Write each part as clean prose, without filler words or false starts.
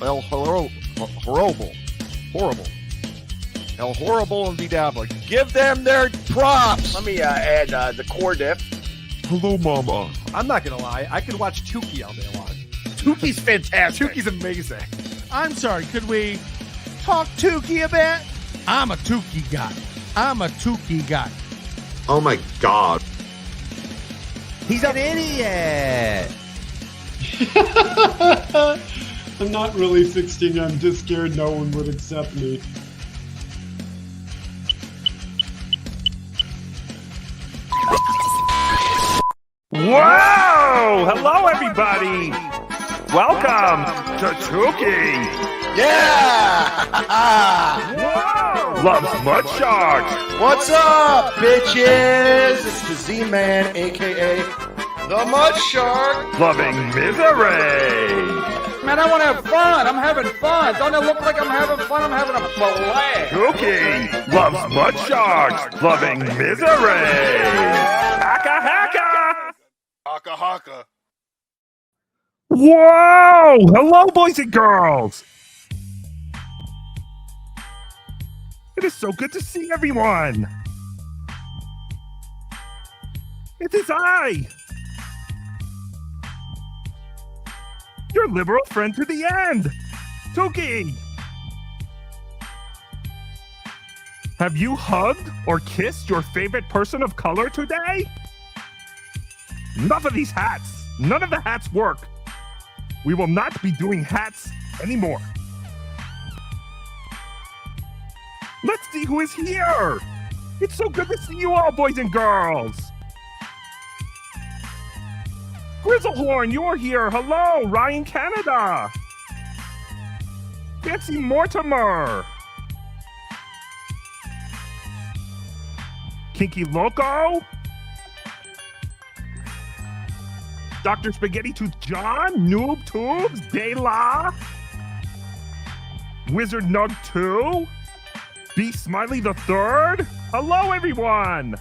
Horrible. El Horrible and Vidabla. Give them their props. Let me add the core diff. Hello, Mama. I'm not gonna lie. I could watch Tookie all day long. Tookie's fantastic. Tookie's amazing. I'm sorry, could we talk Tookie a bit? I'm a Tookie guy. Oh my God. He's an idiot. I'm not really 16. I'm just scared no one would accept me. Whoa! Hello, everybody. Welcome to Tookie. Yeah! Whoa! Loves MudSharks. What's up, bitches? It's the Z-Man, a.k.a. the MudShark. Loving misery. Man, I want to have fun. I'm having fun. Don't it look like I'm having fun? I'm having a blast. Tookie loves MudSharks. Loving misery. Haka haka. Haka haka. Whoa! Hello, boys and girls. It is so good to see everyone. It is I, your liberal friend to the end, Tookie. Have you hugged or kissed your favorite person of color today? Enough of these hats. None of the hats work. We will not be doing hats anymore. Let's see who is here. It's so good to see you all, boys and girls. Grizzlehorn, you're here. Hello, Ryan Canada. Fancy Mortimer. Kinky Loco. Dr. Spaghetti Tooth John, Noob Tubes, De La. Wizard Nug 2. B Smiley the Third. Hello, everyone.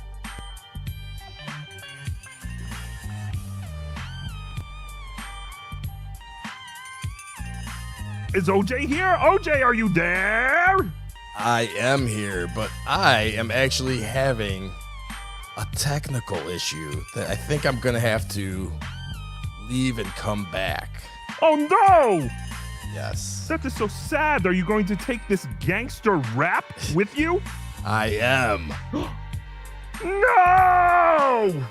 Is OJ here? OJ, are you there? I am here, but I am actually having a technical issue that I think I'm gonna have to leave and come back. Oh no! Yes. That is so sad. Are you going to take this gangster rap with you? I am. No!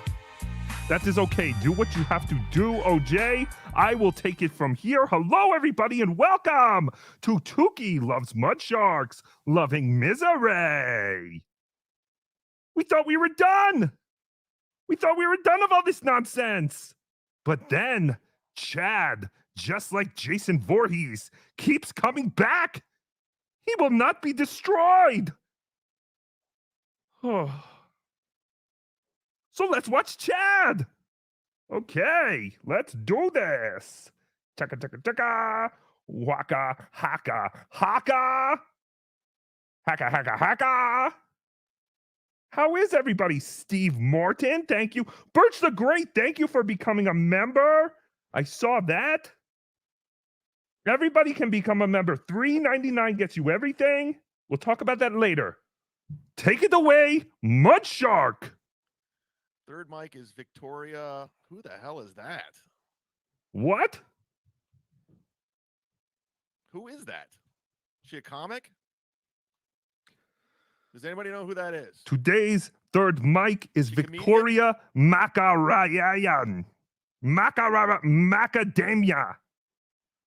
That is okay. Do what you have to do, OJ. I will take it from here. Hello, everybody, and welcome to Tookie Loves MudSharks, Loving Misery. We thought we were done. We thought we were done of all this nonsense. But then Chad, just like Jason Voorhees, keeps coming back. He will not be destroyed. Oh. So let's watch Chad. Okay, let's do this. Chaka chaka chaka. Waka haka haka. Haka haka haka. How is everybody? Steve Morton, thank you. Birch the Great, thank you for becoming a member. I saw that. Everybody can become a member. $3.99 gets you everything. We'll talk about that later. Take it away, MudShark. Third mic is Victoria. Who the hell is that? What? Who is that? Is she a comic? Does anybody know who that is? Today's third mic is Victoria Macarayan. Macadamia.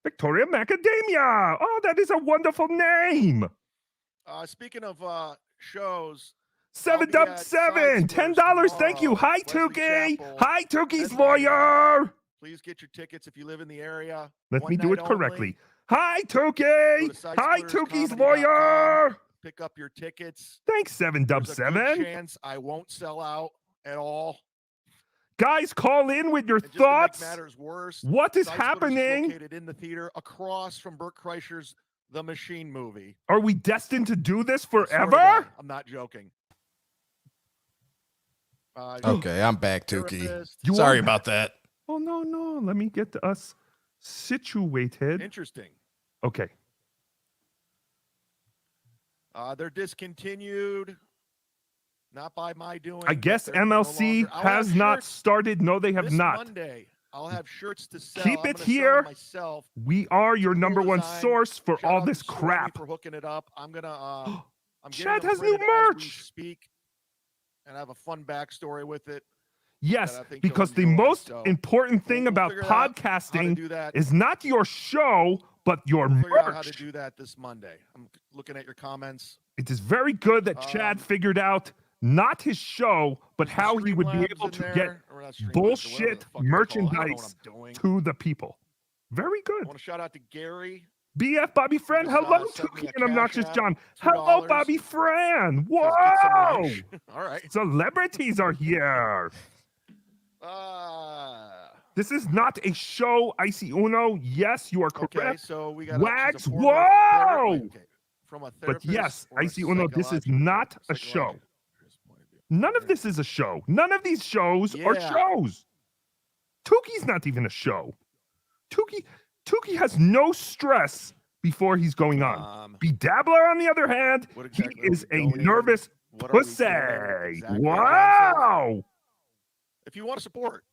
Victoria Macadamia. Oh, that is a wonderful name. Speaking of shows, 7-7, $10. Thank you. Hi, Tookie. Hi, Tookie's lawyer. Please get your tickets if you live in the area. Let me do it correctly. Hi, Tookie. Hi, Tookie's lawyer. Pick up your tickets. Thanks, 7-7. There's a good chance I won't sell out at all. Guys, call in with your and thoughts. To make matters worse, what is happening? Located in the theater across from Burt Kreischer's The Machine movie. Are we destined to do this forever? I'm not joking. Okay, I'm back, Tookie. Sorry about that. Oh, no. Let me get us situated. Interesting. Okay. They're discontinued. Not by my doing. I guess They're no MLC longer- I'll have has not shirts started. No, they have this not. Monday, I'll have shirts to sell. Keep I'm it gonna sell here. them myself. We are your Cool number one design. source for Shout all out this to Stormy crap. for hooking it up. I'm gonna. I'm Chad getting them has new printed as we merch. speak, and I have a fun backstory with it. Yes, that I think because you'll the enjoy. most So important thing we'll about figure out how to podcasting do that. is not your show, but your We'll figure out how to merch. do that this Monday. I'm looking at your comments. It is very good that Chad figured out not his show, but how he would be Streamlabs able in to there, get or not Streamlabs, or whatever the bullshit fuck it's called. I don't know what merchandise I'm doing. to the people. Very I good. want to shout out to Gary. BF Bobby Friend, just, hello, sent me Tookie a and Obnoxious Cash App, John. Hello, $2. Bobby Friend. Says get some Whoa! lunch. All right. Celebrities are here. This is not a show, Icy Uno. Yes, you are correct. Okay, so we got Wags, she's a former whoa! okay. From a But therapist yes, or a Icy Uno, this is psychological- not a show. psychological point of view. None of this is a show. None of these shows are Yeah. shows. Tookie's not even a show. Tookie has no stress before he's going on. Bedabbler, on the other hand, What exactly he are is we a donating? nervous What are we pussy. donating exactly? Wow. If you want to support,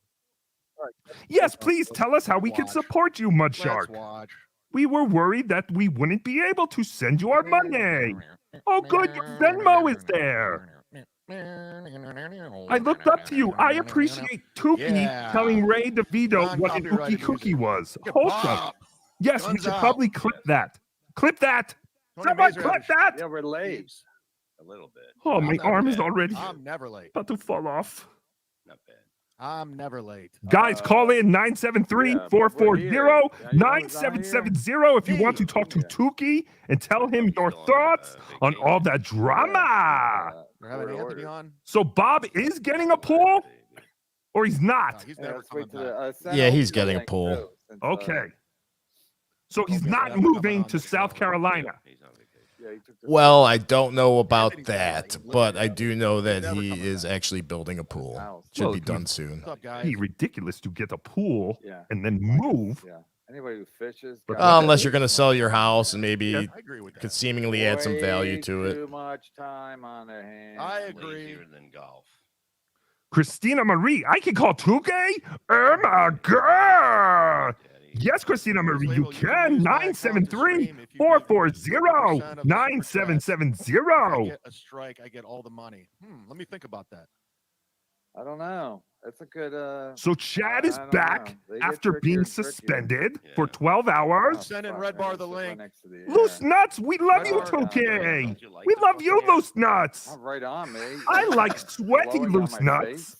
Yes, please tell us how we can watch. support you, let's MudShark. watch. We were worried that we wouldn't be able to send you our money. Oh, good, your Venmo is there. I looked up to you. I appreciate Tookie Yeah. telling Ray DeVito what an Non-copyrighted Ookie Cookie music. was. Look at Wholesome. Bob. Yes, we Guns should out. probably clip that. Clip that. Tony Someone Mazur clip had a that. Yeah, we're late. Thieves. A little bit. Oh, I'm my never arm is late. already I'm never late. about to fall off. Not bad. I'm never late. Guys, call in 973-440-9770 if you want to talk to Tookie and tell him your thoughts on all that drama. We're having Anthony on. So Bob is getting a pool, or he's not? He's never coming back. Yeah, he's getting a pull. Okay. So he's Okay, not that's coming moving on to the South show. Carolina. Well, I don't know about that, but I do know that he is actually building a pool. Should Well, be done soon. What's up, guys? Be ridiculous to get a pool Yeah. and then move. Yeah. Anybody who fishes. But Unless you're going to sell your house and maybe I agree with could that. seemingly add some value to Too it. much time on their hands. I agree. Than golf. Christina Marie, I can call Tookie? Oh my God. Yes, Christina Marie, you can. 973-440-9770. Get a strike, I get all the money. Let me think about that. I don't know. That's a good. So Chad is I don't back know. They get after trickier being and trickier. suspended for 12 hours. Send in fuck, Red man, Bar it's the right link. next to the Loose air. nuts, we love you, Red Bar. Tookie. We love you, Loose Nuts. Oh, right on, me. I like sweaty Blowing on Loose my nuts. face?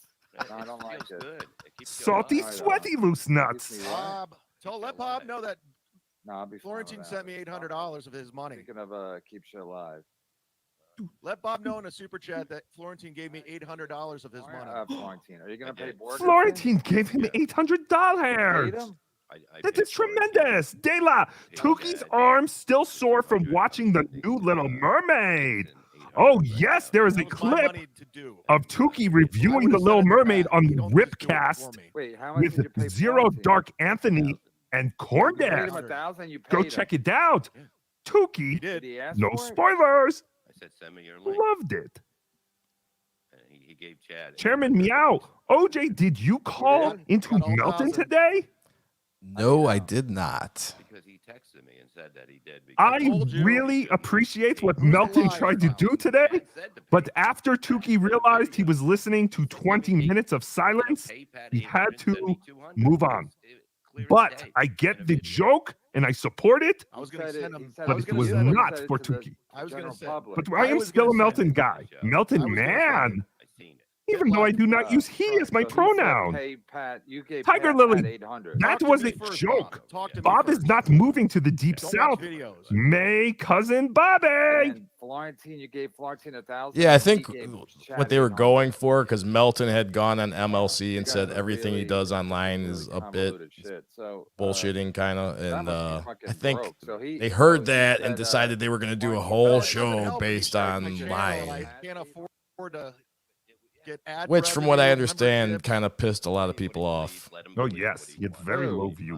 No, I don't like it. Salty, Right on. sweaty Loose nuts. Makes me what? Bob, let Bob know that No, I'll be fine Florentine with sent that. me $800 of his money. Speaking of keep shit alive. Let Bob know in a super chat that Florentine gave me $800 of his money. Florentine, are you gonna pay Borges? Florentine gave him $800. Paid him? That is tremendous. De La, Tookie's arms still sore from watching the new Little Mermaid. Oh, yes, there is a That was my clip money to do. of Tookie I reviewing would've The Little sent it Mermaid back. on You the don't just do it for Ripcast me. Wait, how much did you with pay Zero Florentine? Dark Anthony and You paid Corndash. him 1,000. You paid Go him. check it out. Yeah. He Tookie, did. Did he ask no for it? spoilers, I said, send me your link. loved it. And he gave Chad. Chairman Meow, OJ, did you call did. into Got all Melton 1,000. today? No, I did not. Because he texted me and said that he did. I told you. really appreciate what Who's the Melton liar tried to now? do today, but after Tookie realized he was listening to 20 minutes of silence, he had to move on. But I get the joke and I support it, I was going to send him. I but was it gonna was send him- not for Tookie. I was going to say. But I am was still a gonna Melton send guy. I Melton was gonna send man. Even though I do not use he as my pronoun. Hey, Pat, you gave Tiger Pat Lily, 800. that Talk to was me a first, joke. Bob. Talk to me Bob is first. not moving to the deep Don't south. watch videos. May cousin Bobby. And Florentine, you gave Florentine 1,000. Yeah, I and he think gave Chad what they were 800. going for, because Melton had gone on MLC and You said guys are everything he really- does online really is a bit convoluted shit. So, bullshitting, kind of. that And must be fucking I think broke. So they heard so he that said, and decided they were going to do a Well, whole it doesn't show help me based start my on channel, and lying. I can't afford to get ad Which, from what I revenue, understand, membership. kind of pissed a lot of people off. Oh, yes, he had very low views.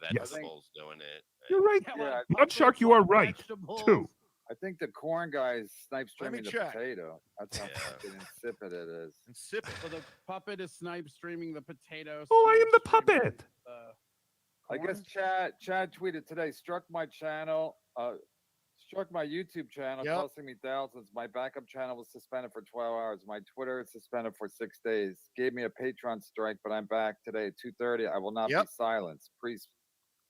vegetables doing it. You're right. Yeah, MudShark, you are right, too. I think the corn guy is snipe Let me streaming the check. potato. That's how fucking insipid it is. Insipid. So the puppet is snipe streaming the potato. Oh, I am the snipe streaming puppet. I guess Chad tweeted today, struck my channel, struck my YouTube channel, Yep. costing me thousands. My backup channel was suspended for 12 hours. My Twitter is suspended for 6 days. Gave me a Patreon strike, but I'm back today at 2:30. I will not Yep. be silenced. Please.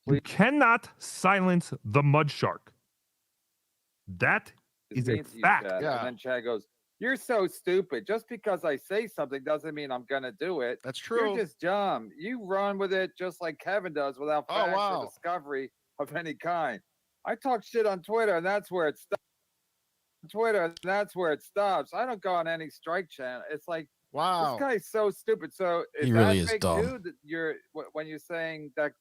You cannot silence the MudShark. That is a mean to you, fact. Chad. Yeah. And then Chad goes, "You're so stupid. Just because I say something doesn't mean I'm gonna do it. That's true. You're just dumb. You run with it just like Kevin does without Oh, facts wow. or discovery of any kind. I talk shit on Twitter, and that's where it stops. Twitter, and that's where it stops. I don't go on any strike channel. It's like, Wow. this guy's so stupid. So is He that really is fake dumb. too? That you're when you're saying that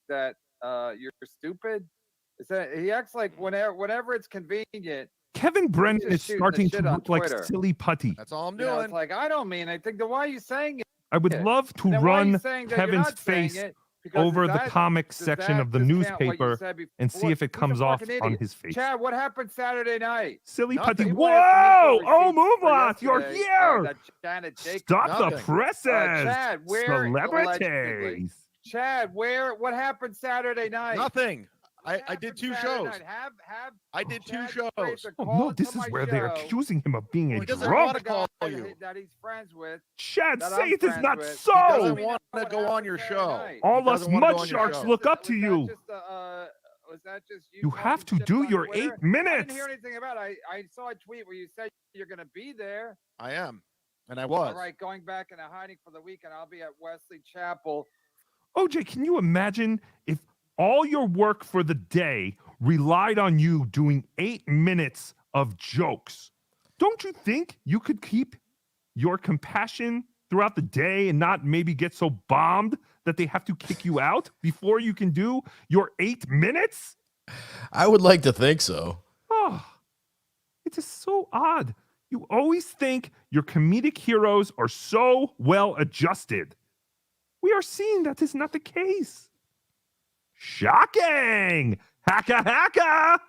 you're stupid. Is that he acts like whenever it's convenient. Kevin Brennan just is shooting the starting shit to on look like Twitter. silly putty. That's all I'm You know, doing. it's like I don't mean anything. Then why are you saying it? I would Yeah. love to Then why are you run saying that you're Kevin's not saying face it? Because over does the that- comic does section that of the discount what you newspaper said and see before? if it Who's the comes off fucking on idiot? his face. Chad, what happened Saturday night? Silly Nothing. putty. People Whoa! asked me for Oh, receipts for Moonloth, you're yesterday, here. that Janet Jacobs- Stop the Nothing. presses. Chad, where allegedly- Celebrities. Chad, what happened Saturday night? Nothing. What I did happened 2 Saturday shows. night? Have I did 2 Chad shows. Fraser Oh, call no, into this is my where they're show. accusing him of being Well, a he doesn't drunk. want to call guy you. that he's friends with. Chad, that say I'm it is friends not with. He so. doesn't want to go on your show. All He us doesn't wanna go on your MudSharks show. look up to you. Was that just You have to talking shit do on your Twitter? 8 I minutes. didn't hear anything about it. I saw a tweet where you said you're going to be there. I am. And I was. All right, going back into hiding for the weekend. I'll be at Wesley Chapel. OJ, can you imagine if all your work for the day relied on you doing 8 minutes of jokes? Don't you think you could keep your compassion throughout the day and not maybe get so bombed that they have to kick you out before you can do your 8 minutes? I would like to think so. Oh, it is so odd. You always think your comedic heroes are so well adjusted. We are seeing that is not the case. Shocking! Hacka hacka!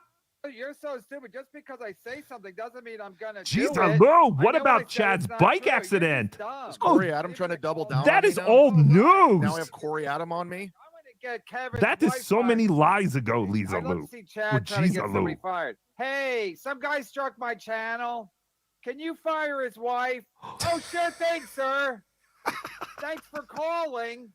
You're so stupid. Just because I say something doesn't mean I'm going to Jeez, do it. hello. I What know about I said Chad's it's not bike true. You're accident? just dumb. Is Corey Adam trying to double down That on me is now? old Now I news. have Corey Adam on me. I'm going to get Kevin. That is so many lies ago, Lisa I'd love Lou. to see Chad trying to Jeez, get somebody Lou. fired. Hey, some guy struck my channel. Can you fire his wife? Oh, sure thing, sir. Thanks for calling.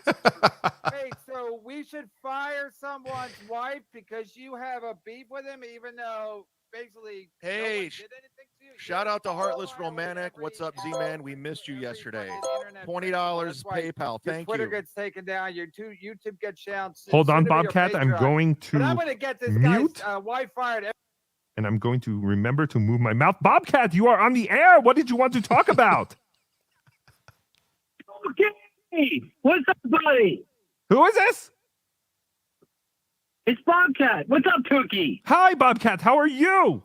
Hey, so we should fire someone's wife because you have a beef with him, even though basically no one Hey, did anything to you. Shout You're out to Heartless violating Romantic. every- What's up, Z-Man? We missed you yesterday. internet $20 principle. That's why PayPal. Your Thank Twitter you. gets taken down. Your YouTube gets down. Hold on, soon to be your Bobcat. I'm Patreon. going But I'm to going to get this mute. guy's wife fired. And I'm going to remember to move my mouth. Bobcat, you are on the air. What did you want to talk about? Okay, what's up, buddy? Who is this? It's Bobcat. What's up, Tookie? Hi, Bobcat. How are you?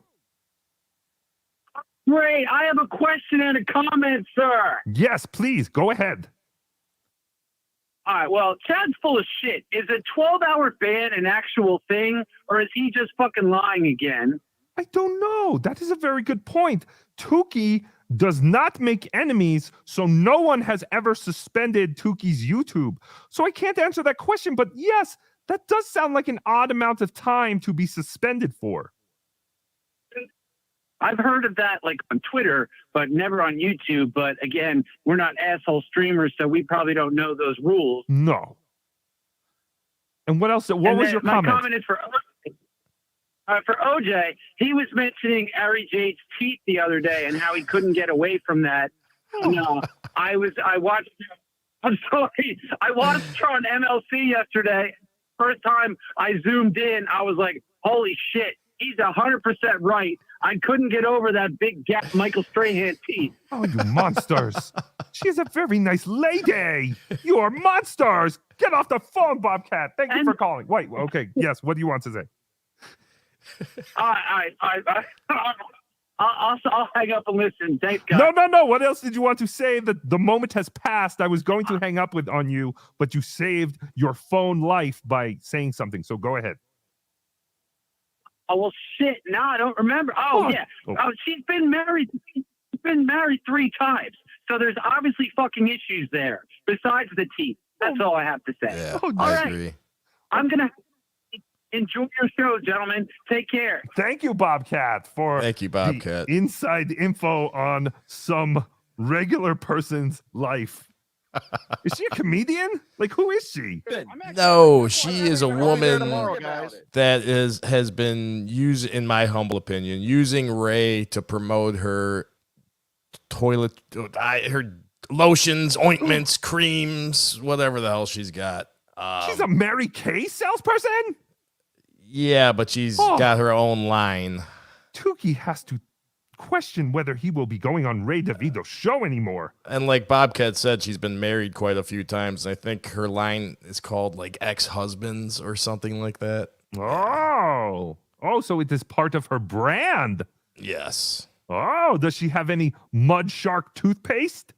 Great. I have a question and a comment, sir. Yes, please. Go ahead. All right, well, Chad's full of shit. Is a 12-hour ban an actual thing, or is he just fucking lying again? I don't know. That is a very good point. Tookie does not make enemies, so no one has ever suspended Tookie's YouTube. So I can't answer that question, but yes, that does sound like an odd amount of time to be suspended for. I've heard of that like on Twitter, but never on YouTube. But again, we're not asshole streamers, so we probably don't know those rules. No. And what else? What And was then your my comment? comment is for OJ. He was mentioning Ari Jade's teeth the other day and how he couldn't get away from that. No, I watched. I'm sorry. I watched her on MLC yesterday. First time I zoomed in, I was like, "Holy shit, he's 100% right." I couldn't get over that big gap Michael Strahan teeth. Oh, you monsters. She's a very nice lady. You are monsters. Get off the phone, Bobcat. Thank you for calling. Wait, okay. Yes, what do you want to say? I'll hang up and listen. Thanks, guys. No. What else did you want to say? The moment has passed. I was going to hang up on you, but you saved your phone life by saying something. So go ahead. Oh, well, shit. No, I don't remember. Oh, yeah. Oh, she's been married. She's been married 3 times. So there's obviously fucking issues there besides the teeth. That's all I have to say. Yeah, all I right. agree. I'm going to enjoy your show, gentlemen. Take care. Thank you, Bobcat, for the inside info on some regular person's life. Is she a comedian? Like, who is she? No, she is a woman tomorrow, guys. that has been used, in my humble opinion, using Ray to promote her toilet, her lotions, ointments, creams, whatever the hell she's got. She's a Mary Kay salesperson? Yeah, but she's got her own line. Tookie has to question whether he will be going on Ray DeVito's show anymore. And like Bobcat said, she's been married quite a few times. I think her line is called like ex-husbands or something like that. Oh, so it is part of her brand. Yes. Oh, does she have any MudShark toothpaste?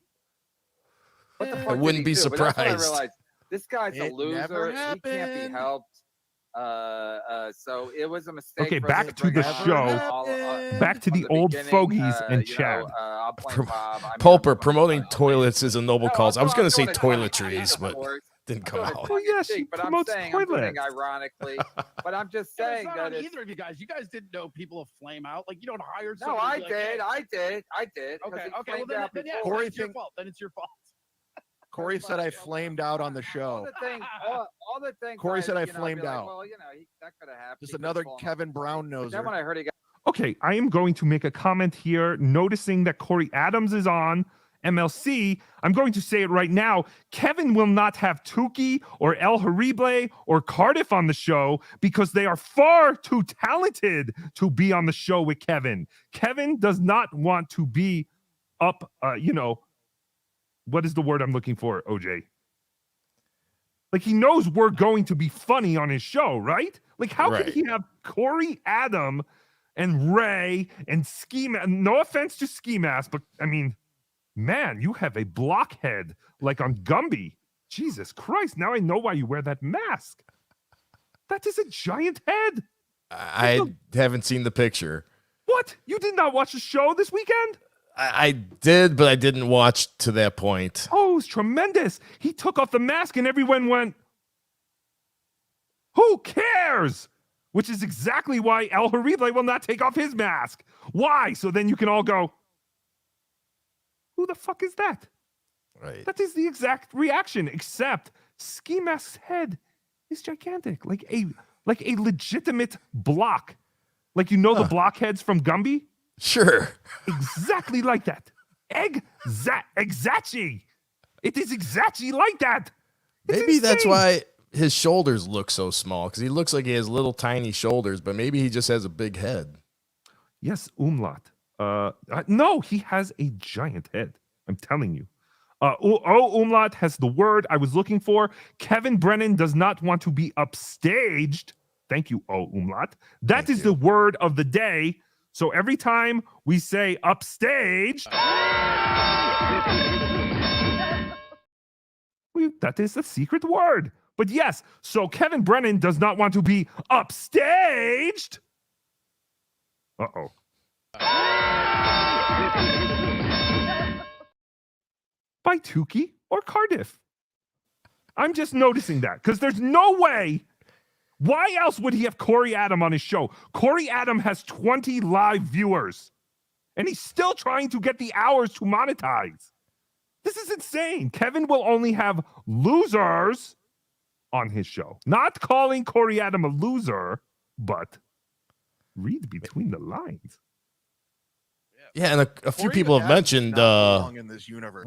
What the fuck I did wouldn't he be do? But that's when I surprised. realized this guy's a It loser. never He can't be happened. helped. So it was a mistake. Okay, for back us to the bring show. Back to the old fogies and Chad. I'll blame Bob. I mean, Pulper, promoting toilets is a noble cause. I was going to say toiletries, but didn't come out. Oh, yeah, she but I'm promotes saying I'm doing toilets. ironically. But I'm just Yeah, saying it's not that on it's either of you guys. You guys didn't know people of flame out. Like, you don't hire no, somebody. I to be like, did, "Hey." I did. 'cause Okay, he well flamed then, out then yeah, before. Corey it's your think- fault. Then it's your fault. Corey said I flamed out on the show. All the things. Corey said I you know, I'd be flamed like, out. Well, that could have happened. Just He could've another fallen Kevin off. Brown But then noser. when I heard he got Okay, I am going to make a comment here, noticing that Corey Adams is on MLC. I'm going to say it right now. Kevin will not have Tookie or El Horrible or Cardiff on the show because they are far too talented to be on the show with Kevin. Kevin does not want to be up, what is the word I'm looking for, OJ? Like, he knows we're going to be funny on his show, right? Like, how can Right. he have Corey Adam and Ray and Ski Mask? No offense to Ski Mask, but I mean, man, you have a blockhead like on Gumby. Jesus Christ, now I know why you wear that mask. That is a giant head. I haven't seen the picture. What? You did not watch the show this weekend? I did, but I didn't watch to that point. Oh, it was tremendous. He took off the mask and everyone went, who cares? Which is exactly why El Horrible will not take off his mask. Why? So then you can all go, who the fuck is that? Right. That is the exact reaction, except Ski Mask's head is gigantic, like a legitimate block. Like, you know, the blockheads from Gumby? Sure. Exactly like that. Exactly. It is exactly like that. It's Maybe that's insane. why his shoulders look so small, because he looks like he has little tiny shoulders, but maybe he just has a big head. Yes, umlaut. No, he has a giant head. I'm telling you. Umlaut has the word I was looking for. Kevin Brennan does not want to be upstaged. Thank you, umlaut. That is the word of the day. So every time we say upstaged, that is the secret word. But yes, so Kevin Brennan does not want to be upstaged. Uh-oh. By Tookie or Cardiff. I'm just noticing that because there's no way. Why else would he have Corey Adam on his show? Corey Adam has 20 live viewers, and he's still trying to get the hours to monetize. This is insane. Kevin will only have losers on his show. Not calling Corey Adam a loser, but read between the lines. Yeah, and a few Corey people have Adams mentioned, not belong in this universe.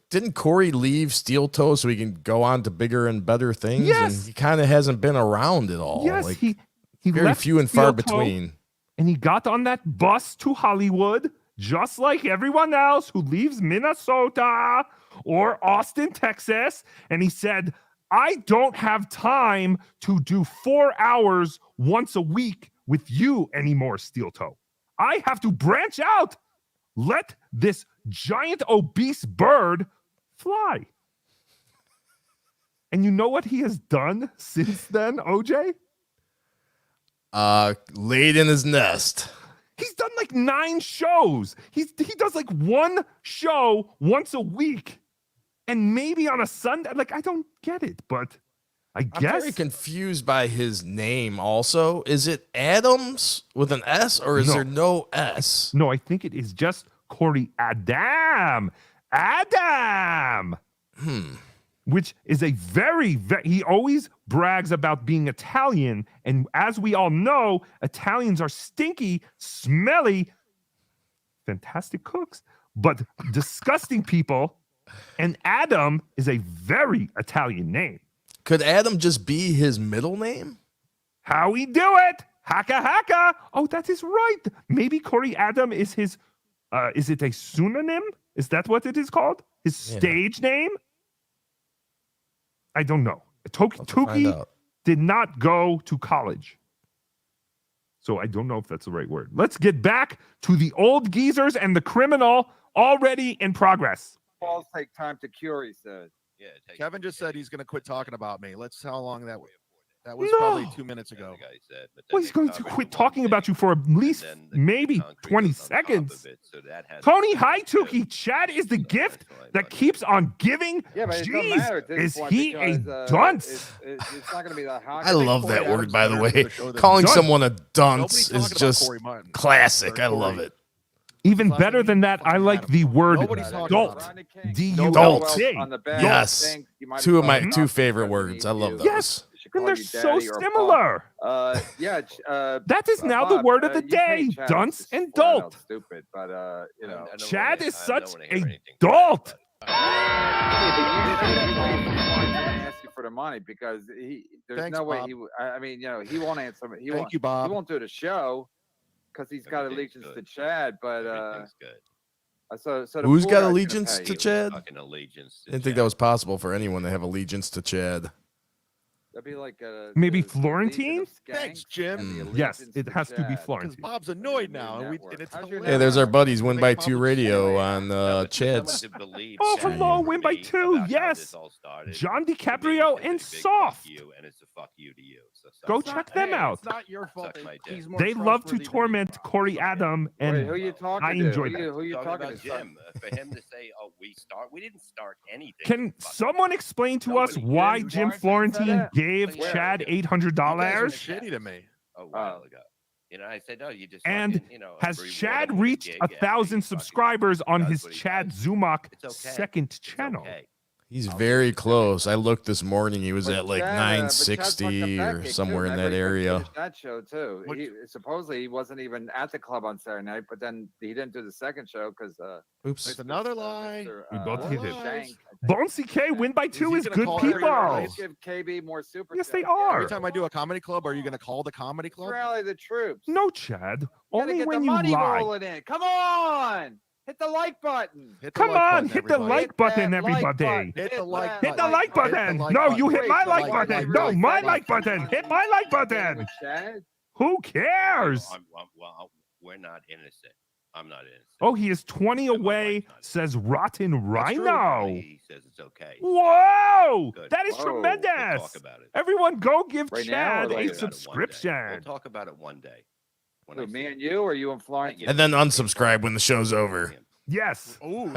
didn't Corey leave Steel Toe so he can go on to bigger and better things? Yes. And he kind of hasn't been around at all. Yes, Like, he very left few and Steel far Toe, between. and he got on that bus to Hollywood, just like everyone else who leaves Minnesota or Austin, Texas. And he said, I don't have time to do 4 hours once a week with you anymore, Steel Toe. I have to branch out. Let this giant obese bird fly. And you know what he has done since then, OJ? Laid in his nest. He's done like 9 shows. He does like 1 show once a week, and maybe on a Sunday. Like, I don't get it, but I I'm guess very confused by his name. Also, is it Adams with an S, or is there no S? No, I think it is just Corey Adam. Which is a very, he always brags about being Italian. And as we all know, Italians are stinky, smelly, fantastic cooks, but disgusting people. And Adam is a very Italian name. Could Adam just be his middle name? How we do it? Haka haka. Oh, that is right. Maybe Corey Adam is his, is it a pseudonym? Is that what it is called? His stage name? I don't know. Tookie did not go to college. So I don't know if that's the right word. Let's get back to the old geezers and the criminal already in progress. Balls take time to cure, he said. Yeah, Kevin just said he's going to quit talking about me. Let's how long that was. That was No. probably 2 minutes ago. The guy said, but Well, then he's they going to covered quit the one talking about thing, you for at least and then the maybe concrete 20 was on top seconds. of it, so that has Tony, to hi, be good. Tookie. Chad is the So gift that's why I that thought- keeps on giving. Yeah, but it doesn't Jeez, matter at this is point he a because, dunce? It's not going to be the hot. I love that Adams word, by the better than way. the show than Calling Dunce. someone a Nobody's dunce talking is about just Corey Martin. classic. Or I love Corey. it. Even Fucking- better than that, I like the word Nobody's talking dolt. about D-U-L-T. On the bed, Yes. think you might Two of as my well two not favorite because words. I love you- those. Yes, they should and call they're you so daddy or Bob. similar. That is now the Bob, word of the you day, think Chad is dunce just and flat out dolt. Stupid, but you know. Chad is such wanna a hear anything dolt. Ask you for the money because there's Thanks, no way Bob. I mean, you know, he won't answer. He Thank won't. you, Bob. He won't do the show because he's got Everything's allegiance good. to Chad. But Everything's good. so the Who's poor got guy's gonna allegiance pay to you. Chad? Fucking allegiance. I didn't think that was possible for anyone to have allegiance to Chad. That'd be like Maybe the Florentine? Legion of Skanks Thanks, Jim. and the Yes, allegiance it to has to be Chad. Because Florentine. Bob's annoyed now, and, Network. and it's How's your hilarious. Hey, there's our buddies Make Win by Bob 2 a Radio shit. on Chad's. Oh, hello, Win by 2, yes. John DiCaprio and Soft. And it's a fuck you to you. So Go suck check my them dick. out. It's not your fault. Suck my that he's dick. more They love to trustworthy than torment you are. Corey Adam, Wait, and who you talking I to? enjoy Who that. you Talking talking about to? son? Jim. For him to say, "Oh, we didn't start anything." Can someone explain to us Nobody why did. Jim Florentine said Florentine that? gave Where? Chad You You guys are $800? shitty to me. A while ago. You know, I said, "No, you just." And fucking, you know, has reward Chad him with a reached gig after he 1,000 fucking subscribers on does his what he Chad does. Zumach It's okay. second It's channel? okay. He's very close. I looked this morning. He was But at like Chad, but Chad fucked 960 up that or gig, somewhere too. in Remember, that he couldn't area. finish that show too. What- He supposedly he wasn't even at the club on Saturday night, but then he didn't do the second show because Oops. It's another lie. We both hit it. Shank, Bone CK Win by 2 he is gonna good call people. everybody? Let's give KB more super. Yes, they chats. are. Every time I do a comedy club, are you going to call the comedy club? Rally the troops. No, Chad. You gotta Only get when the you money lie. rolling in. Come on, hit the like button. Hit the Come like on, button, hit the everybody. like button, that like everybody. button. Hit the like that Hit the like Hit the button. like No, button. you hit Wait, my so like why button. did you No, really my say like that? button. Hit my like With button. Chad? Who cares? Well, we're not innocent. I'm not innocent. Oh, he is 20 away, says Rotten Rhino. He says it's okay. Whoa! Good. That is Whoa. We'll tremendous. talk about it. Everyone go give Right now Chad or later? a We'll We'll subscription. talk about it one day. When I Who, me see and it. you, or you and Florence? Yeah. And then unsubscribe when the show's over. Yes. Ooh,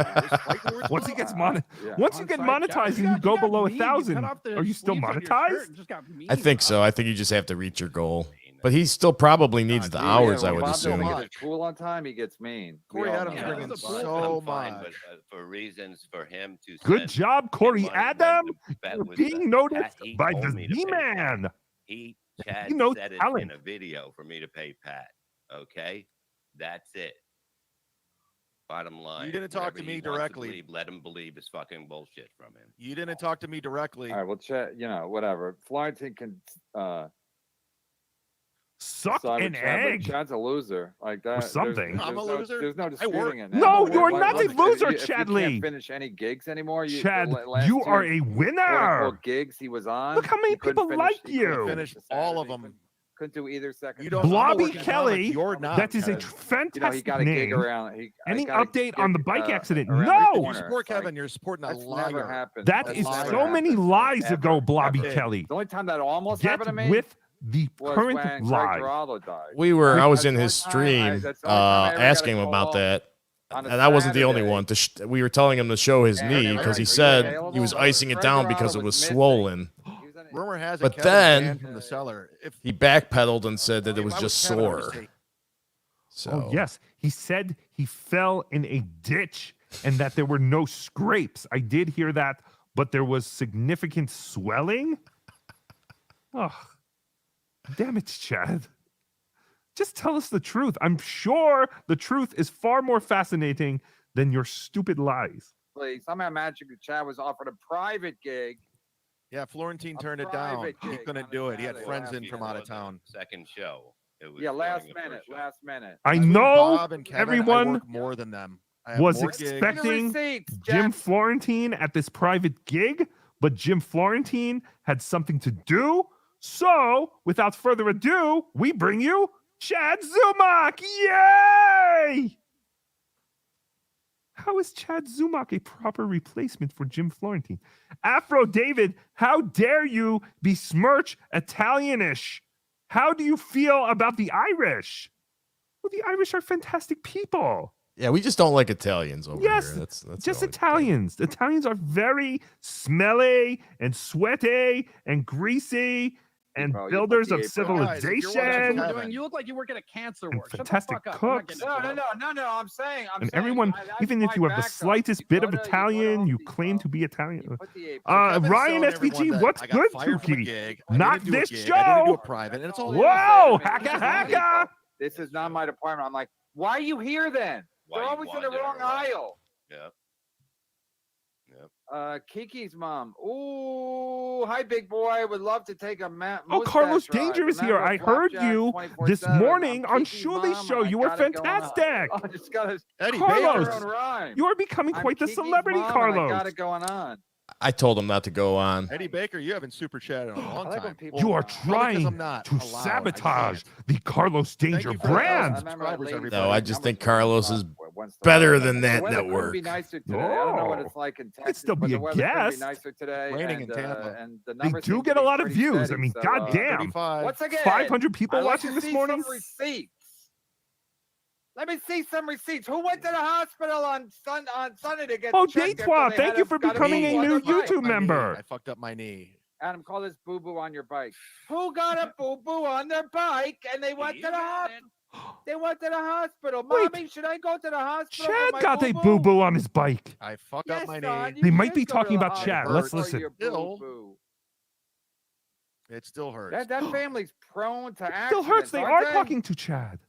Once he gets Yeah. once you get On-site guy. monetized and you go got below mean. You cut 1,000, off the are you still sleeves on your shirt monetized? and just got mean I think about so. it. I think you just have to reach your goal. But he still probably needs the Yeah, hours, I when would Bob don't assume. get his pool on time, he gets mean. We Corey all Adams know Yeah, bringing that. I'm fine, so I'm fine, much. but for reasons for him to Good send job, Corey money when Adam. the bet You're was being set. noticed He by told the me to pay Z-Man. Pat. Chad knows said it talent. in a video for me to pay Pat. Okay, that's it. Bottom line. didn't talk to whatever me he wants to directly. believe, let him believe his fucking bullshit from him. You didn't talk to me directly. All right, well, Chad, you know, whatever. Florentine can Suck side with an Chad, but egg. Chad's a loser like that. There's- something. I'm a no- loser? There's no I work. disputing it. No, now. you're Why- not why- a loser, if you Chad can't Lee. finish any gigs anymore. Chad, last you two are a winner. quote-unquote gigs he was on. Look how many he couldn't people finish- like he couldn't you. finish Finished the all of Saturday, them. Couldn't do either second. You don't. show. I'm a Blobby working Kelly, comic, You're not. That is a Kevin. You know, he fantastic got a gig name. around. Any gotta update get, on the bike accident? around the No. You corner. support It's like, Kevin. You're supporting a that's never liar. happened. That That's is never so many happened. lies Ever, ago, Blobby ever. Kelly. The only time that almost Get happened to me. with the was current when Greg lie. Giraldo died. I was in That's his the only time stream that's the only time I ever got a asking him about call that. on a And I wasn't the only Saturday. one. We were telling him to show his And knee Eric, because he are you said he available? was icing it Greg down Giraldo because it was missing. swollen. Rumor has it But Kevin's then banned from the cellar. If he backpedaled and said that it was if I just Kevin, I would sore. say, So Oh, yes. He said he fell in a ditch and that there were no scrapes. I did hear that, but there was significant swelling. Oh, damn it, Chad. Just tell us the truth. I'm sure the truth is far more fascinating than your stupid lies. Somehow Magic Chad was offered a private gig. yeah, Florentine A turned it down. private He gig couldn't on a do it. He had Saturday. friends If in you from out know of the town. Second show. It was Yeah, during last the first minute. show. Last minute. I Between know Bob and Kevin, I everyone work more than them. I have was more gigs. expecting Receipts, Jim Jeff. Florentine at this private gig, but Jim Florentine had something to do. So, without further ado, we bring you Chad Zumock. Yay! How is Chad Zumock a proper replacement for Jim Florentine? Afro David, how dare you besmirch Italianish? How do you feel about the Irish? Well, the Irish are fantastic people. yeah, we just don't like Italians over Yes, here. That's just the only thing. Italians. The Italians are very smelly and sweaty and greasy and Bro, you builders put of the apron on. Guys, if you're watching civilization. Kevin- You look like you work at a cancer And ward. Shut the fantastic fuck up. I'm not cooks. getting into No. I'm saying. And everyone, even if you have the slightest bit of Italian, you claim to be Italian. Kevin's Ryan telling everyone SPG, that what's I got good, fired from a Tookie? gig. I Not didn't do a this gig. I didn't do show. a private, and it's all. Whoa, hacka hacka. This is not my department. I'm like, why are you here then? Why They're you always in the wander wrong around? aisle. Yep. Kiki's mom. Ooh, hi, big boy. Would love to take a Oh, Carlos Danger is here. I heard you this morning on Shuley's show. You were fantastic. I just got Eddie Carlos, Baker. you are becoming quite the celebrity, Carlos. I got it going on. I told him not to go on. Eddie Baker, you haven't super chatted in a long I like when time. people- You are because trying I'm not to allowed. I sabotage can't. the Carlos Danger you for brand. subscribers, everybody. No, I just think Carlos is Once the better weather- than the that weather couldn't network. Be nicer today. I don't know what Oh. it's like in Could Texas, still but be the a weather could guest. be nicer today. Raining and, in Tampa. and the They numbers do seem get to a be lot of pretty views. steady, I mean, so, goddamn. 35. Once again, 500 people I'd like watching to this see morning. Some receipts. Let me see some receipts. Who went to the hospital on Sunday to get Oh, checked after Datwa, they thank had you for got becoming a boo-boo on new their bike? YouTube My knee. member. I fucked up my knee. Adam, call this boo boo on your bike. Who got a boo boo on their bike and they went to the hospital? They went to the hospital. Wait. Mommy, should I go to the hospital? Chad for my got a boo-boo? boo-boo on his bike. I fucked Yes, up my son, knee. you They might should be go to talking the about Chad. hospital Let's for listen. your Still, boo-boo. it still hurts. That family's prone to It accidents. still hurts. They aren't are talking to Chad.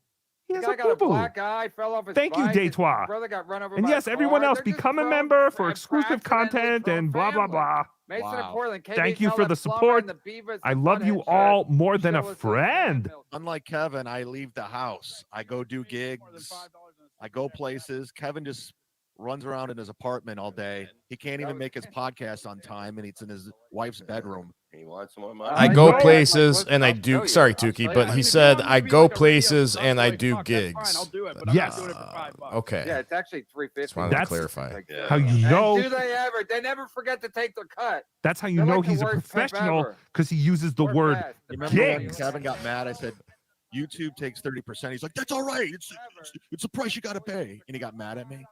He The has guy a got a boo-boo. black eye, fell off his Thank you, bike. His Datwa. brother got run over And by yes, a everyone car. else, They're just become a prone member for and exclusive accidentally content prone and blah, blah, family. blah. Mason Wow. and Portland, Thank KB you for the Kellett Plumber support. and the Beavers I and love you Butthead all shirt. more than a Show us some friend. milk. Unlike Kevin, I leave the house. I go do gigs. I go places. Kevin just runs around in his apartment all day. He can't even make his podcast on time, and it's in his wife's bedroom. He wants more money. I I go know. places I'll and I tell do. you. Sorry, I'll tell Tookie, you. but I he mean, said if you I want me to go be like a places video, and I like, do fuck, that's fine, gigs. I'll do it, but Yes. I'm not doing it for $5. Okay. Yeah, it's actually Just $3.50. wanted to That's- clarify. Yeah. How you And know? do they ever? They never forget to take their cut. That's how you They're know like the he's a worst pimp professional ever. because he uses the Work word fast. You remember when gigs. Kevin got mad? I said, YouTube takes 30%. He's like, that's all right. It's a price you got to pay. And he got mad at me.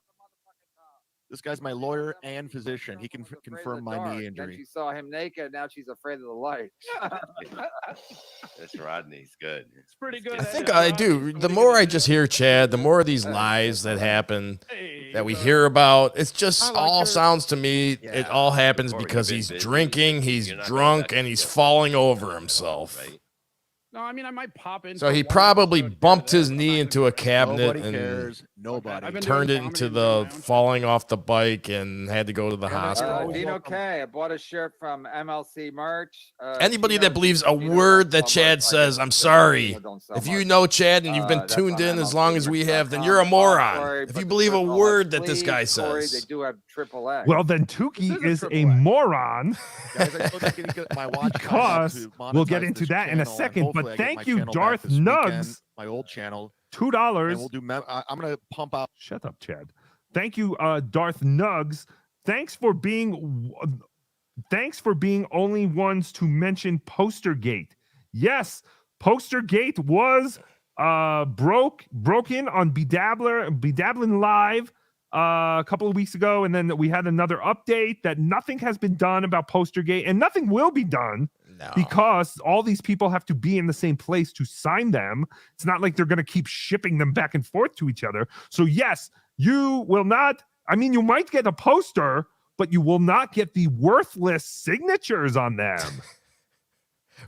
This guy's my lawyer and physician. He can Afraid of confirm the my dark. knee Then injury. she saw him naked. Now she's afraid of the light. This Rodney's good. It's pretty good. I think I do. The more I just hear Chad, the more of these lies that happen that we hear about, it's just all sounds to me. It Yeah. all happens Before we because get he's busy, drinking, he's you're not drunk, gonna and he's get falling over himself. Right? No, I mean I might pop in. So for he one probably episode here or bumped there, his but I'm knee not into gonna a do it. cabinet Nobody and cares. I've Nobody. been turned it doing into comedy in my the own falling off the bike and had to go to the hospital. Dino K, I bought a shirt from MLC merch. Anybody Dino- that believes a Dino word don't that sell Chad merch. says, I I'm guess sorry. Dino don't sell If you merch. know Chad and you've been That's tuned on in as long as we have, then MLCmerch.com. you're a moron. Sorry, If but you the believe a Triple X, word that this guy please, Corey, says. they do have triple X. Well, then Tookie This is is a a triple X. moron Guys, I still think I can get my watch because to we'll monetize get into this that in a channel, and second. hopefully But I get thank my you, channel back Darth this weekend, Nugs. my old channel. $2. And we'll do. I'm gonna pump out. Shut up, Chad. Thank you, Darth Nugs. Thanks for being only ones to mention Postergate. Yes, Postergate was broken on Bedabbling Live a couple of weeks ago, and then we had another update that nothing has been done about Postergate, and nothing will be done because all these people have to be in the same place to sign them. It's not like they're going to keep shipping them back and forth to each other. So yes, you will not. I mean, you might get a poster, but you will not get the worthless signatures on them.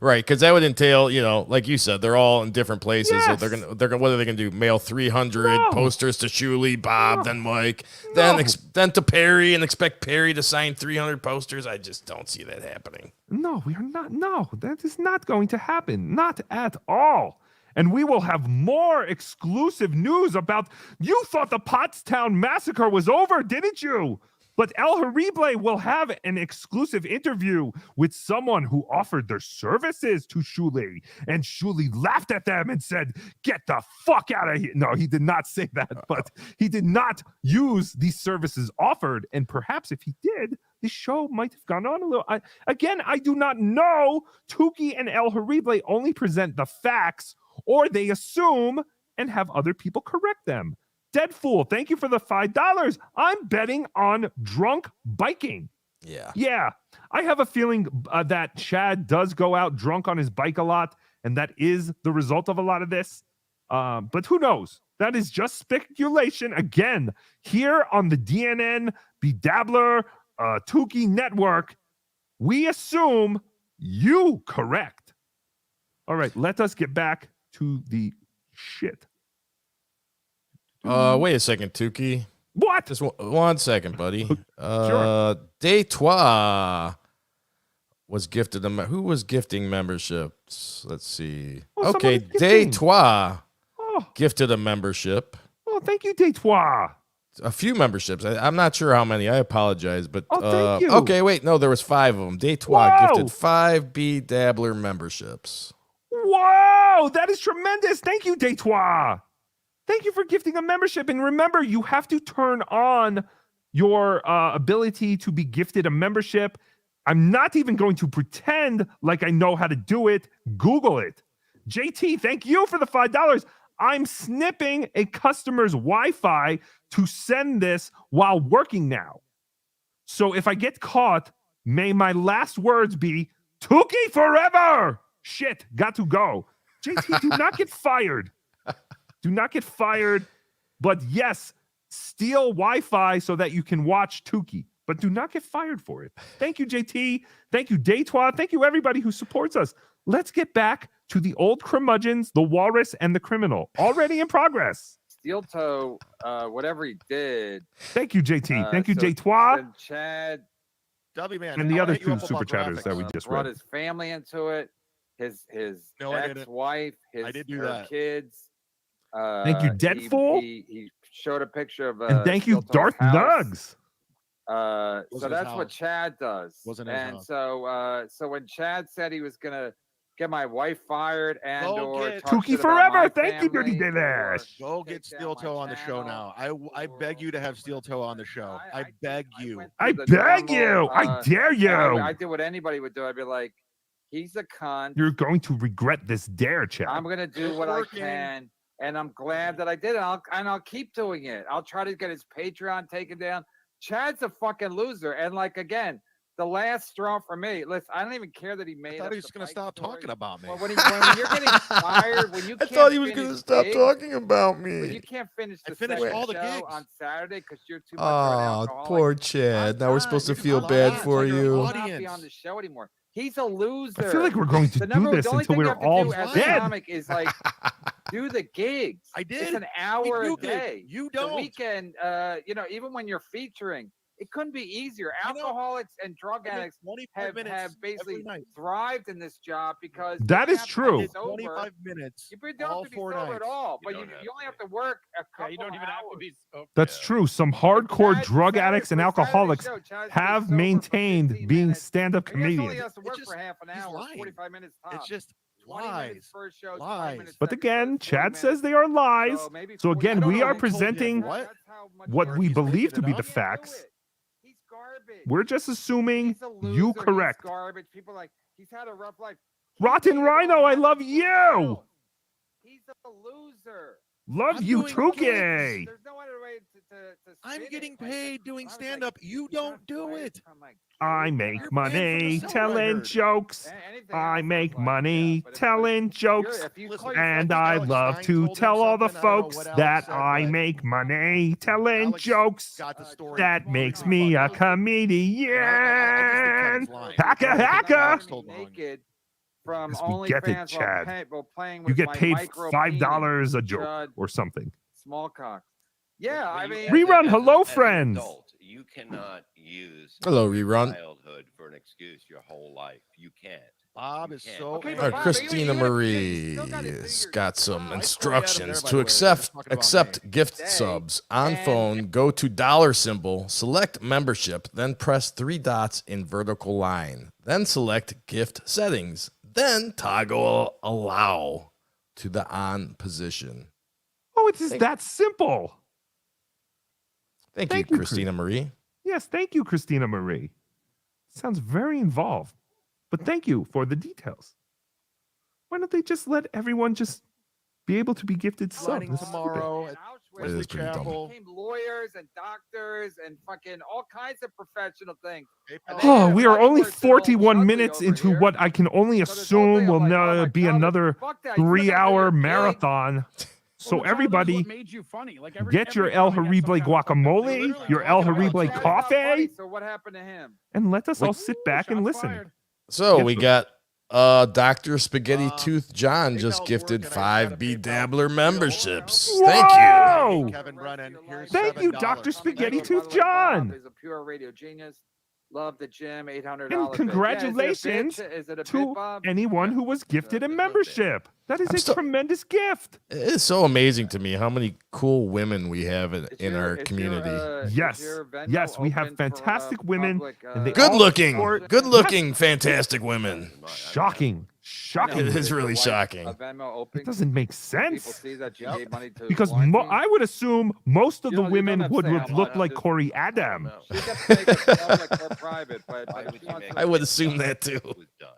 Right, because that would entail, like you said, they're all in different places. Yes. So they're gonna. What are they gonna do? Mail 300 posters to Shuley, Bob, then Mike, then to Perry, and expect Perry to sign 300 posters. I just don't see that happening. No, we are not. No, that is not going to happen. Not at all. And we will have more exclusive news about. You thought the Pottstown massacre was over, didn't you? But El Horrible will have an exclusive interview with someone who offered their services to Shuley. And Shuley laughed at them and said, "Get the fuck out of here." No, he did not say that, but he did not use these services offered. And perhaps if he did, the show might have gone on a little. I do not know. Tookie and El Horrible only present the facts, or they assume and have other people correct them. Deadfool, thank you for the $5. I'm betting on drunk biking. Yeah. I have a feeling that Chad does go out drunk on his bike a lot, and that is the result of a lot of this. But who knows? That is just speculation. Again, here on the DNN Bedabbler Tookie Network, we assume you correct. All right, let us get back to the shit. Wait a second, Tookie. What? Just one second, buddy. Sure. Detroit was gifted them. Who was gifting memberships? Let's see. Oh, okay, Detroit gifted a membership. Oh, thank you, Detroit. A few memberships. I'm not sure how many. I apologize, but thank you. Okay, wait, no, there was 5 of them. Detroit gifted 5 Bedabbler memberships. Whoa, that is tremendous. Thank you, Detroit. Thank you for gifting a membership. And remember, you have to turn on your ability to be gifted a membership. I'm not even going to pretend like I know how to do it. Google it. JT, thank you for the $5. I'm snipping a customer's Wi-Fi to send this while working now. So if I get caught, may my last words be Tookie forever. Shit, got to go. JT, do not get fired. Do not get fired. But yes, steal Wi-Fi so that you can watch Tookie. But do not get fired for it. Thank you, JT. Thank you, Detroit. Thank you, everybody who supports us. Let's get back to the old curmudgeons, the walrus, and the criminal. Already in progress. Steel Toe, whatever he did. Thank you, JT. Thank you, Detroit. And Chad. W man. And the other 2 super chatters that we just brought read. his family into it. His ex-wife, her kids. Thank you, Deadfool. He showed a picture of and thank you, Darth Nugs. So that's what Chad does. So when Chad said he was gonna get my wife fired and or Tookie forever, thank you, Dirty Delish. Go get Steel Toe on the show now. I beg you to have Steel Toe on the show. I beg you. I beg you. I dare you. I did what anybody would do. I'd be like, he's a cunt. You're going to regret this dare, Chad. I'm gonna do what I can. And I'm glad that I did it. I'll keep doing it. I'll try to get his Patreon taken down. Chad's a fucking loser. And again, the last straw for me. Listen, I don't even care that he made. I thought he was going to stop talking about me. Well, when you're getting fired, when you I can't thought he was going to stop gigs, talking about me. when you can't finish the all the gigs on Saturday because you're too much of an alcoholic. Poor Chad. Now we're supposed to feel bad for you. Not be on the show anymore. He's a loser. I feel like we're going to do this until we're all dead. Comic is do the gigs. I did. It's an hour a day. You don't. The weekend, even when you're featuring, it couldn't be easier. Alcoholics and drug addicts have basically thrived in this job because that is true. 25 minutes. You don't have to be sober at all, but you only have to work a couple you don't even have to be sober. That's true. Some hardcore drug addicts and alcoholics have maintained being stand-up comedians. He has to work for half an hour, 45 minutes tops. It's just lies. Lies. But again, Chad says they are lies. So again, we are presenting what we believe to be the facts. We're just assuming you correct. Garbage. People he's had a rough life. He Rotten did Rhino, I all love that. you. He's a loser. Love I'm you, doing Tookie. There's no other way to I'm spin getting it. Like, paid doing when I was stand like, up. You he got don't do fired it. from, like, I Gig, make and You're banned from the money cellar, I telling heard. jokes. anything I else, make was like, money yeah, but telling jokes. if you Listen, call yourself And think I Alex love Stein to told him tell all the something. I don't know folks what Alex that said, I but make money telling Alex jokes. got the story. That makes me a comedian. I just think Kevin's lying. Hacka, I don't think hacka. Alex told him wrong. naked from Yes, we get it, OnlyFans Chad. while playing You with get my paid micro $5 a penis, joke chud, or something. small cock. Yeah, I mean, Rerun, hello, as an friends. adult, you cannot use Hello, your Rerun. childhood for an excuse your whole life. You can't. Bob You is can't. so Okay, All but right, Bob, Christina even if you Marie still gotta do has your got some job. instructions by to the way. They're accept talking about accept gift Day, subs on and- phone. Go to dollar symbol, select membership, then press 3 dots in vertical line. Then select gift settings. Then toggle allow to the on position. Oh, it's just that simple. Thank Thank you, you, Christina Marie. Yes, thank you, Christina Marie. Sounds very involved, but thank you for the details. Why don't they just let everyone just be able to be gifted subs? Signing That's stupid. tomorrow and at Auschwitz, It is pretty dumb. Chapel. became lawyers and doctors and fucking all kinds of professional things. And they Oh, had we a are only person all 41 ugly minutes over into here. what I can only So this whole assume thing, will I'm like, oh my be God, another fuck that. You still gotta do 3-hour your gig. marathon. So Well, the childhood is everybody, what made you funny. Like get your El Harible guacamole, your El Harible Chad's not funny, coffee, so what happened to him? and let us all Wait. sit back and listen. So Yes, we sir. got Dr. Spaghetti Tooth John PayPal's just gifted working. I just 5 got a B PayPal. Dabbler memberships. Whoa! Thank you. Oh! Kevin Brennan. Here's Thank you, $7. Dr. Spaghetti By the Tooth way, Bob John. is a pure radio genius. Love the gym, $800. And congratulations Is it a to bit, Bob? anyone who was gifted a It's a little bit. membership. That is I'm a still- tremendous gift. It's so amazing to me how many cool women we have in Is your- our is your, community. is Yes. your Venmo Yes, we have open for, fantastic women, public, and they Good all looking, support- good looking, fantastic women. Shocking. Shocking. It is Is your really wife shocking. a Venmo open? It doesn't make So people sense. see that you gave money to Because Weinstein? I would assume most of You the don't women have to would say how look much, like just- Corey Adam. She gets to make it public or private, but I would assume that too. It was done.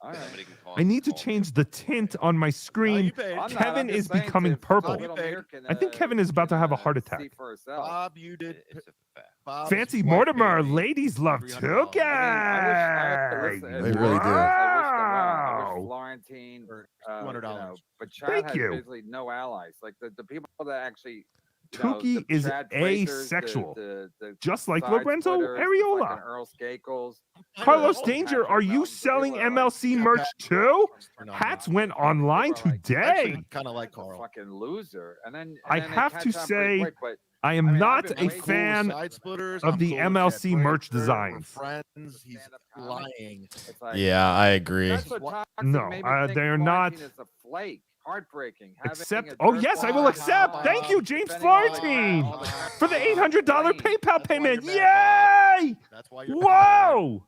All right. Somebody can call I need to call me. change the tint on my screen. paid. I'm not, Kevin I'm just is saying becoming to- purple. little Mir can, I think Kevin is about to have a heart attack. see for herself. Bob, you did. It's a fact. Bob's Fancy wife Mortimer, paid me ladies love $300. Tookie. I They really do. I Wow. wish Florentine, For but $200. Chad Thank has you. basically no allies. Like the people that actually. Tookie is Chad Frasers, asexual, the just like side Lorenzo splitters, the Areola. fucking Earl Skakels. Carlos the Danger, Patrick are you Melton, the selling people that are like, MLC merch too? Or not. Hats went online People are like, today. Kind of like "That's a Carl. fucking loser. And then I then they have catch to on pretty say, quick, but I am I mean, I've not been a waiting. fan Side splitters. of I'm the cool with MLC Chad merch Bradford. We're designs. friends. He's stand-up comedy. lying. It's like, Yeah, I agree. That's what toxic No, made me think they're Florentine not- is a flake. Heartbreaking. Having Accept. a Oh dirt yes, I will ball, accept. Thank you, James spending all the Florentine, all the time for the on $800 brains. PayPal That's why payment. you're mad, Yay! That's why you're Whoa!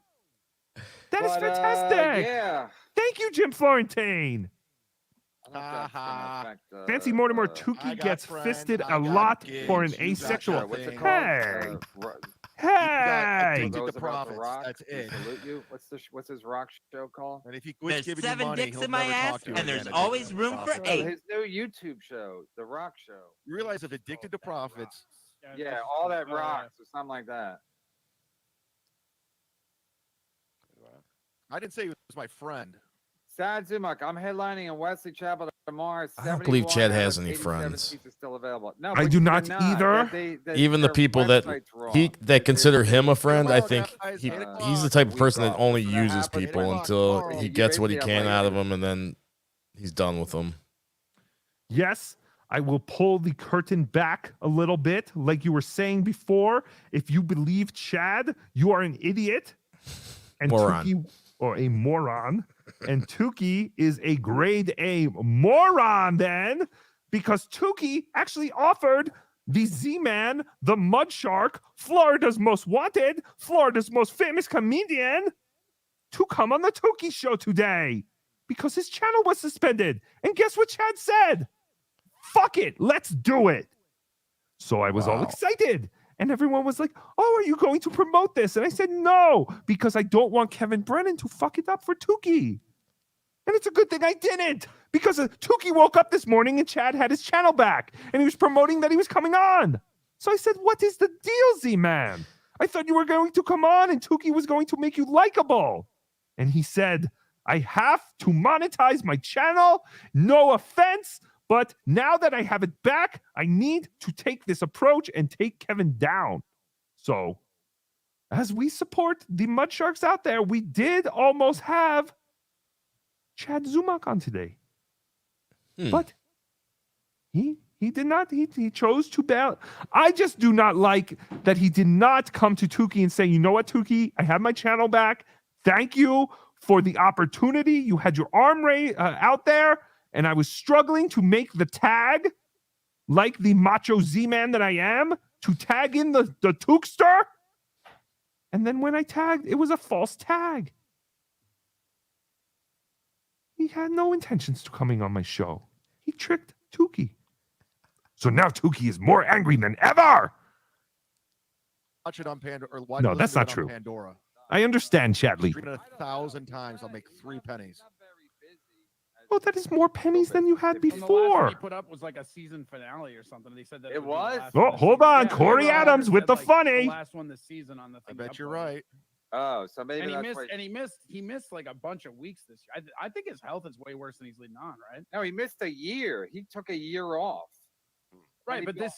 That is But, fantastic. yeah. Thank you, Jim Florentine. I don't know if that's gonna affect, Fancy Mortimer, I Tookie got gets friends, fisted I a got lot gigs, for an you got asexual. nothing. what's it Hey. called? Hey. addicted Those to about profits. The Rock. That's We it. salute you. What's his rock show called? And if he quits There's giving 7 you money, dicks he'll in my never ass, talk to you and there's again. always Addicted to room for profits. 8. His new YouTube show, The Rock Show. You realize if addicted to profits, Yeah, all that rocks or something like that. I didn't say he was my friend. Sad Zumuk, I'm headlining in Wesley Chapel tomorrow. I don't believe 71 Chad has hours, any 87 friends. seats are still available. No, I but do they're not either. Even the their people that website's wrong. that consider him a friend, I Tomorrow, think guys, he, 8 he's the o'clock. type of person that off. only That's what uses happens. 8 people o'clock until tomorrow. he You gets what he basically have can like- out of them, and then he's done with them. Yes, I will pull the curtain back a little bit. Like you were saying before, if you believe Chad, you are an idiot. And Moron. Tookie, or a moron. And Tookie is a grade A moron then, because Tookie actually offered the Z-Man, the MudShark, Florida's most wanted, Florida's most famous comedian, to come on the Tookie show today because his channel was suspended. And guess what Chad said? Fuck it, let's do it. So I was all Wow. excited. And everyone was like, oh, are you going to promote this? And I said, no, because I don't want Kevin Brennan to fuck it up for Tookie. And it's a good thing I didn't, because Tookie woke up this morning and Chad had his channel back and he was promoting that he was coming on. So I said, what is the deal, Z-Man? I thought you were going to come on and Tookie was going to make you likable. And he said, I have to monetize my channel. No offense, but now that I have it back, I need to take this approach and take Kevin down. So as we support the MudSharks out there, we did almost have Chad Zumock on today. But he did not. He chose to bail. I just do not like that he did not come to Tookie and say, you know what, Tookie, I have my channel back. Thank you for the opportunity. You had your arm out there, and I was struggling to make the tag like the macho Z-Man that I am, to tag in the Tookster. And then when I tagged, it was a false tag. He had no intentions to coming on my show. He tricked Tookie. So now Tookie is more angry than ever. Watch it on Pandora. No, that's not true. Pandora. I understand, Chadley. Stream it 1,000 times. I'll make 3 pennies. Oh, that is more pennies than you had And the last one before. he put up was like a season finale or something. They said that It would be the was? last Oh, one this hold season. on. Yeah, Corey Robert Adams with said, the like, funny. The last one this season on the I thing. bet you're uploaded. right. Oh, so maybe And he that's missed. why. And he missed like a bunch of weeks this year. I think his health is way worse than he's leading on, right? No, he missed a year. He took a year off. Right, he but got-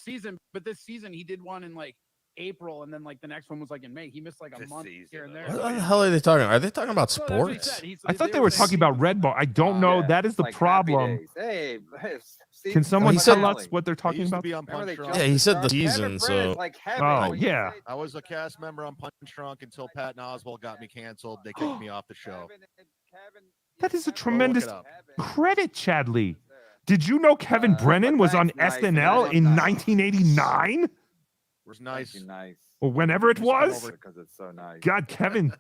this season he did one in like April, and then like the next one was like in May. He missed like a This month season, here and there. What the hell are they talking about? Are they talking about So that's what he sports? said. He's- I thought they were saying talking about Red Bar. I don't know. Yeah, That is the like Happy problem. Days. Hey, Can someone He said- tell us what they're I talking used to about? be on Remember they Punch Drunk. jumped Yeah, he the said the shark? season, Kevin so- Brennan's like heaven. Oh, What you yeah. say? I was a cast member on Punch Drunk until Patton Oswalt got me canceled. They kicked me off the show. That is a Go tremendous look it up. credit, Chadley. Did you know Kevin Brennan but was on thanks, nice, SNL nice, in nice. 1989? It was nice. Nice. Or whenever it was? Because it's so nice. God, Kevin.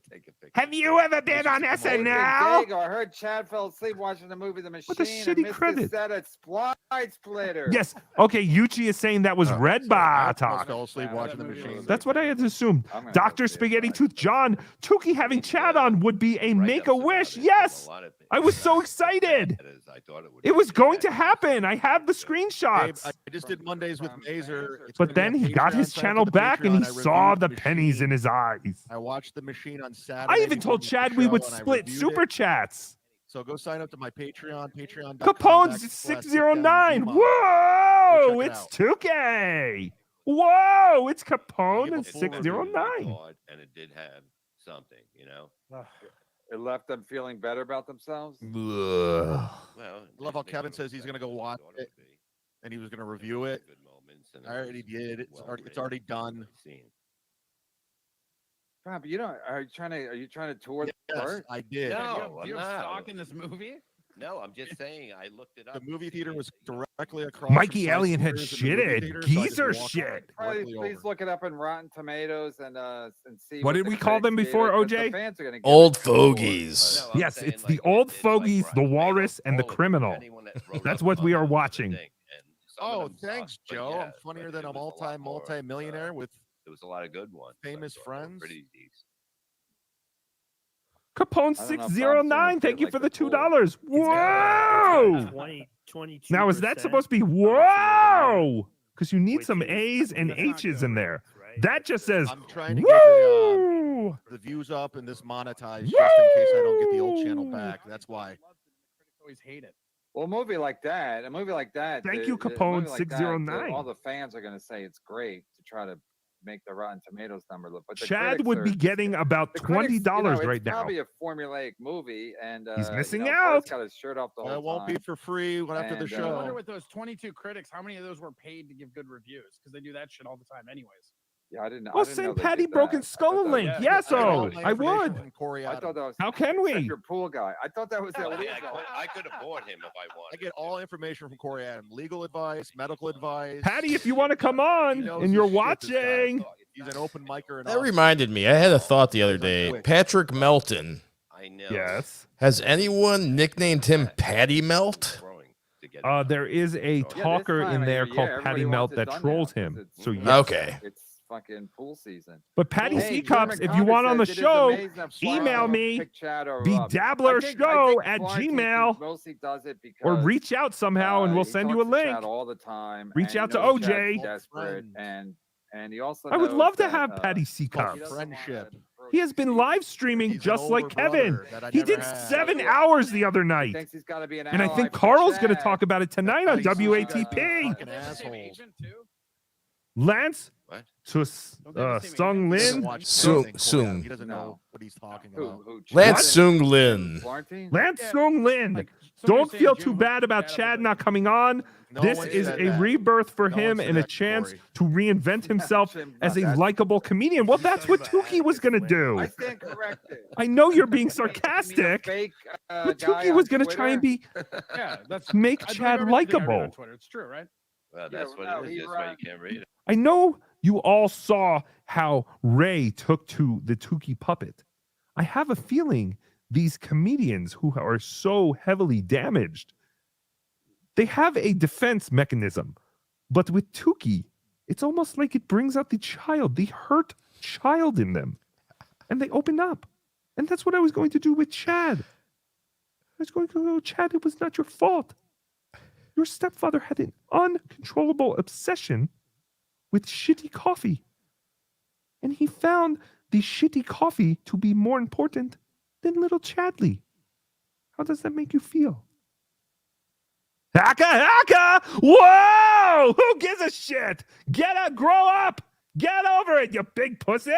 Take a picture. Have you ever been on Hey, SNL? Dig, I heard Chad fell asleep watching the movie The Machine. What a and shitty missed credit. the set at Slide Splitter. Yes. Okay, Yuchi is saying that was Oh, Red I Bar almost talk. fell asleep Yeah, watching the that movie machine. was- That's what I had assumed. I'm gonna Dr. go see it, Spaghetti bye. Tooth John, Tookie having Chad on would be a Write-ups make-a-wish. about it from Yes. a lot of I was so people. excited. That is, I thought it would It was be going to bad. happen. I have the Babe, screenshots. I just did Mondays with Mazer. It's But gonna be then on he got Patreon. his Sign up channel to the back and he Patreon. I saw reviewed the pennies Machine. in his eyes. I watched the machine on Saturday. I even before told the Chad we show, would and I split reviewed super it. chats. So go sign up to my Patreon, patreon.com. Capone's 609. Whoa, Go check it it's out. Tookie. Whoa, it's Capone Give a and full review. 609. Thought, and it did have something, you know. It left them feeling better about themselves. Ugh. Well, I love how Kevin says he's gonna go watch it, and he was going to review it. Good moments, and I already did. It's already done. God, but you don't. Are you trying to tour the Yes, part? I did. No, I'm you have not. stock in this movie? No, I'm just saying. I looked it up. The movie to see theater it. was directly across. Mikey from Side Alien had Theaters and the movie shitted. theater, so I just Geezer walked shit. Probably, directly please over. look it up in Rotten Tomatoes and see. What did the we call them critics before, gave it, 'cause the OJ? fans are gonna give Old it good scores. fogies. No, I'm Yes, saying, it's like, the old it's like fogies, the Rotten Tomatoes, walrus, and the all of them, criminal. anyone that wrote That's up what we about are it, watching. thing, and some of Oh, them thanks, sucked, but Joe. yeah, I'm funnier but than there a was lot more, multi-millionaire with there was a lot of good ones. I famous thought that were friends. Pretty decent. Capone I don't know if Bob's gonna 609. Thank fit you like for the the pool. $2. Whoa. 22. Now, is that supposed to be whoa? Because you need some A's and That's not H's good. in there. That just says I'm trying to get woo. the views up and this monetized just in case I don't get the old channel back. That's why. Always hate it. Well, a movie like that. Thank you, a movie Capone like that, 609. all the fans are going to say it's great to try to make the Rotten Tomatoes number look. But the Chad critics would are- be getting about the $20 critics, you know, right it's now. Probably a formulaic movie, and He's missing Bart's out. got his shirt off the whole It won't time. be for free after the And, I wonder show. with those 22 critics, how many of those were paid to give good reviews? Because they do that shit all the time, anyways. Yeah, I didn't. I Well, didn't send know they Patty did Broken that. I Skull thought that link. was- Yes, I got all oh, my I information would. from Corey I Adams. thought that was. How can Except we? your pool guy. I thought that was Well, illegal. I could have bought him if I I wanted. get all information from Corey Adams. Legal advice, medical advice. Patty, if you want to come He on knows and his you're shit, this guy. watching, He's an open micer. And That reminded me. I had a thought the other day. Quick. Patrick Melton. I know. yes. Has anyone nicknamed him Patty Melt? Growing to get There is a Yeah, this talker time in of there year, call everybody Patty wants Melt it that done trolls now, him. 'cause it's- So yes. Okay. It's fucking pool season. But Patty Hey, C-Cups, German if you want Congress on the says it is show, amazing that Florida email will me, pick Chad over be Rob. dabbler I think show at Florentine Gmail, mostly does it because or reach out somehow and we'll he send you a talks to link. Chad all the time. Reach and out he to knows OJ. Chad's desperate, and he also I would knows love to that, have Patty he C-Cups. doesn't Friendship. He has been live streaming He's an just like older Kevin. brother that I He never did had. 7 hours the other He night. thinks he's got to be an And I ally think for Carl's going to Chad. talk about it tonight on Patty C-Cups. WATP. Fucking asshole. Lance What? Sung He doesn't Lin. watch Sung- porn. Sung. He doesn't know what he's talking about. Lance Sung Lin. Florentine? Lance Sung Lin. Like, Don't somebody feel saying too Jim bad about Chad Chad about not coming on. No This one is said a that. rebirth for No one him said and a that, chance Corey. to reinvent himself Jim, as a that's- likable comedian. Well, that's what Tookie was going to do. I stand corrected. I know you're being You mean a sarcastic, fake, but guy Tookie on was going to try and Twitter? be Yeah, that's make I believe Chad everything I read on likable. Twitter. It's true, right? Well, Yeah, that's what no, it he is. That's why you can't read it. I know you all saw how Ray took to the Tookie puppet. I have a feeling these comedians who are so heavily damaged, they have a defense mechanism. But with Tookie, it's almost like it brings out the child, the hurt child in them. And they open up. And that's what I was going to do with Chad. I was going to go, Chad, it was not your fault. Your stepfather had an uncontrollable obsession with shitty coffee. And he found the shitty coffee to be more important than little Chadley. How does that make you feel? Haka haka! Whoa! Who gives a shit? Get up, grow up! Get over it, you big pussy!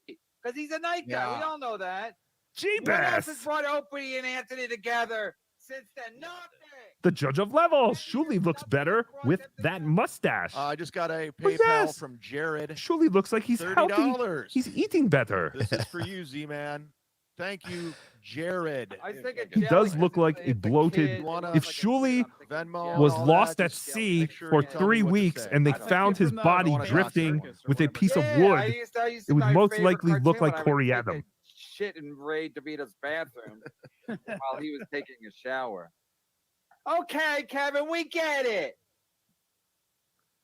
Because he's a night guy. We all know that. What else has Jeebus! brought Opie and Anthony together since then? Nothing. The judge of levels. Shuli looks better with that mustache. I just got a Oh, PayPal yes. from Jared. Shuli looks like he's healthy. $30. He's eating better. This is for you, Z-Man. Thank you, Jared. I think He does look like a bloated. If Shuli Venmo was and all lost that, at just sea make sure for you tell me 3 what to weeks say. and they I don't found give his him that. body I don't wanna drifting talk with a piece of I wood, used to it would my most favorite likely look cartoon like when I would Corey take a Adam. Shit in Ray DeVito's bathroom while he was taking a shower. Okay, Kevin, we get it.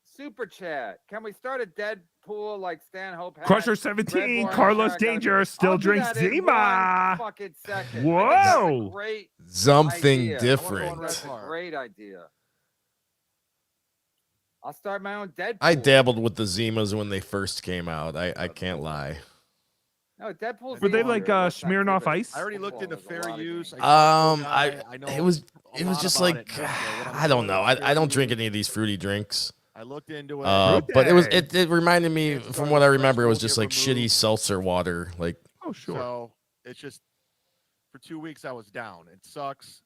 Super chat. Can we start a Deadpool like Stanhope had? Crusher Red 17, Bull Carlos Shark, Danger still I'll do drinks that in Zima. one fucking second. I think that's a Whoa! great Something idea. different. That's a great idea. I'll start my own Deadpool. I dabbled with the Zimas when they first came out. I can't lie. No, Deadpool's Were they easier, like less smearing off activity. ice? I already looked into Football is a fair lot of use. games. I know it was a lot just about like it, and what I'm I don't told know. is fair I don't drink use. any of these fruity drinks. I looked into it. But it was day. it reminded me It's from got what I fresh remember it was will just get like shitty removed. seltzer water. Like Oh, sure. So it's just for 2 weeks I was down. It sucks.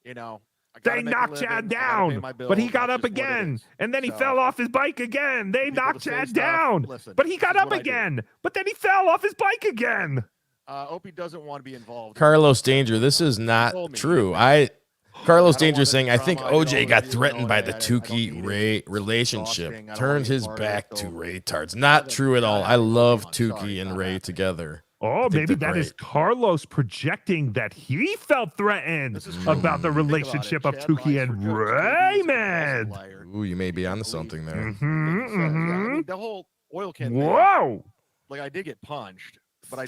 You know. I They gotta make a knocked living, Chad I gotta pay down, my but he bills, got that's up just what it again, is. and then he So, fell off his bike again. They people knocked to say Chad stuff, down, listen, but he got this is up what I do. again, but then he fell off his bike again. Opie doesn't want to be involved. Carlos Danger, this is not told me. true. Carlos I don't Danger want saying the I think drama, I did OJ all got the threatened review, by no, the I don't Tookie need it. Ray It's relationship. exhausting. I don't Turned wanna be his part of it, back so to Ray Tards. Not true at all. I love Tookie and Ray together. Oh, think maybe they're that is great. Carlos projecting that he felt threatened This is about the Think about it. relationship of Chad Tookie lies for and jokes. Tookie is a Raymond. liar. Ooh, you may be onto something there. Mhm, Yeah, I mhm. mean, the whole oil can thing, Whoa! like I did get punched, but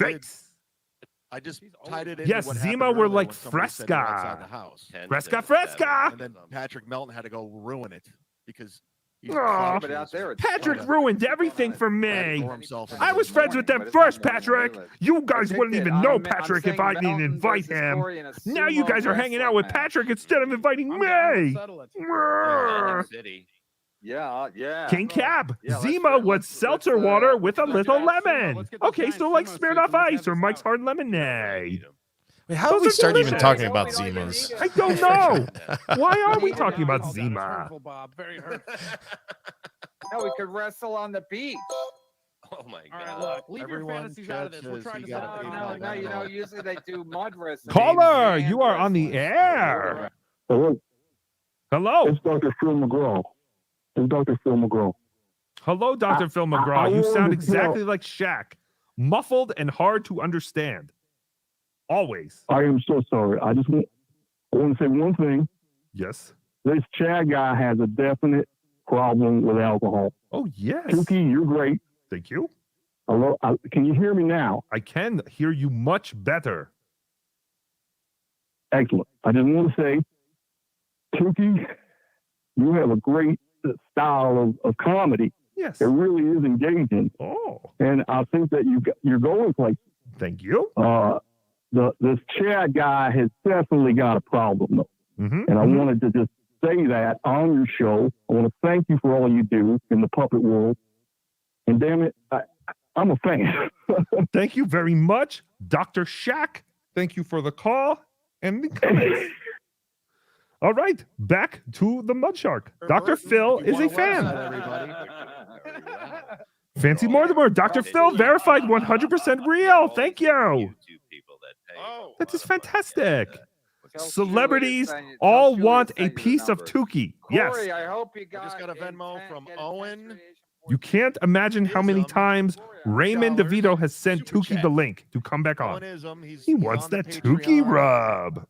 I just tied it into Yes, what Zima happened were earlier like when somebody said they were outside Fresca. the house. Fresca. And then Patrick Melton had to go ruin it because he's Aw. But out there, it's Patrick fun. ruined everything for me. throw himself into I the was friends with them But it's not first, morning Patrick. playlist. You guys wouldn't Addicted. even know I'm Patrick if saying I didn't Melton invite versus him. Corey in a Now you sumo guys are hanging out with wrestling match. Patrick instead of inviting I'm down to me. settle it. Brrr. City. Yeah. King Cab, Yeah, let's Zima do it. was Let's, seltzer uh, water with a let's little get that Zima. lemon. Let's get those Okay, giant so like Zimas smeared so off we can have ice or this Mike's out. hard lemonade. Wait, how are Those we are start even delicious. talking about We don't even Zimas? need I it. don't know. Why are we Calm talking down. about Oh, that is Zima? hurtful, Bob. Very hurtful. No, we could wrestle on the beach. Oh my All right, god. look, leave Everyone your fantasies out of this. We're says trying he to got set up a a PayPal No, I you don't know, know. usually they do mud wrestling. Caller, and you are on the wrestling. air. Hello, Hello. it's Dr. Phil McGraw. It's Dr. Phil McGraw. Hello, Dr. Phil I McGraw. You wanted sound to exactly like Shaq. Muffled and hard to understand. Always. I am so sorry. I want to say one thing. Yes. This Chad guy has a definite problem with alcohol. Oh, yes. Tookie, you're great. Thank you. Hello, can you hear me now? I can hear you much better. Excellent. I just want to say, Tookie, you have a great style of comedy. Yes. It really is engaging. Oh. And I think that you're going places. Thank you. This Chad guy has definitely got a problem, though. And I wanted to just say that on your show. I want to thank you for all you do in the puppet world. And damn it, I'm a fan. Thank you very much, Dr. Shack. Thank you for the call and the comments. All right, back to the MudShark. Dr. Phil is a fan. Fancy Mortimer, Dr. Phil verified 100% real. Thank you. That is fantastic. Celebrities all want a piece of Tookie. Yes. Corey, I hope you I just got a Venmo from Owen. You can't imagine how many times Raymond DeVito has sent Tookie the link to come back on. He wants that Tookie rub.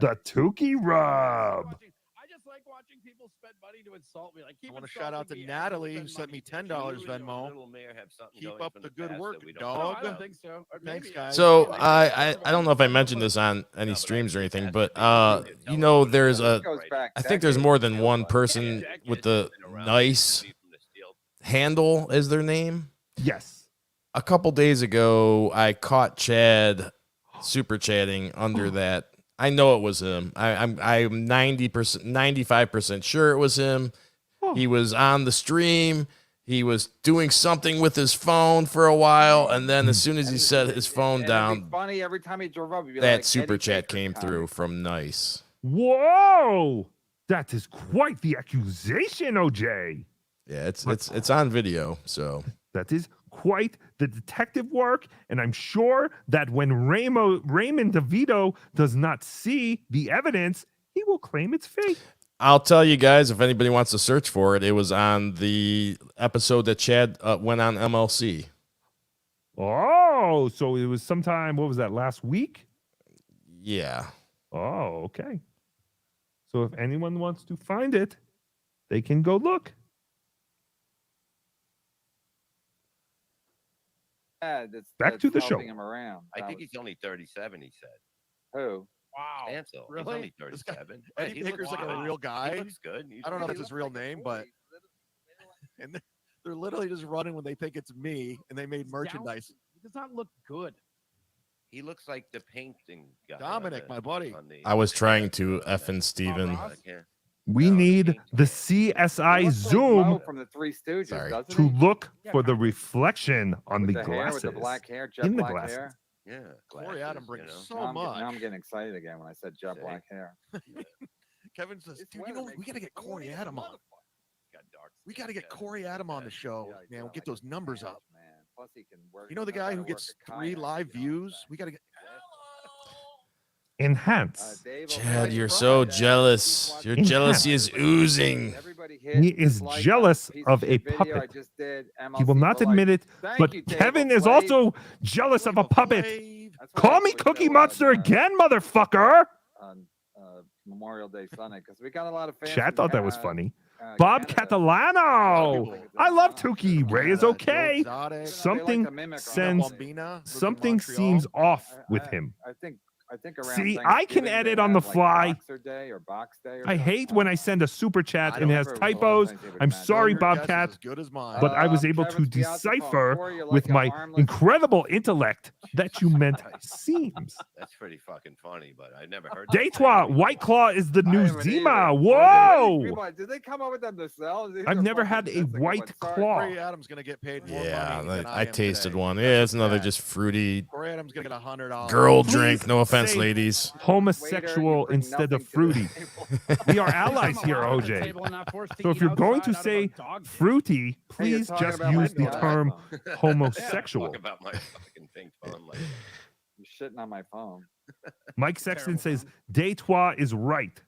The Tookie rub. People spend money to insult me. Like, I want to shout out to Natalie who sent me $10 Venmo. Keep up the good work, dog. I don't think so. Thanks, guys. So I don't know if I mentioned this on any streams or anything, but you know, there's I think there's more than one person with the nice handle as their name. Yes. A couple days ago, I caught Chad super chatting under that. I know it was him. I'm 90%, 95% sure it was him. He was on the stream. He was doing something with his phone for a while, and then as soon as he set his phone down, funny every time he drove up. that super chat came through from Nice. Whoa, that is quite the accusation, OJ. Yeah, it's on video, so that is quite the detective work, and I'm sure that when Raymond DeVito does not see the evidence, he will claim it's fake. I'll tell you guys, if anybody wants to search for it, it was on the episode that Chad went on MLC. Oh, so it was sometime, what was that, last week? Yeah. Oh, okay. So if anyone wants to find it, they can go look. Back to the show. Him around. I think he's only 37, he said. Who? Wow. Stancil. Really? He's only 37. Eddie Picker's like a real guy. He looks good. I don't know if that's his real name, but and they're literally just running when they think it's me, and they made merchandise. He does not look good. He looks like the painting guy. Dominic, my buddy. I was trying to effing Steven. We need the CSI zoom from the Three Stooges, to look for the reflection on the hair glasses. with the black hair, jet in the black glasses. hair. Yeah, Corey Adam brings so now much. Now I'm getting excited again when I said jet black hair. Kevin says, "Dude, you know, we got to get Corey Adam on. We got to get Corey Adam on the show, man. We'll get those numbers up. Plus he can work. You know the guy who gets 3 live views? We got to get." Enhance. Chad, you're so jealous. Your jealousy is oozing. He is jealous of a puppet. He will not admit it, but Kevin is also jealous of a puppet. Call me Cookie Monster again, motherfucker. Memorial Day Sunday, because we got a lot of fans. Chad thought that was funny. Bob Catalano. I love Tookie. Ray is okay. Something seems off with him. I think around See, I can edit on the fly. Boxer Day or Box Day or I hate when I send a super chat and it has typos. I'm sorry, Bobcat, but I was able to decipher with my incredible intellect that you meant seems. That's pretty fucking funny, but I never heard. Detroit, White Claw is the new Zima. Whoa! Did they come up with them themselves? I've never had a White Claw. Corey Adams gonna get paid more money than I tasted one. Yeah, it's another just fruity Corey Adams gonna get $100. girl drink. No offense, ladies. Homosexual instead of fruity. We are allies here, OJ. So if you're going to say fruity, please just use the term homosexual. About my fucking thing phone, like, I'm shitting on my phone. Mike Sexton says Detroit is right.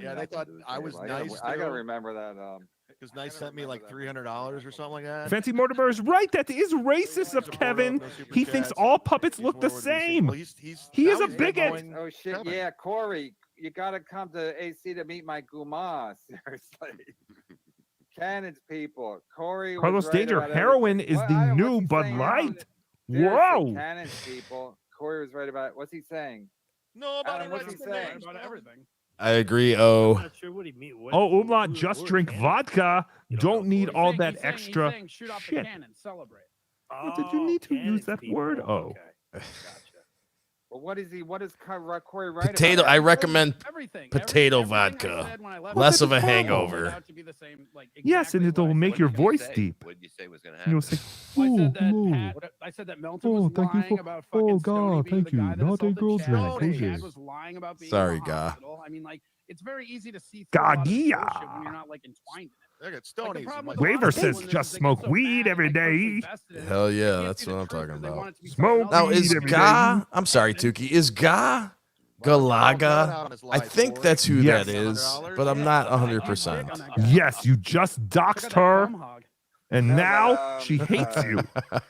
Yeah, they thought I was nice. I gotta remember that. Because Nice sent me like $300 or something like that. Fancy Mortimer is right. That is racist of Kevin. He thinks all puppets look the same. He is a bigot. Oh shit! Yeah, Corey, you gotta come to AC to meet my Guma. Seriously. Cannons people. Corey. Carlos was right Danger, about heroin everything. is What? the What's new he Bud saying? Light. Seriously, Whoa. Cannons people. Corey was right about. What's he saying? Nobody Adam, what's he writes the saying? names About down. everything. I agree. Oh, sure what he mean. Oh, Umlaut, just drink vodka. Don't need all He's that saying- extra He's saying, shoot off the shit. cannon, celebrate. Oh, did you need to use that word? Oh. Well, what is he? What is Corey right potato. about? I recommend Everything. potato Everything I vodka. said when I left Less the of a show hangover. turned out to be the same, like, Yes, and exactly it'll what I make said. your What did you voice say? deep. What did you say was going to You happen? know, say, Well, I said that oh, I said that Milton oh, was thank you lying for, about fucking oh, Stoney God, being thank the you. guy that Not a assaulted girl Chad. drink. That Okay. Chad was lying about being Sorry, in the Ga. hospital. I mean, like, it's very easy to see through a lot of Gagia. bullshit when you're not like entwined in it. Look at Like, Stoney's. the problem with Waver a lot of says people in this just is they get smoke so weed mad every and, like, personally day. vested in it. Hell They yeah, can't that's see the what I'm truth talking 'cause they about. want it to be Smoke something else. Now weed is every Ga? day. I'm sorry, Tookie. Is Ga Galaga? I think that's who Yes. that is, but I'm not 100%. Yes, you just doxed her, and No, now but, she hates you.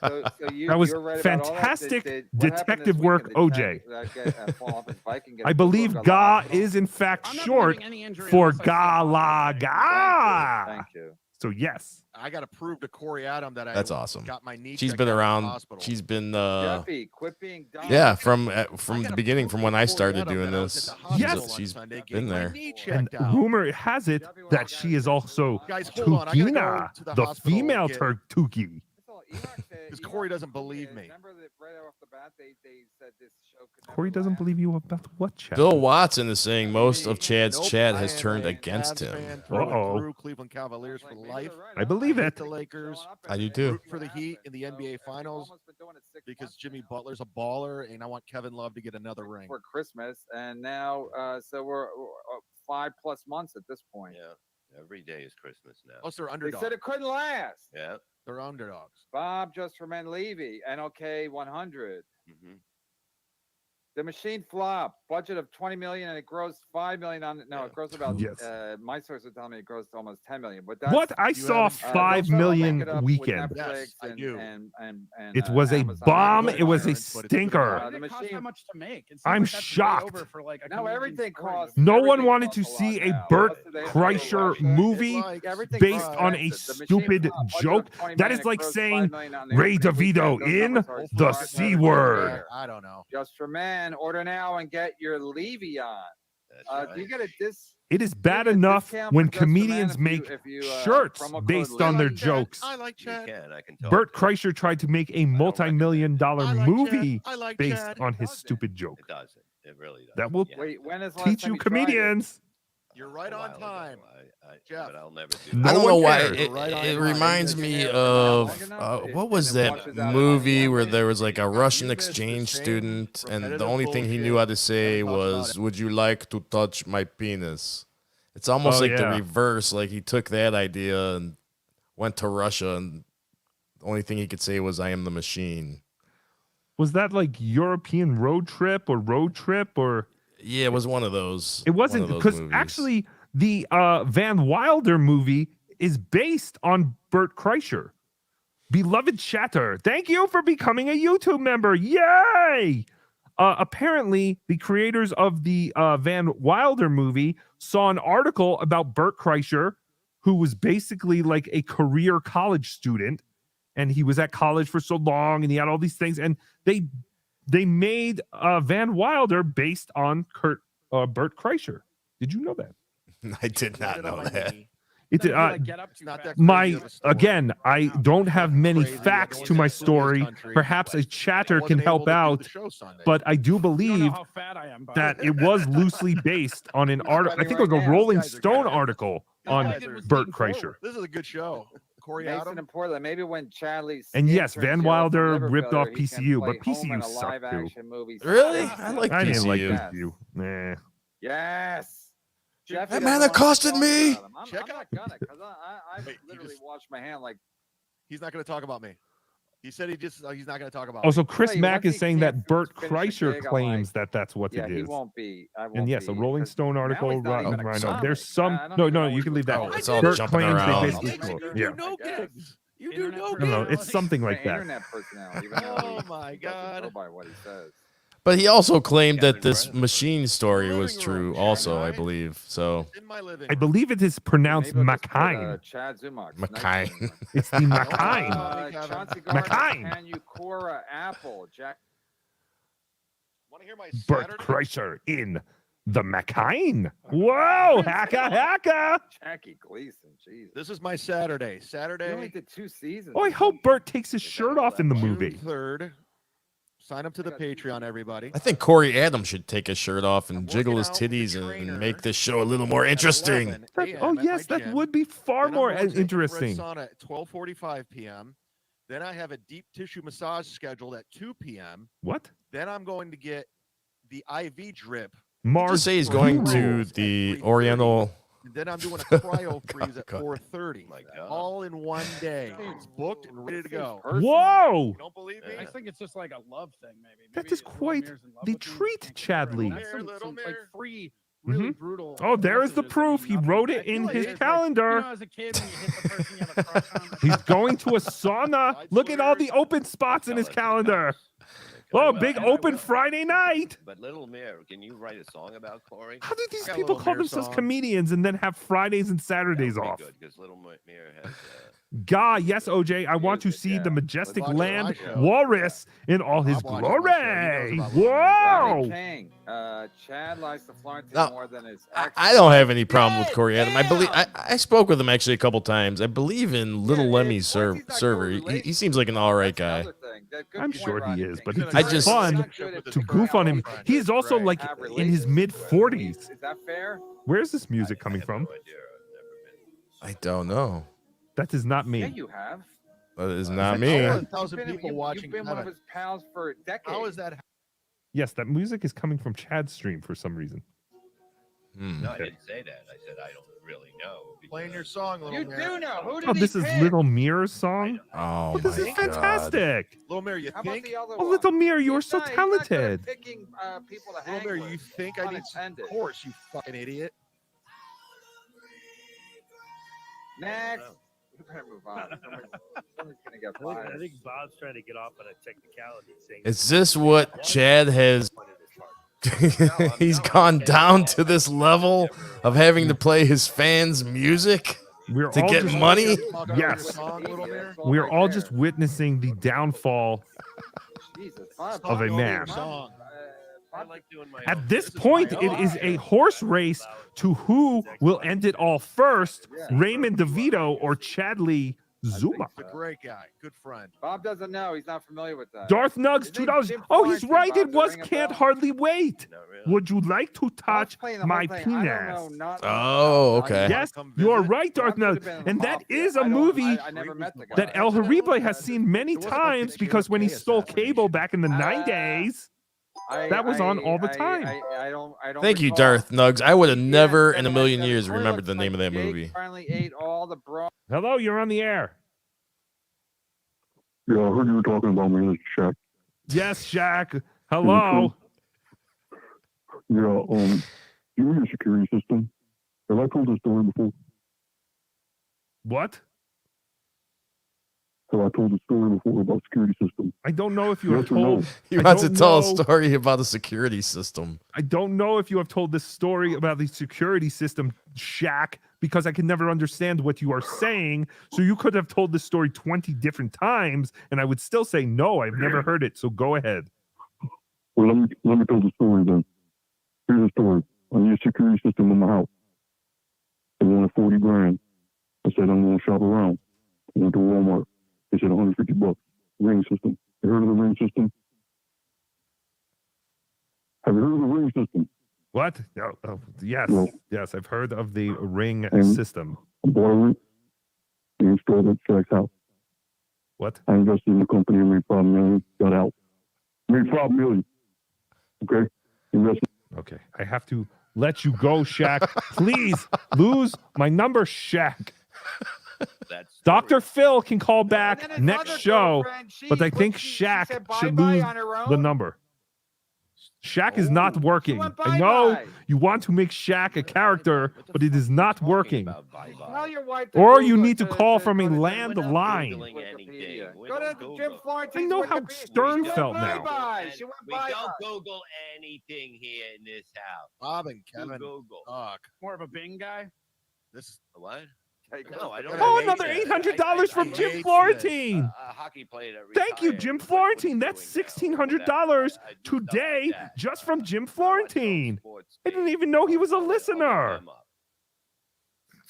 So you, That was you're right about all that. fantastic What happened this detective work, weekend? Did OJ. that guy, fall off his bike and get I a foot believe broke Ga out of the is in fact I'm not short believing any injury for unless I see a Galaga. Thank you. So yes. I got to prove to Corey Adam that That's I awesome. got my knee. She's checked been out of the around. hospital. She's been Jeffy, quit being dumb. yeah, from the beginning, from when I started doing this. Yes. She's been there. And rumor has it that she is also Guys, hold on. I gotta go Tukina, to the the hospital female get- Tookie. Because Corey doesn't believe me. Remember that right off the bat they said this show could Corey doesn't believe you about what, Chad? Bill Watson is saying most of Chad's Nope, chat I has am turned a against Cavs him. fan through and Uh-oh. through. Cleveland Cavaliers for life. I believe hate it. The Lakers. I do too. Root for the Heat in the NBA Finals because Jimmy Butler's a baller, and I want Kevin Love to get another ring. for Christmas, and now so we're 5+ months at this point. Yeah, every day is Christmas now. Plus, they're They underdogs. said it couldn't last. Yeah. They're underdogs. Bob just from Levy, NLK 100. Mm-hmm. The machine flop. Budget of 20 million, and it grossed 5 million on. No, it grossed about. Yes. My source was telling me it grossed almost 10 million. But that's, What? I you saw haven't- 5 they'll million make it up with weekend. Netflix Yes, I and- do. and, It was a Amazon. bomb. Good It was a insurance, but it's stinker. Why did the it cost machine- that much to make? It seems I'm like that's way shocked. over for, like, a No, comedian everything story. costs. No one everything wanted costs to see lot a now. Burt Plus, they- Kreischer Russia, movie like everything based costs on a expensive. The machine stupid flop, budget of joke. 20 That million, is it like grossed saying 5 million on the Ray opening DeVito weekend. Those in numbers are the far C better. word. I don't know. Just for men, order now and get your Levy on. That's Do you right. get a It is bad get a enough discount when for Just for Men comedians if you- make if you, shirts promo code based on their Levy. jokes. I like You Chad. can. I can talk. Burt Kreischer tried to make a multi-million-dollar I like movie Chad. I like based Chad. on his stupid joke. It doesn't. It really does. That will Wait, when is the last teach time you tried it? comedians. You're right on time. Jeff. But I'll never do No that. I don't one know why. cares. It, Right on it time. reminds me of what was that movie where there was like a Russian exchange student, and the only thing he knew how to say was, "Would you like to touch my penis?" It's almost Oh, like the yeah. reverse. Like he took that idea and went to Russia, and the only thing he could say was, "I am the machine." Was that like European road trip or? Yeah, it was one of those. It wasn't because actually the Van Wilder movie is based on Burt Kreischer. Beloved Chatter, thank you for becoming a YouTube member. Yay! Apparently, the creators of the Van Wilder movie saw an article about Burt Kreischer, who was basically like a career college student, and he was at college for so long, and he had all these things, and they made Van Wilder based on Burt Kreischer. Did you know that? I did not know that. It did. I don't have many facts to my story. Perhaps a chatter can help out, but I do believe that it was loosely based on an article. I think it was a Rolling Stone article on Burt Kreischer. This is a good show. Corey Mason Adam. and Portland. Maybe when Charlie's And yes, Van Wilder ripped off PCU, but PCU sucked too. Really? I like I didn't like PCU. PCU. Nah. Yes. Jeff, That man accosted me. I'm not gonna, because I literally washed my hand like. He's not going to talk about me. He said he's not going to talk about. Also, me. Chris Hey, Mack once is he saying can't that Burt finish the Kreischer gig, I'm claims like, that that's what Yeah, it he is. won't be. I won't And yes, be, a Rolling 'cause Stone article. now he's not even a Rhino. comic. There's some. I don't No, even no, know you can leave that. Oh, out. it's all Burt jumping claims around. they basically. You Yeah. do no gigs. You do no I don't know. gigs. It's something like that. Internet personality. Even though Oh he my doesn't God. go by what he says. But he also claimed that this machine story was true, also, I believe. So I believe it is pronounced Maybe we'll just put, McKine. Chad Zumach's McKine. It's the McKine. Chauncey McKine. Gardner, Panucora, Apple, Jack. Want to hear my Bert Kreischer in the McKine. Whoa, hacka. Jackie Gleason, Jesus. This is my Saturday. He Saturday, only did 2 seasons. Oh, I hope Bert takes his shirt off in the movie. June 3rd. Sign up to the Patreon, everybody. I think Corey Adams should take his shirt off and jiggle his titties and make this show a little more interesting. Oh, yes, that would be far more interesting. Sauna at 12:45 p.m. Then I have a deep tissue massage scheduled at 2 p.m. What? Then I'm going to get the IV drip. Just say he's going to the Oriental. And then I'm doing a cryo freeze at 4:30. All in one day. It's booked and ready to go. Whoa! You don't believe me? I think it's just like a love thing, maybe. That is quite the treat, Chadley. Some, like free, really brutal. Oh, there is the proof. He wrote it in his calendar. As a kid, when you hit the person you have a crush on. He's going to a sauna. Look at all the open spots in his calendar. Oh, big open Friday night. But Little Mirror, can you write a song about Corey? How do these people call themselves comedians and then have Fridays and Saturdays off? Good, because Little Mirror has. God, yes, OJ, I want to see the majestic land walrus in all his glory. Whoa! King. Chad likes the Florentine No, more than his I don't have any problem with Corey Adam. I believe I spoke with him actually a couple times. I believe in Little Lemmy's server. He seems like an all right guy. I'm sure he is, but it's I just- fun to goof on him. He's also like in his mid-40s. Is that fair? Where's this music coming from? I don't know. That is not me. Yeah, you have. That is not me. You've been one of his pals for decades. How is that? Yes, that music is coming from Chad's stream for some reason. No, I didn't say that. I said I don't really know. Playing your song, Little You Mirror. do know. Who did Oh, he this is pick? Little Mirror's song? Oh, Oh, this is my God. fantastic. Little Mirror, you How about think? the other Oh, one? Little Mirror, you are so He's not good at talented. picking people to Little hang Mirror, with. you think I need Unintended. Of course, you fucking idiot. Next. We better move on. Somebody's gonna get fired. I think Bob's trying to get off on a technicality. Saying Is this what Chad has? He's gone down to this level of having to play his fans' music We're to all get just- money. Yes. Little Mirror. We are all just witnessing the downfall Jesus, Bob. of a man. Song. I like doing my. At this point, it is a horse race to who will end it all first, Raymond DeVito or Chadley Zuma. He's a great guy. Good friend. Bob doesn't know. He's not familiar with that. Darth Nugs, $2. Oh, he's right. It was Can't Hardly Wait. Would you like to touch my penis? Oh, okay. Yes, you are right, Darth Nugs. And that is a movie I never met the guy. that El Harible has seen many times because when he stole cable back in the 90s, that was on all the time. I don't Thank you, recall. Darth Nugs. I would have never in a million years remembered the name of that Jake movie. Finally ate all the bro. Hello, you're on the air. Yeah, I heard you were talking about me, Mr. Shaq. Yes, Shaq. Hello. Yeah, you know your security system. Have I told this story before? What? Have I told the story before about security system? I don't know if you have Yes or no? told. He I wants to don't tell know- a story about a security system. I don't know if you have told this story about the security system, Shaq, because I can never understand what you are saying. So you could have told this story 20 different times, and I would still say no. I've never heard it. So go ahead. Well, let me tell the story then. Here's the story. I need a security system in my house. I wanted 40 grand. I said I'm going to shop around. I went to Walmart. They said $150. Ring system. You heard of the ring system? Have you heard of the ring system? What? Oh, yes. No. Yes, I've heard of the ring And- system. I bought a ring. I installed it at Shaq's house. What? I invested in the company and made $5 million. Got out. Made $5 million. Okay? Invested. Okay. I have to let you go, Shaq. Please lose my number, Shaq. Dr. Phil can call back next show, but I think Shaq should lose the number. Shaq is not working. I know you want to make Shaq a character, but it is not working. Tell your wife to Or you Google need to call from a go to landline. Go to Jim Florentine. I know how Stern felt now. She went We don't Google anything here in this house. Bob and You Kevin. Google. More of a Bing guy. This is What? No, I don't. Oh, another $800 from Jim Florentine. A hockey player that Thank you, retired. Jim Florentine. That's $1,600 today just from Jim Florentine. I didn't even know he was a listener.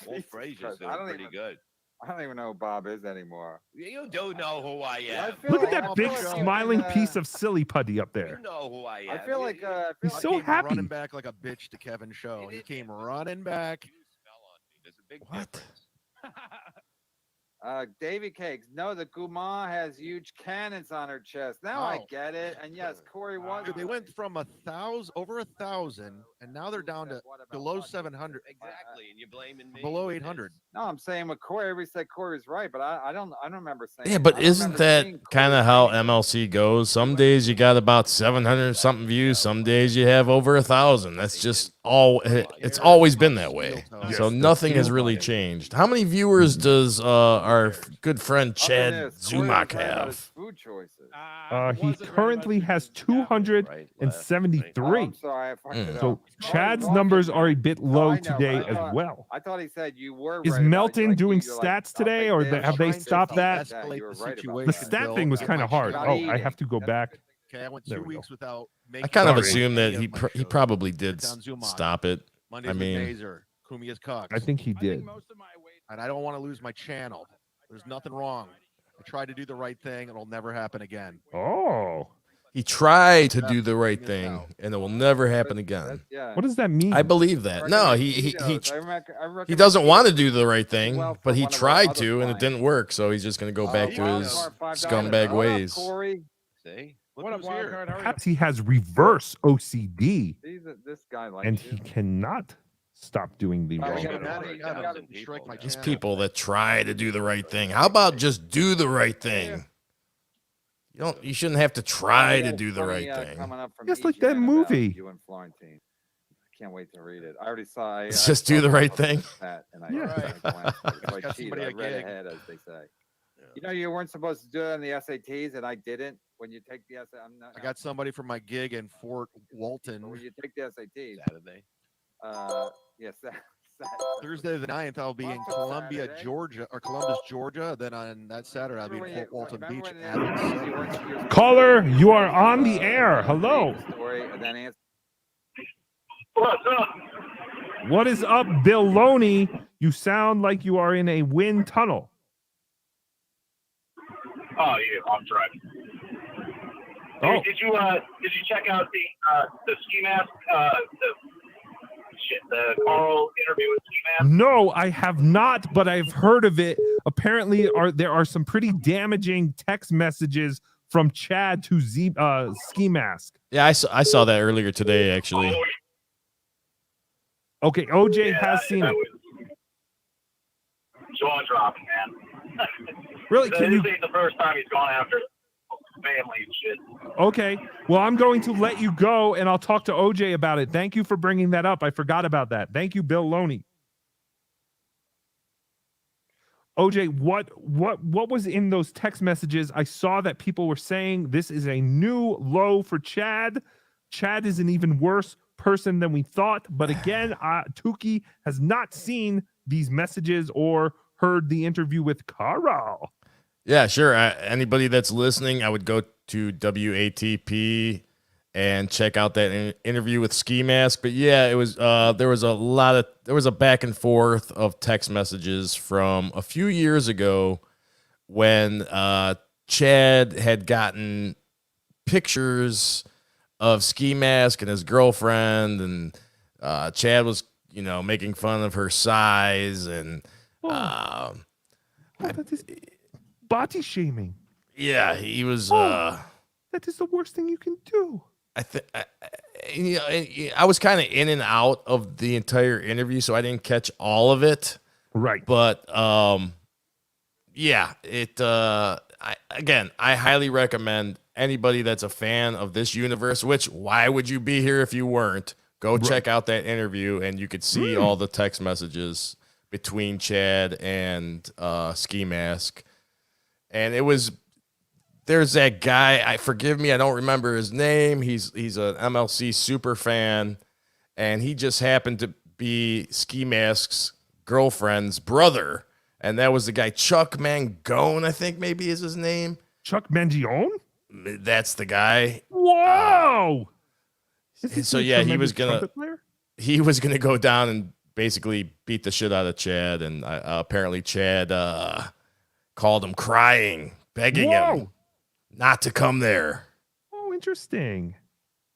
Walt Frazier's Christ, I doing don't pretty even- good. I don't even know who Bob is anymore. You do know who I am. Look at that big like he was, smiling piece of silly putty up You there. know who I am. I feel like He's I so came happy. running back like a bitch to Kevin's show. He came running back. There's a big What? difference. Davy Cakes. No, the Guma has huge cannons on her chest. Now I Oh. get it. And yes, Corey was. Dude, they went from over 1,000, and now they're down to below 700, Exactly, and you're blaming me. below 800. No, I'm saying with Corey, everybody said Corey was right, but I don't remember saying. Yeah, I but don't isn't remember that seeing kind of Corey how saying- MLC goes? Some days you got about 700 something views. Some days you have over 1,000. That's just all. It's always been that way. Yes, So that's nothing has true. really changed. How many viewers does our good friend Other Chad than this, Corey was Zumak right about his have? food choices. He currently has 273. I'm sorry, I fucked it So up. Chad's numbers are a bit low I know, today but I as thought- well. I thought he said you were. Is right about it. Melton Like, doing you're like, stats stuff today, like or this. have they stopped that? You were right about The that. stat thing was kind of hard. About Oh, I eating. have to go back. Okay, I went There 2 we go. weeks without making. I kind of Sorry. assume that any of my he shows. probably did Down Zumach. stop it. Mondays I with mean, Mazer, Kumia's Cox. I think he did. And I don't want to lose my channel. There's nothing wrong. I tried to do the right thing. It'll never happen again. Oh, he tried to do the right thing, and it will never happen again. Yeah. what does that mean? I believe that. No, Recommend he Cheetos. I recommend he doesn't want to do the right thing, well but for he one of our tried other to, and it didn't work. So he's just going to go back to his scumbag ways. Corey. See? What up, Wildcard? How are you? Perhaps he has reverse OCD, This guy likes and you. he cannot stop doing the Oh, wrong yeah, thing. but- I gotta strike my These channel. people that try to do the right thing. How about just do the right thing? You shouldn't have to try to do the right thing. Just like that movie. You and Florentine. I can't wait to read it. I already saw. Let's just do the right thing. Yeah. I Got cheated. somebody I a read gig. ahead, as they say. You know, you weren't supposed to do it on the SATs, and I didn't. When you take the SAT, I got somebody for my gig in Fort Walton. When you take the SATs, Saturday. yes. Thursday the 9th, I'll be in Columbia, Georgia, or Columbus, Georgia. Then on that Saturday, I'll be in Fort Walton Beach. Caller, you are on the air. Hello. What's up? What is up, Bill Loney? You sound like you are in a wind tunnel. Oh yeah, I'm driving. Oh. Did you check out the ski mask the Carl interview with ski mask? No, I have not, but I've heard of it. Apparently, there are some pretty damaging text messages from Chad to Ski Mask. Yeah, I saw that earlier today, actually. Okay, OJ has seen it. Jaw dropping, man. Really? Can This you? ain't the first time he's gone after family and shit. Okay. Well, I'm going to let you go, and I'll talk to OJ about it. Thank you for bringing that up. I forgot about that. Thank you, Bill Loney. OJ, what was in those text messages? I saw that people were saying this is a new low for Chad. Chad is an even worse person than we thought. But again, Tookie has not seen these messages or heard the interview with Carl. Yeah, sure. Anybody that's listening, I would go to WATP and check out that interview with Ski Mask. But yeah, it was there was a back and forth of text messages from a few years ago when Chad had gotten pictures of Ski Mask and his girlfriend, and Chad was making fun of her size and. That is body shaming. Yeah, he was. That is the worst thing you can do. I was kind of in and out of the entire interview, so I didn't catch all of it. Right. But yeah, I highly recommend anybody that's a fan of this universe, which why would you be here if you weren't? Go check out that interview, and you could see all the text messages between Chad and Ski Mask. And there's that guy, forgive me, I don't remember his name. He's an MLC super fan, and he just happened to be Ski Mask's girlfriend's brother. And that was the guy, Chuck Mangone, I think maybe is his name. Chuck Mangione? That's the guy. Whoa! So yeah, he was gonna go down and basically beat the shit out of Chad, and apparently Chad called him crying, begging him not to come there. Oh, interesting.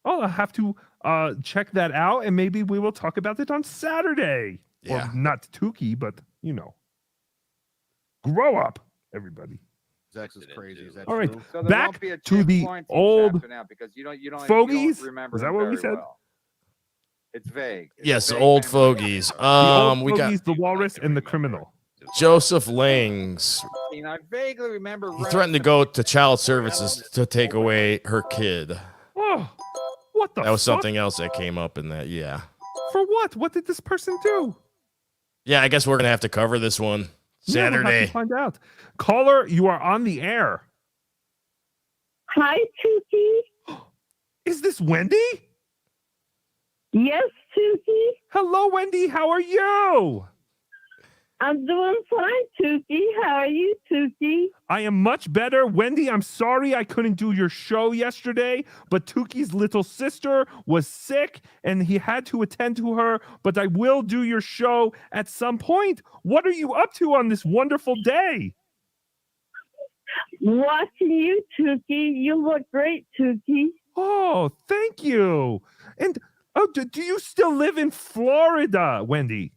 Oh, I'll have to check that out, and maybe we will talk about it on Saturday. Yeah. Or not Tookie, but grow up, everybody. Zex is crazy. Is that All right, true? So there back won't be a to the points old after now because you don't fogies. remember Is that him what we very said? well. It's vague. Yes, vague old memory. fogies. The old We fogies, got the walrus, and the criminal. Joseph Lings I vaguely remember. threatened to go to child services to take away her kid. Oh, what the? That was fuck? something else that came up in that. Yeah. For what? What did this person do? Yeah, I guess we're gonna have to cover this one Yeah, we'll have Saturday. to find out. Caller, you are on the air. Hi, Tookie. Is this Wendy? Yes, Tookie. Hello, Wendy. How are you? I'm doing fine, Tookie. How are you, Tookie? I am much better. Wendy, I'm sorry I couldn't do your show yesterday, but Tookie's little sister was sick and he had to attend to her, but I will do your show at some point. What are you up to on this wonderful day? Watching you, Tookie. You look great, Tookie. Oh, thank you. And do you still live in Florida, Wendy?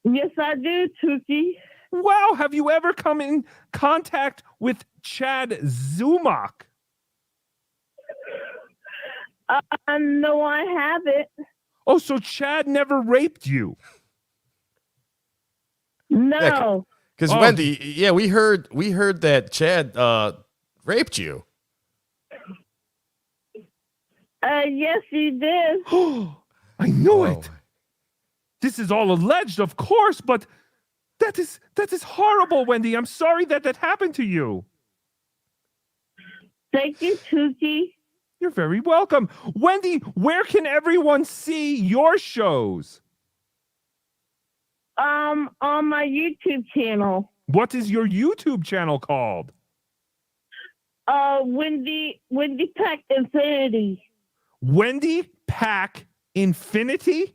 Yes, I do, Tookie. Wow, have you ever come in contact with Chad Zumock? No, I haven't. Oh, so Chad never raped you? No. Because Wendy, yeah, we heard that Chad raped you. Yes, he did. I knew it. This is all alleged, of course, but that is horrible, Wendy. I'm sorry that happened to you. Thank you, Tookie. You're very welcome. Wendy, where can everyone see your shows? On my YouTube channel. What is your YouTube channel called? Wendy Pack Infinity. Wendy Pack Infinity?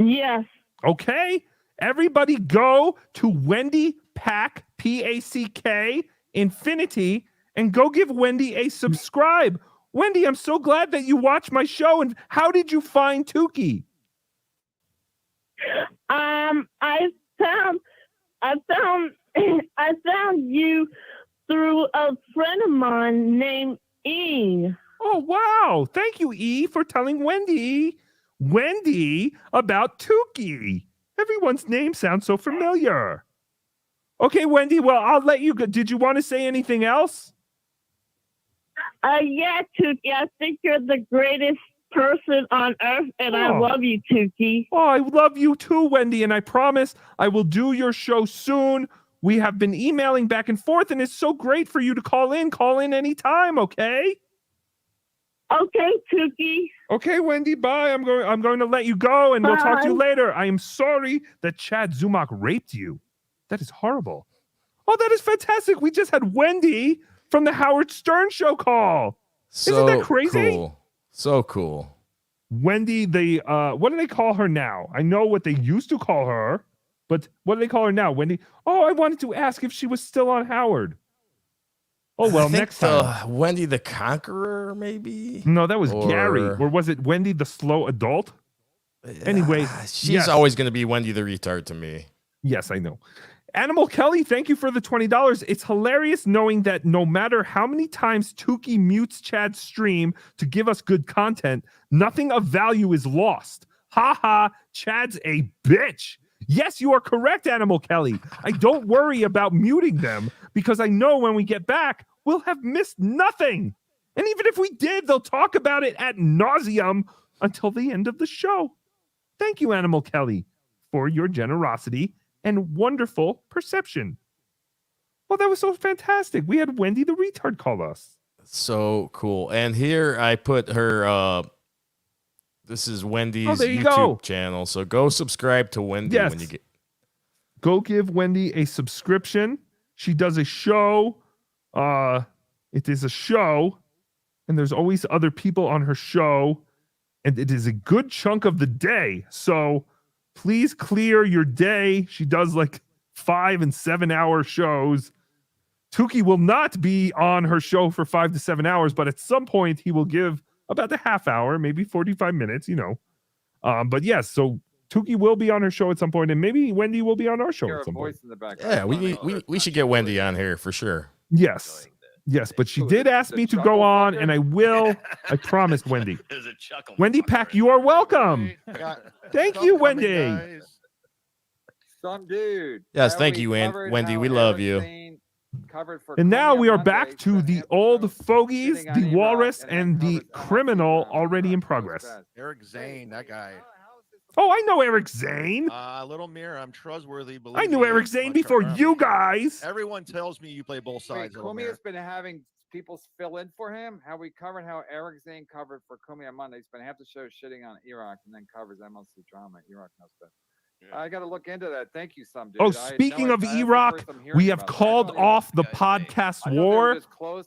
Yes. Okay. Everybody go to Wendy Pack, P-A-C-K, Infinity, and go give Wendy a subscribe. Wendy, I'm so glad that you watched my show. And how did you find Tookie? I found you through a friend of mine named E. Oh, wow. Thank you, E, for telling Wendy about Tookie. Everyone's name sounds so familiar. Okay, Wendy, well, I'll let you go. Did you want to say anything else? Yeah, Tookie, I think you're the greatest person on earth, and I love you, Tookie. Oh, I love you too, Wendy, and I promise I will do your show soon. We have been emailing back and forth, and it's so great for you to call in. Call in anytime, okay? Okay, Tookie. Okay, Wendy, bye. I'm going to let you go, and we'll talk to you later. I am sorry that Chad Zumock raped you. That is horrible. Oh, that is fantastic. We just had Wendy from the Howard Stern Show call. Isn't that crazy? Cool. So cool. Wendy, what do they call her now? I know what they used to call her, but what do they call her now? Wendy? Oh, I wanted to ask if she was still on Howard. Oh, well, I think next time. Wendy the Conqueror, maybe? No, that was Gary. Or was it Wendy the Slow Adult? Anyway, She's always going to be Wendy the Retard to me. Yes, I know. Animal Kelly, thank you for the $20. It's hilarious knowing that no matter how many times Tookie mutes Chad's stream to give us good content, nothing of value is lost. Ha ha, Chad's a bitch. Yes, you are correct, Animal Kelly. I don't worry about muting them because I know when we get back, we'll have missed nothing. And even if we did, they'll talk about it ad nauseum until the end of the show. Thank you, Animal Kelly, for your generosity and wonderful perception. Well, that was so fantastic. We had Wendy the retard call us. So cool. And here I put her this is Wendy's YouTube channel. So go subscribe to Wendy when you get. Go give Wendy a subscription. She does a show. It is a show, and there's always other people on her show, and it is a good chunk of the day. So please clear your day. She does like 5 and 7 hour shows. Tookie will not be on her show for 5 to 7 hours, but at some point he will give about a half hour, maybe 45 minutes, But yes, so Tookie will be on her show at some point, and maybe Wendy will be on our show at some point. Yeah, we should get Wendy on here for sure. Yes. Yes, but she did ask me to go on, and I will. I promised Wendy. Wendy Pack, you are welcome. Thank you, Wendy. Some dude. Yes, thank you, Wendy. We love you. And now we are back to the old fogies, the walrus, and the criminal already in progress. Eric Zane, that guy. Oh, I know Eric Zane. Little mirror, I'm trustworthy. I knew Eric Zane before you guys. Everyone tells me you play both sides. Kumi has been having people fill in for him. How we covered how Eric Zane covered for Kumi on Monday. He spent half the show shitting on Iraq and then covers MLC drama. Iraq knows better. I got to look into that. Thank you, some dude. Oh, speaking of Iraq, we have called off the podcast war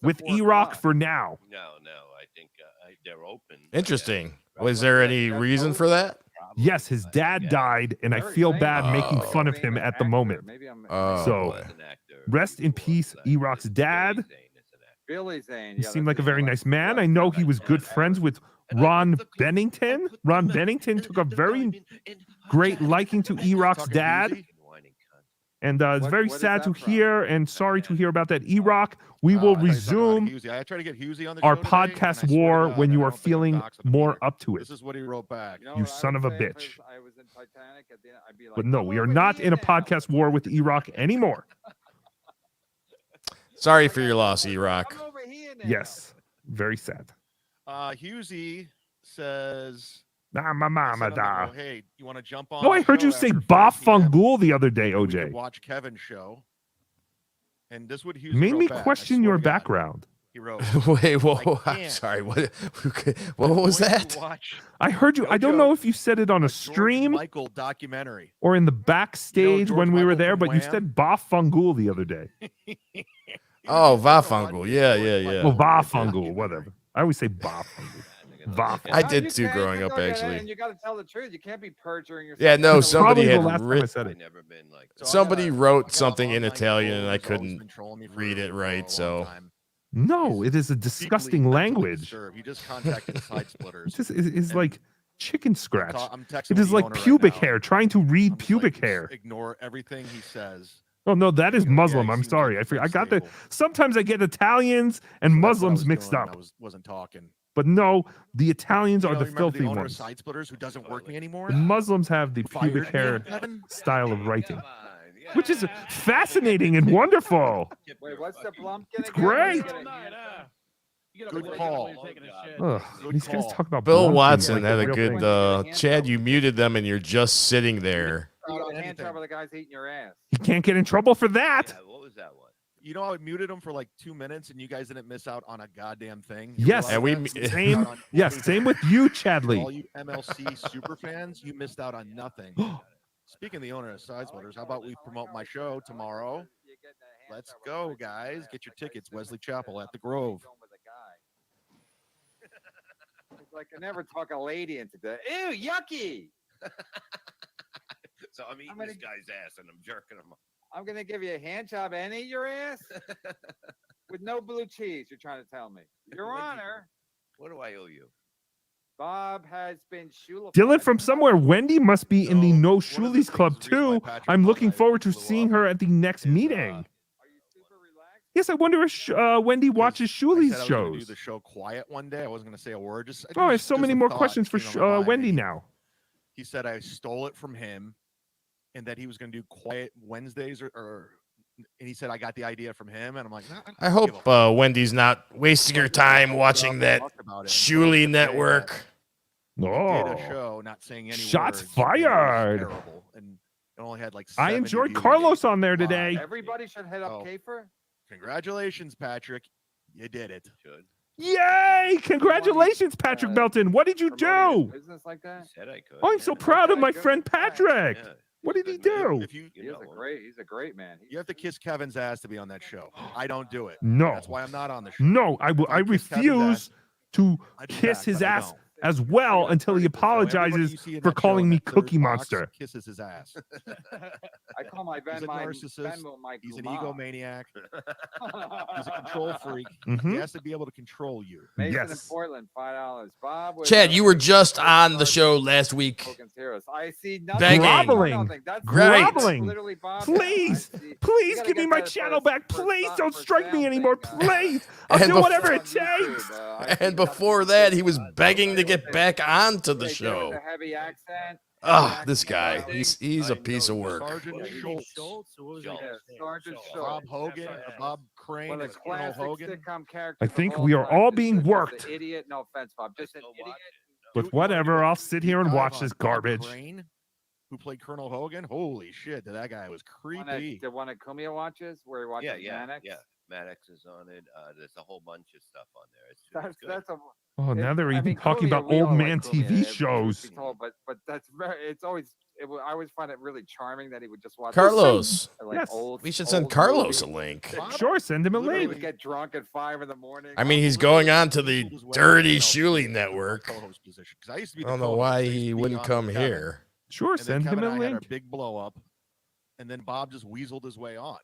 with Iraq for now. No, I think they're open. Interesting. Was there any reason for that? Yes, his dad died, and I feel bad making fun of him at the moment. So, rest in peace, Iraq's dad. Billy Zane. He seemed like a very nice man. I know he was good friends with Ron Bennington. Ron Bennington took a very great liking to Iraq's dad. And it's very sad to hear and sorry to hear about that. Iraq, we will resume our podcast war when you are feeling more up to it. This is what he wrote back. You son of a bitch. But no, we are not in a podcast war with Iraq anymore. Sorry for your loss, Iraq. Yes, very sad. Husey says, hey, you want to jump on? Oh, I heard you say Ba Fungul the other day, OJ. Watch Kevin's show. And this would Husey made me back. question your background. He wrote, wait, whoa, I'm sorry. What was that? I heard you. I don't know if you said it on a stream Michael documentary or in the backstage when we were there, but you said Ba Fungul the other day. Oh, Vafungul. Yeah. Well, Vafungul, whatever. I always say Vafungul. I did too growing up, actually. And you got to tell the truth. You can't be perjuring yourself. Yeah, no, somebody had written. So somebody wrote something in Italian, and I couldn't read it right. So no, it is a disgusting language. You just contacted Side Splitters. It is like chicken scratch. I'm texting it is the like owner pubic right now. hair. Trying to read pubic hair. Ignore everything he says. Oh no, that is Muslim. I'm sorry. I got the. Sometimes I get Italians and Muslims mixed up. I wasn't talking. But no, the Italians are the remember filthy the owner ones. of Side Splitters who doesn't work me anymore. The Muslims have the pubic hair style of writing, which is fascinating and wonderful. Wait, what's the Blumpkin? It's great. Good call. These guys talk about Bill Blumpkin Watson like had the a real good. thing. Chad, you muted them, and you're just sitting there. Hand job of the guys eating your ass. He can't get in trouble for that. What was that one? You know, I muted him for like 2 minutes, and you guys didn't miss out on a goddamn thing. Yes, and we same. Yes, same with you, Chadley. All you MLC super fans, you missed out on nothing. Speaking of the owner of Side Splitters, how about we promote my show tomorrow? Let's go, guys. Get your tickets. Wesley Chapel at the Grove. It's like I never talk a lady into that. Ew, yucky. So I'm eating this guy's ass and I'm jerking him. I'm gonna give you a hand job and eat your ass with no blue cheese. You're trying to tell me, Your Honor. What do I owe you? Bob has been shulified. Dylan from somewhere. Wendy must be in the No Shoolies Club too. I'm looking forward to seeing her at the next meeting. Yes, I wonder if Wendy watches Shoolies I was shows. gonna do the show quiet one day. I wasn't going to say a word. I have so many more questions for Wendy now. He said I stole it from him, and that he was going to do quiet Wednesdays or and he said I got the idea from him, and I'm like, nah, I don't give hope a Wendy's not wasting her time watching that Shuli network. He did a Oh, show, not saying any shots words, and it was fired. terrible, and it only had like I 70 enjoyed views Carlos on there live. today. Everybody should hit up Oh. Kafer. Congratulations, Patrick. You did it. Yay! Congratulations, Patrick Belton. What did you do? Business like that. Said I could. Oh, I'm so proud of my friend Patrick. Yeah. What did he do? If you, He's a great man. you have to kiss Kevin's ass to be on that show. I don't do it. No. That's why I'm not on the show. No, I will. If I I kiss Kevin's refuse to I'd be kiss back, his but I ass don't. as well until he apologizes for calling me Cookie Monster. Kisses his ass. I call my He's a narcissist. Venmo my He's an Guma. egomaniac. He's a control freak. Mhm. He has to be able to control you. Mason in Portland, $5. Bob, was, Chad, you were just on the show last week. Hogan's Heroes. I see nothing. Begging. Groveling. That's Groveling. literally Bob. Please, I see- please gotta give me get my that channel for- back. for Please so- don't for strike me sale anymore. thing, Please. I'll And do bef- whatever it on YouTube, takes. I see And before that, he was begging to get back onto the They do it with show. a heavy accent. Ah, this guy. He's a piece of work. Sergeant Schultz. Yeah, Sergeant Schultz. Bob Hogan, Bob Crane, One of is the Colonel classic Hogan. sitcom characters I of think all we are time. all Just being an worked. idiot. No offense, Bob. Just an idiot. But whatever, I'll sit here and Deep watch dive this on Bob garbage. Crane, who played Colonel Hogan. Holy shit, that guy was creepy. The one that Kumia watches, where he watches Mannix. Maddox is on it. There's a whole bunch of stuff on there. It's That's a. Oh, now they're I even mean, talking Kumia, about we old all man like Kumia, TV truth be shows. told, but that's very. It's always. I always find it really charming that he would just watch. Carlos. Like Yes. old, We should send old Carlos a movies. link. Sure, send him a He link. would get drunk at 5 in the morning. I mean, he's going on to the dirty Shuli network. Co-host position, 'cause I used to be I the don't know co-host. why I used to he be wouldn't on come with Kevin. here. Sure, And then send Kevin him a and I had our link. big blow up, and then Bob just weaseled his way on.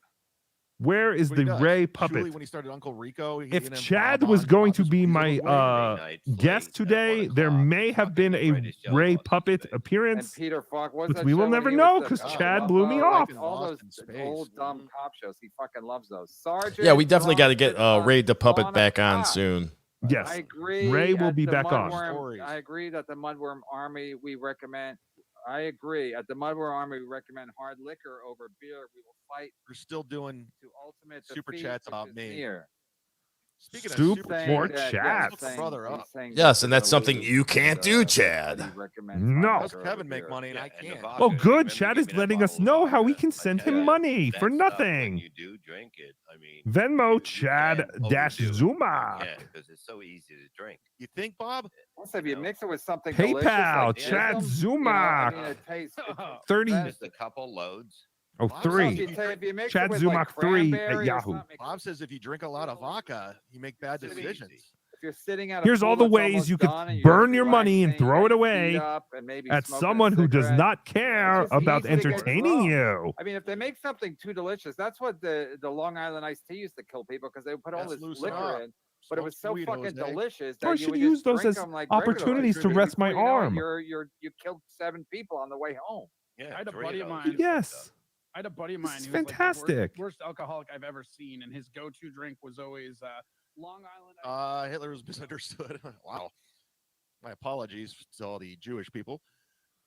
Where is That's what he the does. Ray Shuli, puppet? when he started Uncle Rico, he If didn't have Chad Bob was on, going Bob to just be weaseled my his way. guest today, there may have been a Ray puppet And appearance, Peter Falk was but that we will show when never he know was the- because I Chad love, blew me like, off. all Lost in those Space. old dumb cop shows. He fucking loves those. Sergeant. Yeah, we definitely got to get Drunken Ray the puppet on a back on Cop. soon. Yes, I agree. Ray will at be the back on. Mudworm- I agree that the Mudworm Army we recommend. I agree. At the Mudworm Army, we recommend hard liquor over beer. We will fight We're still doing to ultimate super defeat, chats which about is me. near. Speaking Soup of super or chats, chats. look the brother up. Yes, and that's something you can't do, Chad. No. How's Kevin make money and I can't? Oh, good. Chad is letting us know how we can send him money for nothing. You do drink it. I mean, Venmo Chad dash Zuma. yeah, because it's so easy to drink. You think, Bob? Also, if you mix it with something PayPal, delicious, like Chad Ism, Zuma. I mean, it tastes. 30. Just a couple loads. Oh, Bob says 3. if you mix Chad it with, Zumak like, 3 at cranberry or Yahoo. something, Bob says if you drink a lot of vodka, you make bad decisions. If you're sitting at a Here's pool all the that's ways almost you could done and you're burn just your money and relaxing, throw it got your away feet up and maybe at smoking a someone who does cigarette. not care It's just about easy to get entertaining drunk. you. I mean, if they make something too delicious, that's what the Long Island iced tea used to kill people because they would put all Let's this loosen liquor up. in, but it was so Smoke weed, fucking Jose. delicious Or I that you should would use just those drink as them like opportunities to regular. rest my Before you know it, arm. you killed 7 people on the way home. Yeah, I had a three buddy of of those. mine. Yes. I had a buddy of This mine is who was like the fantastic. worst alcoholic I've ever seen, and his go-to drink was always Long Island. Hitler was misunderstood. Wow. My apologies to all the Jewish people.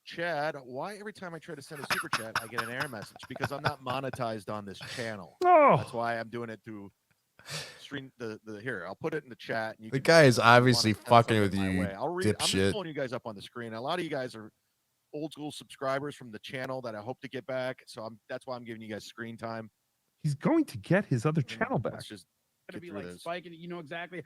Chad, why every time I try to send a super chat, I get an error message? Because I'm not monetized on this channel. Oh. That's why I'm doing it through stream the here. I'll put it in the chat. And you The can guy is if you wanna obviously send fucking something with my you, way. I'll read. I'm just dipshit. pulling you guys up on the screen. A lot of you guys are old school subscribers from the channel that I hope to get back. So that's why I'm giving you guys screen time. He's going to get his other channel back. Let's just Gonna get be through like this. spiking. You know exactly.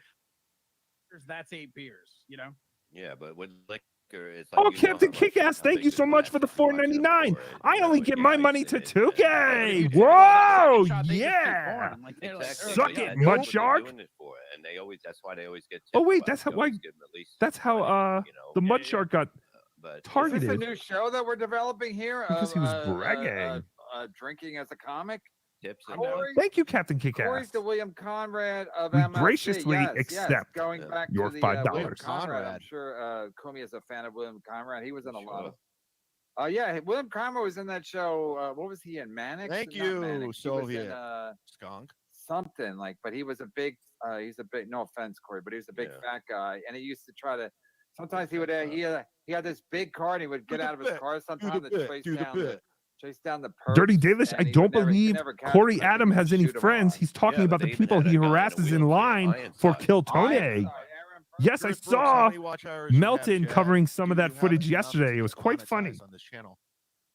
That's 8 beers. You know. Yeah, but with liquor, it's Oh, like you know Captain how much- Kickass, how thank big you the so much glass for the is, how much you $4.99. pour it, I you know, only with get the my ice money in to it, 2K. and- Whoa, Shot, they just keep yeah. pouring. Like, they're like, Exactly. Suck but yeah, it, that's what they're MudShark. doing it for, and they always that's why they always get. Oh tipped wait, by that's how it. They always why give 'em at least that's how money, you know? the MudShark got But Is this a targeted. new show that we're developing here? Because he was bragging. Drinking as a comic. tips and Corey, Thank you, Captain Corey's Kickass. the William Conrad of We MLC. graciously yes, accept going back your to the, $5. William Conrad. I'm Conrad. sure Kumi is a fan of William Conrad. He was in a lot of. Yeah, William Conrad was in that show. What was he in? Mannix? Thank Not you, Mannix. He was Soviet in, skunk. something like, but he was a big. He's a big. No offense, Corey, but he was a big fat guy, and he used to try to. Sometimes he would. He had this big car, and he would get the out of his bit, car Do sometimes the and bit. trace Do the down the bit. Chase down the Dirty perps, Dalish, I and he don't would never- believe never catch Corey them, and Adam he'd has any shoot 'em friends. on. He's talking about the people he harasses in line for Kill Tony. Yes, I saw Melton covering some of that footage yesterday. It was quite funny. On this channel.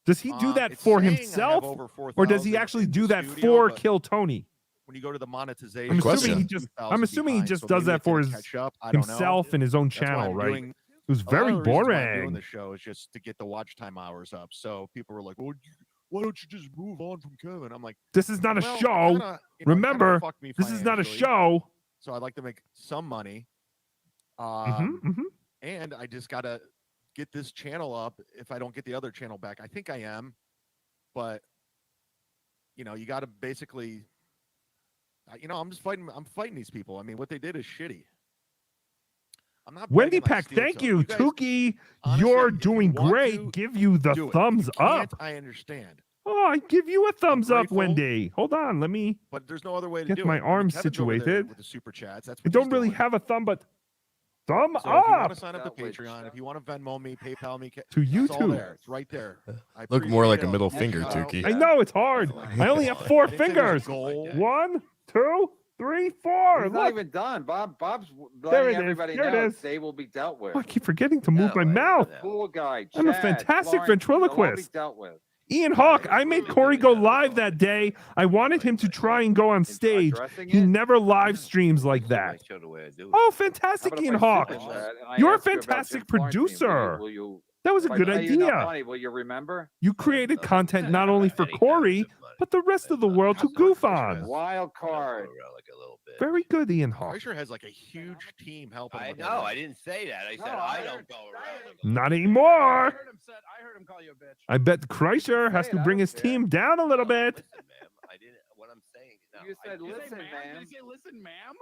Does he do that It's for saying I have himself, over or does he 4,000 actually in do the that studio, for but Kill Tony? When you go to the monetization, I'm assuming Question. he just. I'm assuming he just does that for his himself and his own channel, right? It was very Doing boring. the show is just to get the watch time hours up. So people were like, "Well, why don't you just move on from Kevin?" I'm like, This is not a well, show. kinda, it kinda Remember, fucked me this is not a financially. show. So I'd like to make some money. Mm-hmm. And I just gotta get this channel up. If I don't get the other channel back, I think I am, but you know, you got to basically, you know, I'm fighting these people. I mean, what they did is shitty. I'm not Wendy begging, like, Pack, steel thank toe. you. guys, Tookie, honestly, you're if you doing want great. to, Give you the do it. thumbs If you can't, up. I understand. Oh, I give you a thumbs up, grateful. Wendy. Hold on, let me But there's no other way to get do my it. I mean, arms Kevin's over there situated. with the super chats. That's I what don't he's really doing. have a thumb, but thumb So if you want up to sign up to Patreon, if you want to Venmo me, PayPal me, to it's all YouTube. there. It's right there. I Look more like a appreciate it. middle finger, Tookie. I know it's hard. I only have 4 I didn't say there's a fingers. goal. 1, 2, 3, 4. He's not Look. even done. Bob's There letting it is. everybody There it know is. they will be dealt with. Oh, I keep forgetting to move my mouth. Cool guy. I'm a Chad, fantastic Florence, they'll all be ventriloquist. dealt with. Ian Hawk, I made Corey go live that day. I wanted him to try and go on stage. He never live streams like that. Oh, fantastic, Ian Hawk. You're a fantastic producer. That was a If I good tell you enough idea. money, will you remember? You created content not only for Corey, but the rest of the world to goof on. Wild card. Very good, Ian Hawk. Kreischer has like a huge team helping him. I with know. everything. I didn't say that. I said I don't go around. Not anymore. I heard him call you a bitch. I bet Kreischer has to bring his team down a little bit. Listen, ma'am. I didn't. What I'm saying. No, You said, I didn't- listen, Did man. he say, listen, ma'am?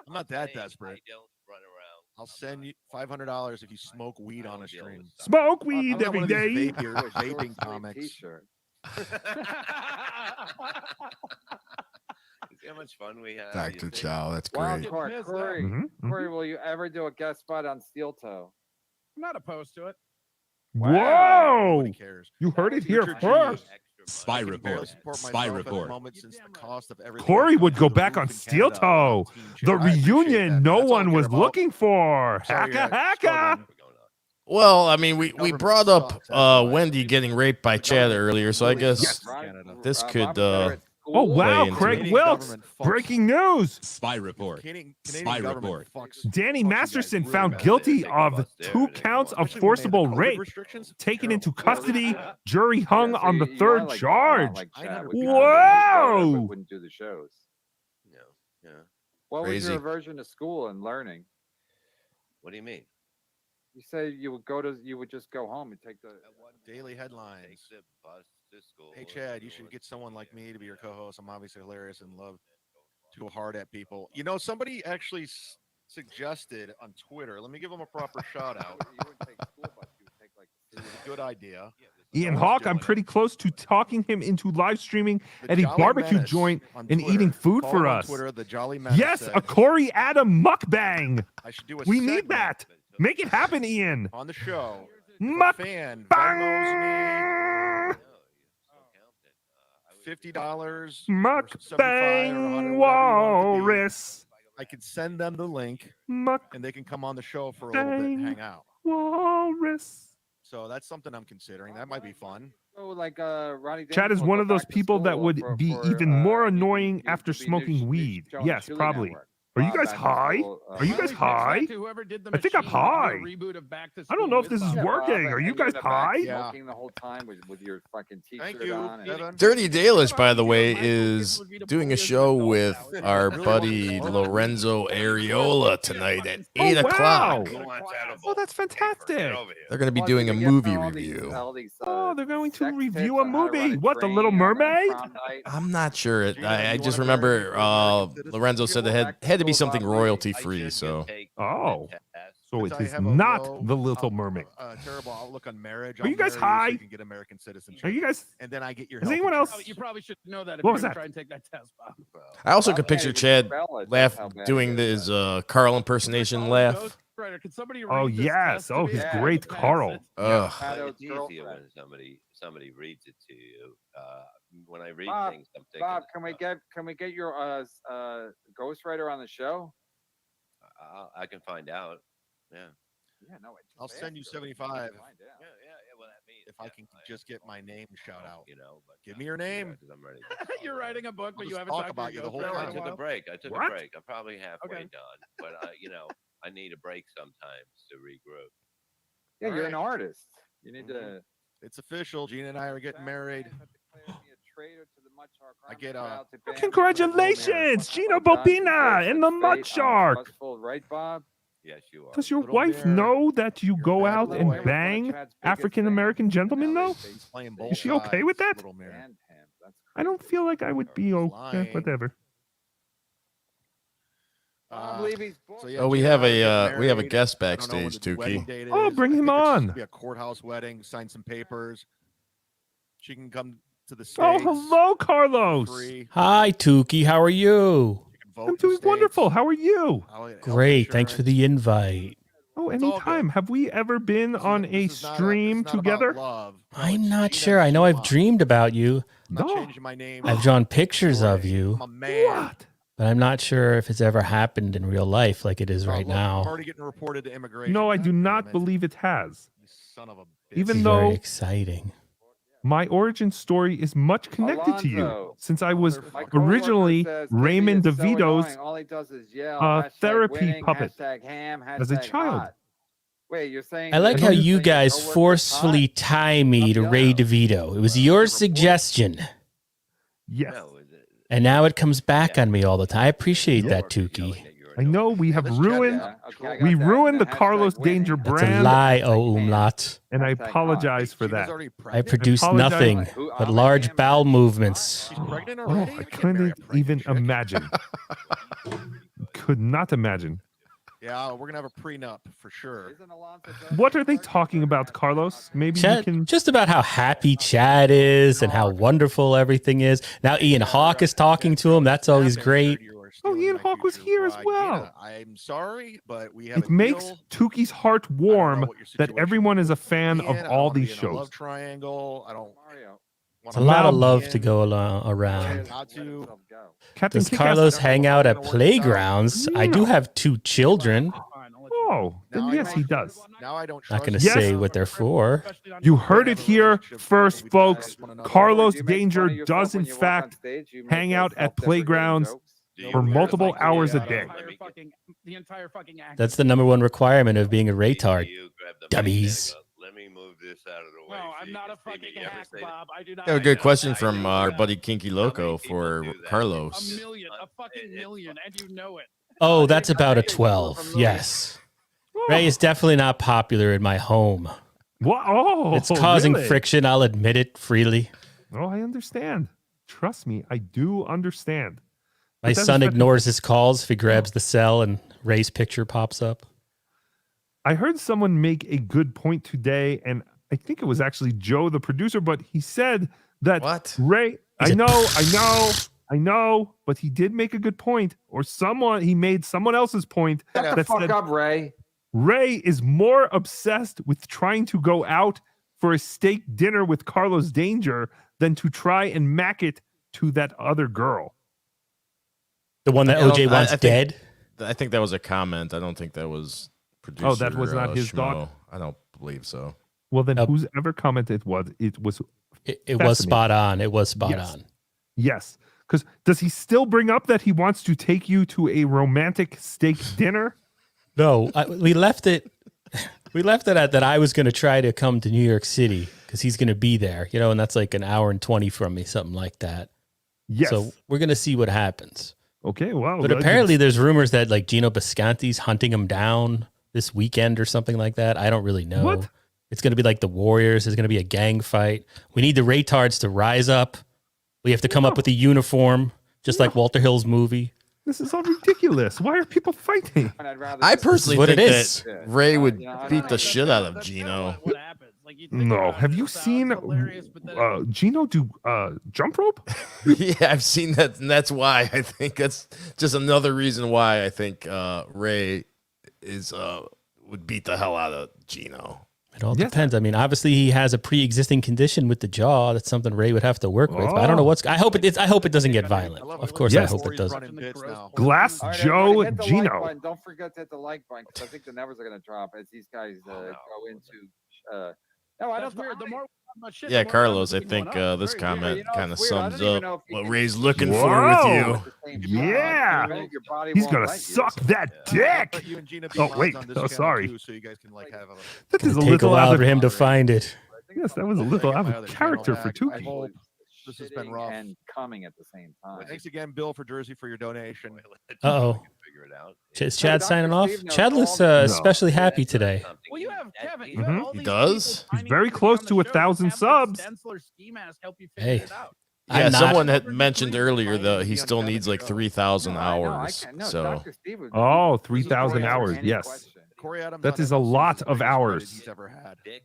I'm not that saying desperate. I don't run around. I'll send you $500 if you smoke weed on a stream. Smoke I'm weed not every one of these day. vaping comics. T-shirt. See how much fun we have. Dr. Chow, that's Wild great. card. Pissed Corey, Mhm, Corey, will you ever do a guest spot on Steel Toe? I'm not opposed to it. Whoa! Nobody cares. You heard it here Richard G. first. Spy I can barely report. support Spy myself at the report. moment since the cost of everything Corey has would gone go through the back roof on in Steel Canada. Toe. Team The chat. I appreciate reunion that. no That's all I one care was about. looking for. Sorry, Hacka hacka. struggling. Well, I mean, we Government brought up sucks, that's why. Wendy getting raped by Chad earlier, so I guess this could Oh wow, into Craig it. Wilkes. Government fucks. Breaking news. Spy report. Canadian Spy government report. fucks- Danny fucks you guys Masterson really found bad. guilty of 2 counts of Especially when they had the forcible COVID rape. restrictions. Taken Terrible. into custody. Jury hung Yeah, so on the you 3rd are like- charge. like Chad, 900 would be people. on the show, Whoa! but wouldn't do the shows. Yeah. Yeah. What was Crazy. your aversion to school and learning? What do you mean? You say you would just go home and take the Daily Take headlines. the bus to school. Hey Chad, you should get someone like me to be your co-host. I'm obviously hilarious and love to go hard at people. You know, somebody actually suggested on Twitter. Let me give them a proper shout out. You wouldn't take school bus. You would take like This is a good idea. Ian No one's Hawk, I'm doing it. pretty close to talking him into live streaming The at a Jolly barbecue Menace joint on and Twitter. eating food Follow for on us. Twitter, the Jolly Menace Yes, said, a Corey Adam mukbang. I should do a We need segment that. Make it happen, Ian. on the show. If a Mukbang. fan Venmos me $50, or 75 or 100, Mukbang whatever you want it to be. walrus. I could send them the link Mukbang and they can come on the show for a little bit and hang out. walrus. So that's something I'm considering. That might be fun. So like Ronnie. Chad is Daniels will one go of those back to people that school would for- be for, even more you- annoying you after could be smoking new weed. show on Yes, Chili probably. Network. Are you Bob guys back to high? school, Are you Why guys don't we text high? that to whoever did the I think I'm machine, do a high. reboot of Back to I don't know if School this with is Bob. working. Bob, Are and you you're guys in the back high? Yeah. Smoking the whole time with your fucking Thank t-shirt you, on. and- Evan. Dirty Dalish, by the way, is doing a show with our buddy Lorenzo Areola tonight at 8 o'clock. Oh, that's fantastic. They're going to be Plus, doing you a get movie all these- review. all these, Oh, they're going to sex review tips a on how to run movie. What, The train Little on Mermaid? prom night. I'm not sure. Gina, I you just wanna remember marry American citizen? Lorenzo said it had to be something Bob, royalty free. So Oh. So Since it I is have a not low The Little Mermaid. terrible outlook on marriage. Are you guys marry high? So you can get American citizenship. Are you guys? And then I get your Is health anyone insurance. else? You probably should know that if What you're was gonna that? try and take that test, Bob. I also Bob, could picture hey, Chad Bella, laugh that's how bad doing it is. his Carl impersonation laugh. Ghostwriter, can somebody Oh read this yes. test to Oh, me? he's Yeah. great, Pass Carl. it. Ugh. Pat It's O's easier girlfriend. when somebody reads it to you. When I read Bob, things, I'm thinking. Bob, can we get your ghostwriter on the show? I can find out. Yeah. Yeah, no, I'll send you 75 Yeah. Well, that means if I can just get my name shout out. But Give me your name. because I'm ready. You're writing a book, but I'll you just haven't talk talked about to you your the whole ghostwriter I in a time. took a while. break. I took What? a break. I'm probably halfway Okay. done, but I need a break sometimes to regroup. Yeah, All you're an right. artist. You need to. It's official. Gina and I are getting married. I get Congratulations, Gino Bobina and the MudShark. Right, Bob? Yes, you are. Does your Little wife mirror. know that you go bad out boy. and One of bang Chad's biggest African American fans. gentlemen, though? He's playing both Is she okay sides, with that? Little mirror. And him. That's I don't feel like I would be okay. lying. Whatever. Bob Levy's book. So yeah, Oh, we Gina have and I are a getting we have a married. guest I don't know when backstage, the wedding Tookie. date Oh, is. bring I him think it's on. supposed to be a courthouse wedding. Sign some papers. She can come to the States. Oh, hello, Carlos. Free. Hi, Tookie. How are you? She can vote I'm in the doing wonderful. States. How are you? I'll get health Great. Thanks for insurance. the invite. Oh, It's all anytime. good. Have we ever been This is- on this a is not a- stream this is not about together? love. No, I'm it's not Gina sure. I know I've Shuma. dreamed about you. I'm not No. changing my name. I've drawn pictures of Ray. you, I'm a man. What? but I'm not sure if it's ever happened in real life like it is Oh, right look, I'm now. already getting reported to immigration. No, I do God not damn it. believe it has. You son of a bitch. Even It's though very exciting. my origin story is much connected to you, Alonzo. since I was My coworker originally says, "Timmy Raymond is so DeVito's annoying. All he does is yell. Hashtag therapy winning, puppet hashtag ham, as a hashtag child. hot. Wait, you're saying I like that how you're you saying guys your coworker's forcely hot? tie me to Stop Ray yelling. DeVito. It was your suggestion, Yes. No, and now it comes back on me all the time. I appreciate that, Yelling Tookie. at you or I know we have this ruined Yeah, okay, I got we that. ruined the And Carlos hashtag winning. Danger That's a brand, lie, oh umlaut. and I Hashtag hot. apologize for Gina's that. already I pregnant. produce apologize. nothing Who- but I'm a large ham bowel man. movements. She's pregnant Oh, already? I You can't marry a couldn't pregnant even chick. imagine. Could not imagine. Yeah, we're gonna have a prenup for sure. Isn't Alonzo Jones What are they pregnant? talking about, Carlos? Maybe you Chad, can. just about how happy Chad is and how wonderful everything is. Now Ian Hawk is talking to him. That's always great. Oh, Ian Hawk was here as well. Gina, I'm sorry, but we have It a makes deal. Tookie's heart I don't know warm what your that situation everyone is a with fan Ian. of I don't all wanna these be in a shows. love triangle. I don't Mario. It's a lot of Now, love Ian, to go around. Not to. Captain Does Kickass- Carlos I don't know hang if out I'm at gonna work this out. playgrounds? I do No. have 2 children. Oh, then Now yes, I he don't- does. Now I don't Not trust going to Yes. say what they're for. You heard it here first, folks. Carlos You make fun Danger of yourself does, when in you walk on fact, stage, you make hang those out at self-deprecating playgrounds jokes. Do you for wear multiple like hours a the, day. The entire fucking act. That's the number one requirement of being a do retard. you grab the mic Dummies. and go, let me move this out of the way. No, so I'm you not can a see me." fucking You ever hack, say that? Bob. I do not. Yeah, a I good know. question I from know our that. buddy Kinky Loco for A Carlos. million, a fucking million, and you know it. Oh, that's about a 12. Yes. Ray is definitely not popular in my home. What? Oh, It's causing really? friction. I'll admit it freely. Oh, I understand. Trust me, I do understand. My But that son is- ignores his calls if he grabs the cell and Ray's picture pops up. I heard someone make a good point today, and I think it was actually Joe, the producer, but he said that What? Ray. He said, I know, but he did make a good point, or he made someone else's point Shut the that fuck said up, Ray. Ray is more obsessed with trying to go out for a steak dinner with Carlos Danger than to try and mack it to that other girl. The one that I don't- OJ wants I think- dead? I think that was a comment. I don't think that was producer. Oh, that was not his Schmo. thought? I don't believe so. Well, then who's ever commented it was It was fascinating. spot on. It was spot Yes. on. Yes. Because does he still bring up that he wants to take you to a romantic steak dinner? No, we left it. We left it at that I was going to try to come to New York City because he's going to be there, and that's like an hour and 20 from me, something like that. Yes. So we're going to see what happens. Okay, wow. But apparently there's rumors that like Gino Bisconti's hunting him down this weekend or something like that. I don't really know. What? It's going to be like the Warriors. There's going to be a gang fight. We need the Raytards to rise up. We have to come up with a uniform, just like Walter Hill's movie. This is all ridiculous. Why are people fighting? I personally what think it is. that Ray would beat the shit out of Gino. What happens? Like you think No, about it, have it you sounds seen hilarious, but then Gino do jump rope? Yeah, I've seen that, and that's why I think that's just another reason why I think Ray is would beat the hell out of Gino. It all depends. I mean, obviously he has a pre-existing condition with the jaw. That's something Ray would have to work with. But I don't know what's. I hope it doesn't get violent. Of course, I hope it doesn't. Glass All right, Joe everybody, hit the Gino. Like button. Don't forget to hit the like button because I think the numbers are going to drop as these guys go into. No, I that's don't. weird. The more we talk about shit, Yeah, the more Carlos, I numbers keep think going up. this Very weird. comment You know, kind of it's weird. I sums don't even up know if you what can- Ray's looking for with you. Yeah. Your body He's won't gonna let you. suck that dick. Oh wait. Oh, sorry. so you guys can like have a. That is a It'll take a little while out for of him to find it. Yes, that was a little out my of other character channel for back. I Tookie. hope this has been rough. And coming at the same time. Thanks again, Bill, for Jersey for your donation. Uh-oh. Figure it out. Is Chad signing off? Steve knows Chad all looks the- especially happy today. Well, you have Kevin. You Mhm. have all He these does? people He's finding very things close on to the 1,000 show. Have, like, subs. Stencil or Ski Mask help you figure Hey. it out. Yeah, I'm not- someone had mentioned earlier that he still needs like 3,000 No, I know, I hours. can't- no, So Dr. Steve would- Oh, This is 3,000 Corey hours. answering any Yes. question. Corey Adams That on is a MLC lot the of biggest hours. credit he's ever had. Dick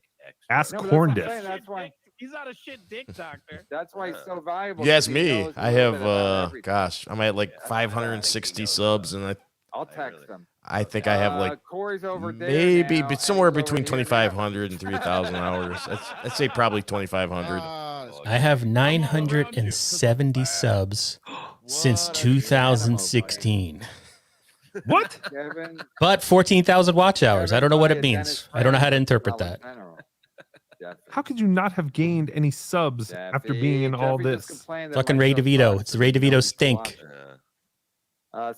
Ask No, but Corn that's what I'm Diff. saying, That's why. He's not a shit dick doctor. That's why he's so valuable. yes, 'cause he me. knows a I little have bit about everything. gosh, I'm at like 560 subs, and I'll text him. I think I have like Corey's over there maybe now, but and somewhere he's over between here 2,500 and 3,000 hours. I'd say probably 2,500. I have 970 subs since 2016. What? Kevin, But 14,000 watch hours. I don't know what it Dennis means. I don't know how to interpret Dollar that. General. Jeffy. How could you not have gained any subs after being in all Jeffy just this? complained that Fucking my Ray show DeVito. sucks, It's Ray so DeVito you should stink. watch it.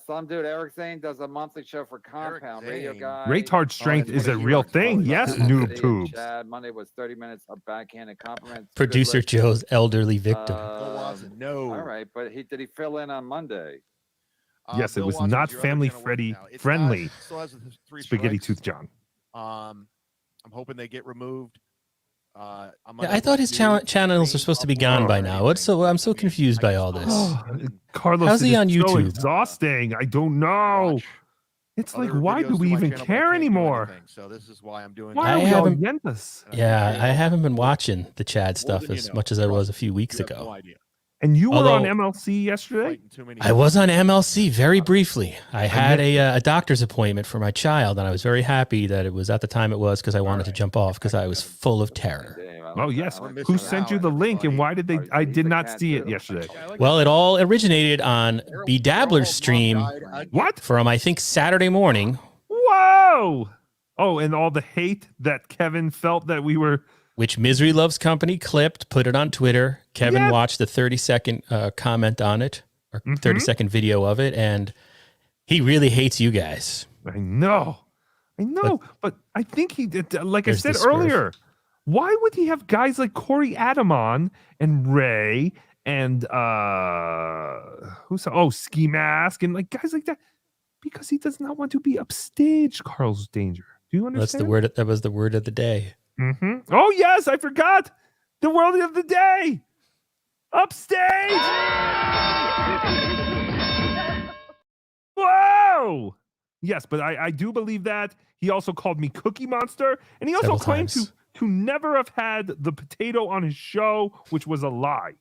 Some dude, Eric Zane, does a monthly show for Compound Radio Zane. Guy. Retard strength On is a New real York thing. Post, Yes, Monday noob and tubes. Chad. Monday was 30 minutes of backhanded compliments. Good Producer list. Joe's elderly victim. Bill Watson, no. All right, but did he fill in on Monday? Yes, it Bill was Watson, not your other family channel working Freddy now. It's friendly. not- still has the 3 Spaghetti strikes. Tooth John. I'm hoping they get removed. I'm Yeah, I unable thought his to channels are supposed to be gone by now. What's so? I'm so confused by all this. Carlos, How's he it is on so YouTube? exhausting. I don't know. watch It's like, other why videos do to we my even channel, but I care can't do anymore? anything, So this is why I'm doing. Why I are we all haven't- yentas? Yeah, I haven't been watching the Chad stuff than you as know. much as I was a few weeks You have no ago. idea. And you were on Although- MLC yesterday? Fighting too many I was on MLC very briefly. I had a doctor's appointment for my child, and I was very happy that it was at the time it was because I wanted to jump off because I was full of terror. Oh, yes. I'm Who missing sent out. you the link and why did they? I did not see it yesterday. Well, it all originated on B Dabbler's stream What? from, I think, Saturday morning, Whoa! Oh, and all the hate that Kevin felt that we were. which Misery Loves Company clipped, put it on Twitter. Kevin Yeah. watched the 30-second comment on it, or 30-second video of it, and he really hates you guys. I know. But I think he did. Like I There's said the Smurf. earlier, why would he have guys like Corey Adam on and Ray and Ski Mask and like guys like that? Because he does not want to be upstage Carl's Danger. Do you understand? That's the word. That was the word of the day. Mm-hmm. Oh yes, I forgot the word of the day. Upstage. Whoa. Yes, but I do believe that. He also called me Cookie Monster, and he also Several claimed times. to never have had the potato on his show, which was a lie.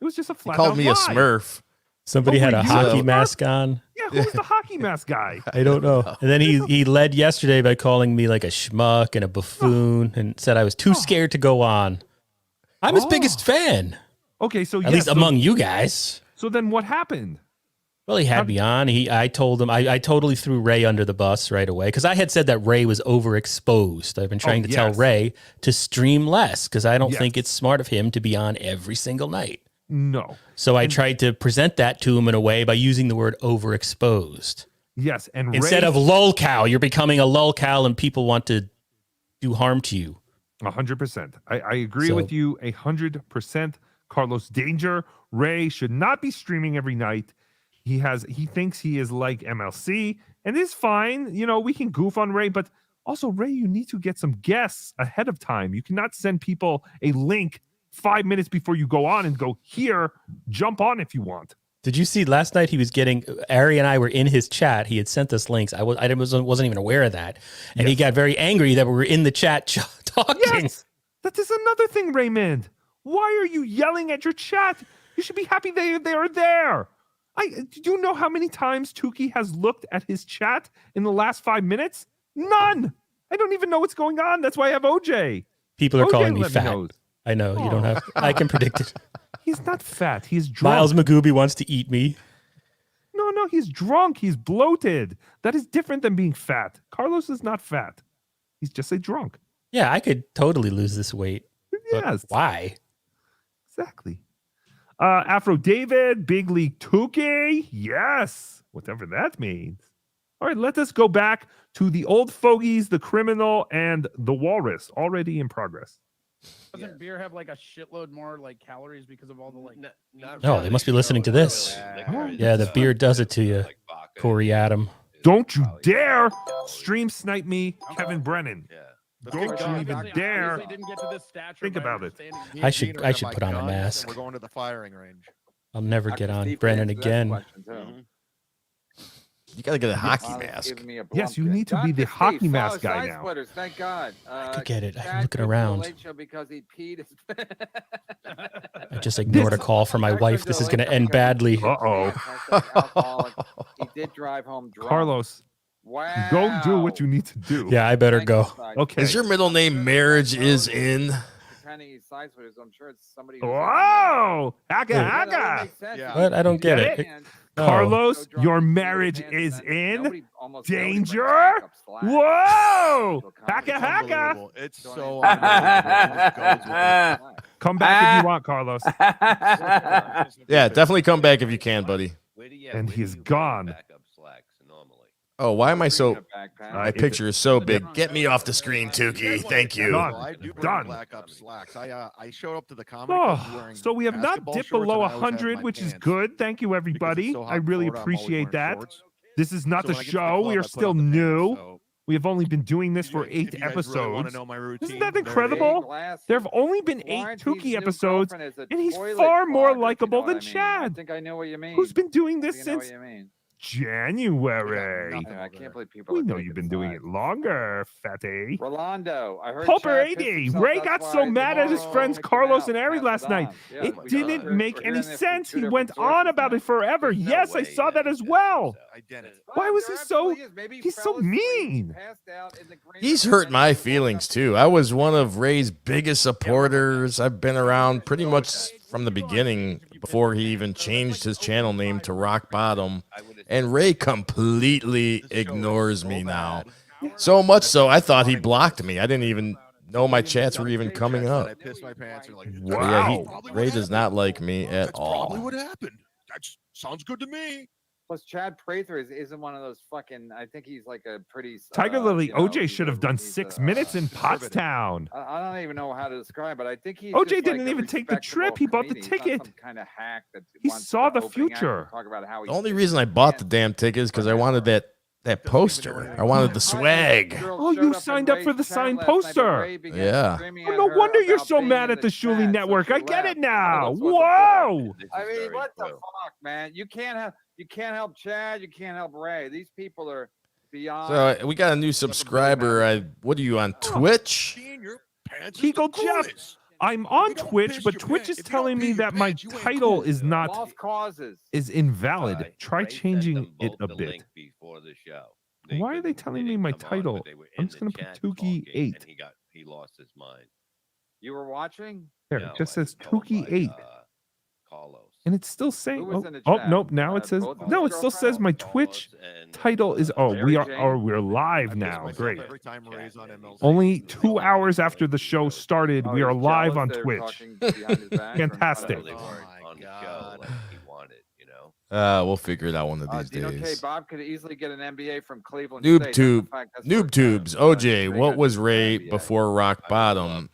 It was just a He flat called out me a lie. Smurf. Somebody Oh, had were a you hockey Smurf? mask on. Yeah, who was the hockey mask guy? I don't know. And then he led yesterday by calling me like a schmuck and a buffoon and said I was too scared to go on. I'm his biggest fan, Okay, so at least among you guys. So then what happened? Well, he had me on. I told him I totally threw Ray under the bus right away because I had said that Ray was overexposed. I've been trying to tell yes. Ray to stream less because I don't Yes. think it's smart of him to be on every single night. No. So I tried to present that to him in a way by using the word overexposed. Yes, and Instead Ray, of lolcow, you're becoming a lolcow and people want to do harm to you. 100%. I agree So- with you 100%. Carlos Danger. Ray should not be streaming every night. He thinks he is like MLC, and it's fine. You know, we can goof on Ray, but also Ray, you need to get some guests ahead of time. You cannot send people a link 5 minutes before you go on and go, here, jump on if you want. Did you see last night? He was getting Ari and I were in his chat. He had sent us links. I wasn't even aware of that, and he got very angry that we were in the chat talking. Yes, that is another thing, Raymond. Why are you yelling at your chat? You should be happy they are there. Do you know how many times Tookie has looked at his chat in the last 5 minutes? None. I don't even know what's going on. That's why I have OJ. People are OJ calling me let fat. know. I know you don't have. I can predict it. He's not fat. He's drunk. Miles Magooby wants to eat me. No, he's drunk. He's bloated. That is different than being fat. Carlos is not fat. He's just a drunk. Yeah, I could totally lose this weight. Yes. Why? Exactly. Afro David, Big League Tookie. Yes. Whatever that means. All right, let us go back to the old fogies, the criminal, and the walrus, already in progress. Doesn't beer have like a shitload more like calories because of all the like? No, they must be listening to this. Yeah, the beer does it to you, Corey Adam. Don't you dare stream snipe me, Kevin Brennan. Don't you even dare think about it. I should put on a mask. We're going to the firing range. I'll never get on Brennan again. You gotta get a hockey mask. Yes, you need to be the hockey mask guy now. Splitters, thank God. I could get it. I'm Chad looking goes to the around. Late Show because he peed his I just ignored a call from my wife. This is going to end badly. Uh-oh. He did drive home drunk. Carlos, wow. go do what you need to do. Yeah, I better go. Okay. Is your middle name Marriage is in? Pretending he's side splitters, I'm sure it's somebody. Whoa! Haka, Wait. haka. What? I don't get it. Oh. Carlos, your marriage is in danger. Whoa! Haka, haka. It's so Come back if you want, Carlos. Yeah, definitely come back if you can, buddy. And he's gone. Oh, why am I so? My picture is so big. Get me off the screen, Tookie. Thank you. I do Done. black up slacks. I showed up to the comedy. Oh, so we have not dipped below 100, which is good. Thank you, everybody. I really appreciate that. This is not the show. We are still new. We have only been doing this for 8 episodes. Isn't that incredible? There have only been 8 Tookie episodes, and he's far more likable than Chad. I think I know what you mean. Who's been doing this You know what since you mean. January. I can't believe people. We are know taking you've been doing sides. it longer, fatty. Rolando, I heard. Pulper Chad pissed 80. himself, Ray that's got why so mad at his tomorrow friends kick him Carlos out, and Ari pass last it night. on. Yeah, It we didn't got it. make We're any hearing it from sense. 2 He different went on sources about now. it forever. There's no Yes, I way saw that as that well. Identity. Why was he so? absolutely is. Maybe He's so fell asleep, mean. passed out in the green He's room, hurt and my then feelings too. I was one of Ray's biggest supporters. I've been around pretty much from the beginning before he even changed his channel name to Rock Bottom. And Ray completely ignores me now. So much so, I thought he blocked me. I didn't even know my chats were even coming up. I pissed my pants. And like, But yeah, Ray does not like me at probably all. what happened. That sounds good to me. Plus, Chad Prather isn't one of those fucking. I think he's like a pretty. Tiger Lily you know, OJ should have done 6 minutes in Pottstown. I don't even know how to describe it. I think he's. OJ just didn't like a even take the trip. respectable He bought the comedian. He's not ticket. some kind of hack that He wants saw to the opening act and future. Talk about how he The only reason I bought the damn ticket is because I wanted that poster. I wanted the swag. Oh, you signed up for the signed poster. Yeah. Oh, no wonder you're so mad at the Shuli Network. I get it now. Whoa. I mean, what the fuck, man? You can't help Chad. You can't help Ray. These people are beyond. So we got a new subscriber. What are you on Twitch? Kegel Jeff. I'm on Twitch, but Twitch is telling me that my title is not Lost causes. is invalid. Try changing it a bit. Before the show. Why are they telling me my title? I'm just gonna put Tookie 8. He lost his mind. You were watching? There, it just says Tookie 8. And it's still saying, Who was in the oh chat? nope, now it says, both of no, us it still says my Twitch title is, we're live now. Great. Every time Ray's on MLC. Only 2 hours after the show started, we are he's live jealous on they're Twitch. talking behind his back or in front of Fantastic. him. They weren't on the show like he wanted, you know. We'll figure it out one of these Dino K. days. Bob could easily get an MBA from Cleveland Noob State. Tube, That's a fact. That's Noob first Tubes, time. OJ. What was Ray before Rock Bottom?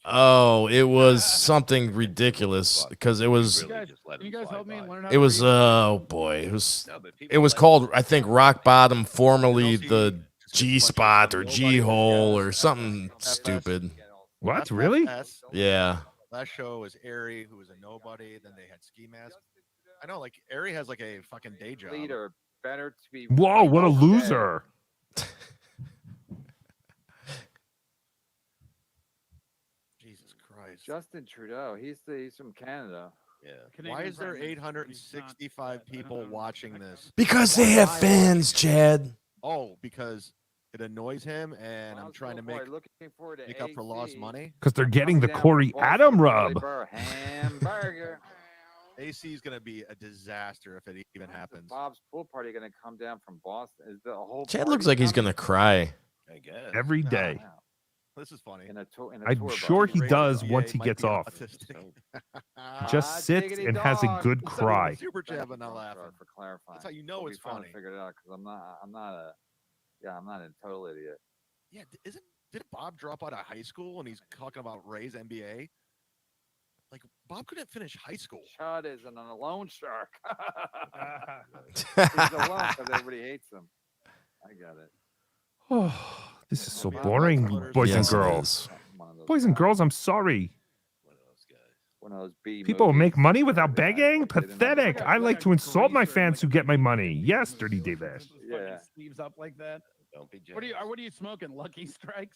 Oh, it was something ridiculous because it was. Can you guys help me and learn how It was oh boy, it was called, I think, Rock Bottom, formerly the G Spot or G Hole or something stupid. What, really? Yeah. Last show was Airy, who was a nobody. Then they had Ski Mask. I know, like Ari has like a fucking day job. Leader, better to be. Whoa, what a Okay. loser. Jesus Christ. Justin Trudeau, he's from Canada. Yeah. Why is there 865 people watching this? Because they have fans, Chad. Oh, because it annoys him, and I'm trying to make up for lost money. Because they're getting the Corey Adam rub. Hamburger. AC is going to be a disaster if it even happens. Bob's pool party going to come down from Boston? Is the whole Chad party looks like he's coming? gonna cry. I guess. Every day. This is funny. I'm sure he does once he gets off. Just sits and has a good cry. Super chat, but not laughing. For clarifying. That's how you know it's funny. Figured it out because I'm not a total idiot. Yeah, did Bob drop out of high school and he's talking about Ray's NBA? Like Bob couldn't finish high school. Chud isn't an alone shark. He's alone because everybody hates him. I got it. Oh, this is so boring, boys and Yes, it girls. is. Boys and girls, I'm sorry. One of those B People movies. make money without begging? Pathetic. I like to insult my fans who get my money. Yes, Dirty Davis. Yeah. Sleeves up like that. Don't be What are you smoking? Lucky Strikes?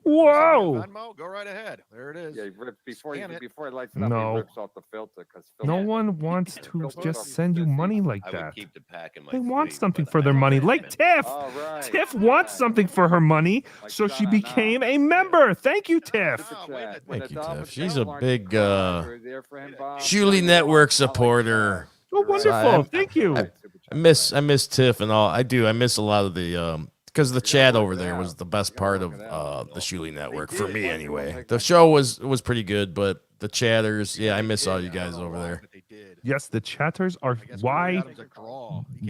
Whoa. Venmo, go right ahead. There it is. Yeah, he ripped before Scan it. he lights it up. No. He rips off the filter because No one wants to just send you money like I that. would keep the pack in my They want sleeve, something but for I their don't money. have Like it. Tiff. All right. Tiff wants something for her money, so she became a member. Thank you, Tiff. Thank you, Tiff. She's a big Shuli Network supporter. Oh, wonderful. Thank you. I miss Tiff and all. I do. I miss a lot of the because the chat over there was the best part of the Shuli Network for me anyway. The show was pretty good, but the chatters, yeah, I miss all you guys over there. Yes, the chatters are why.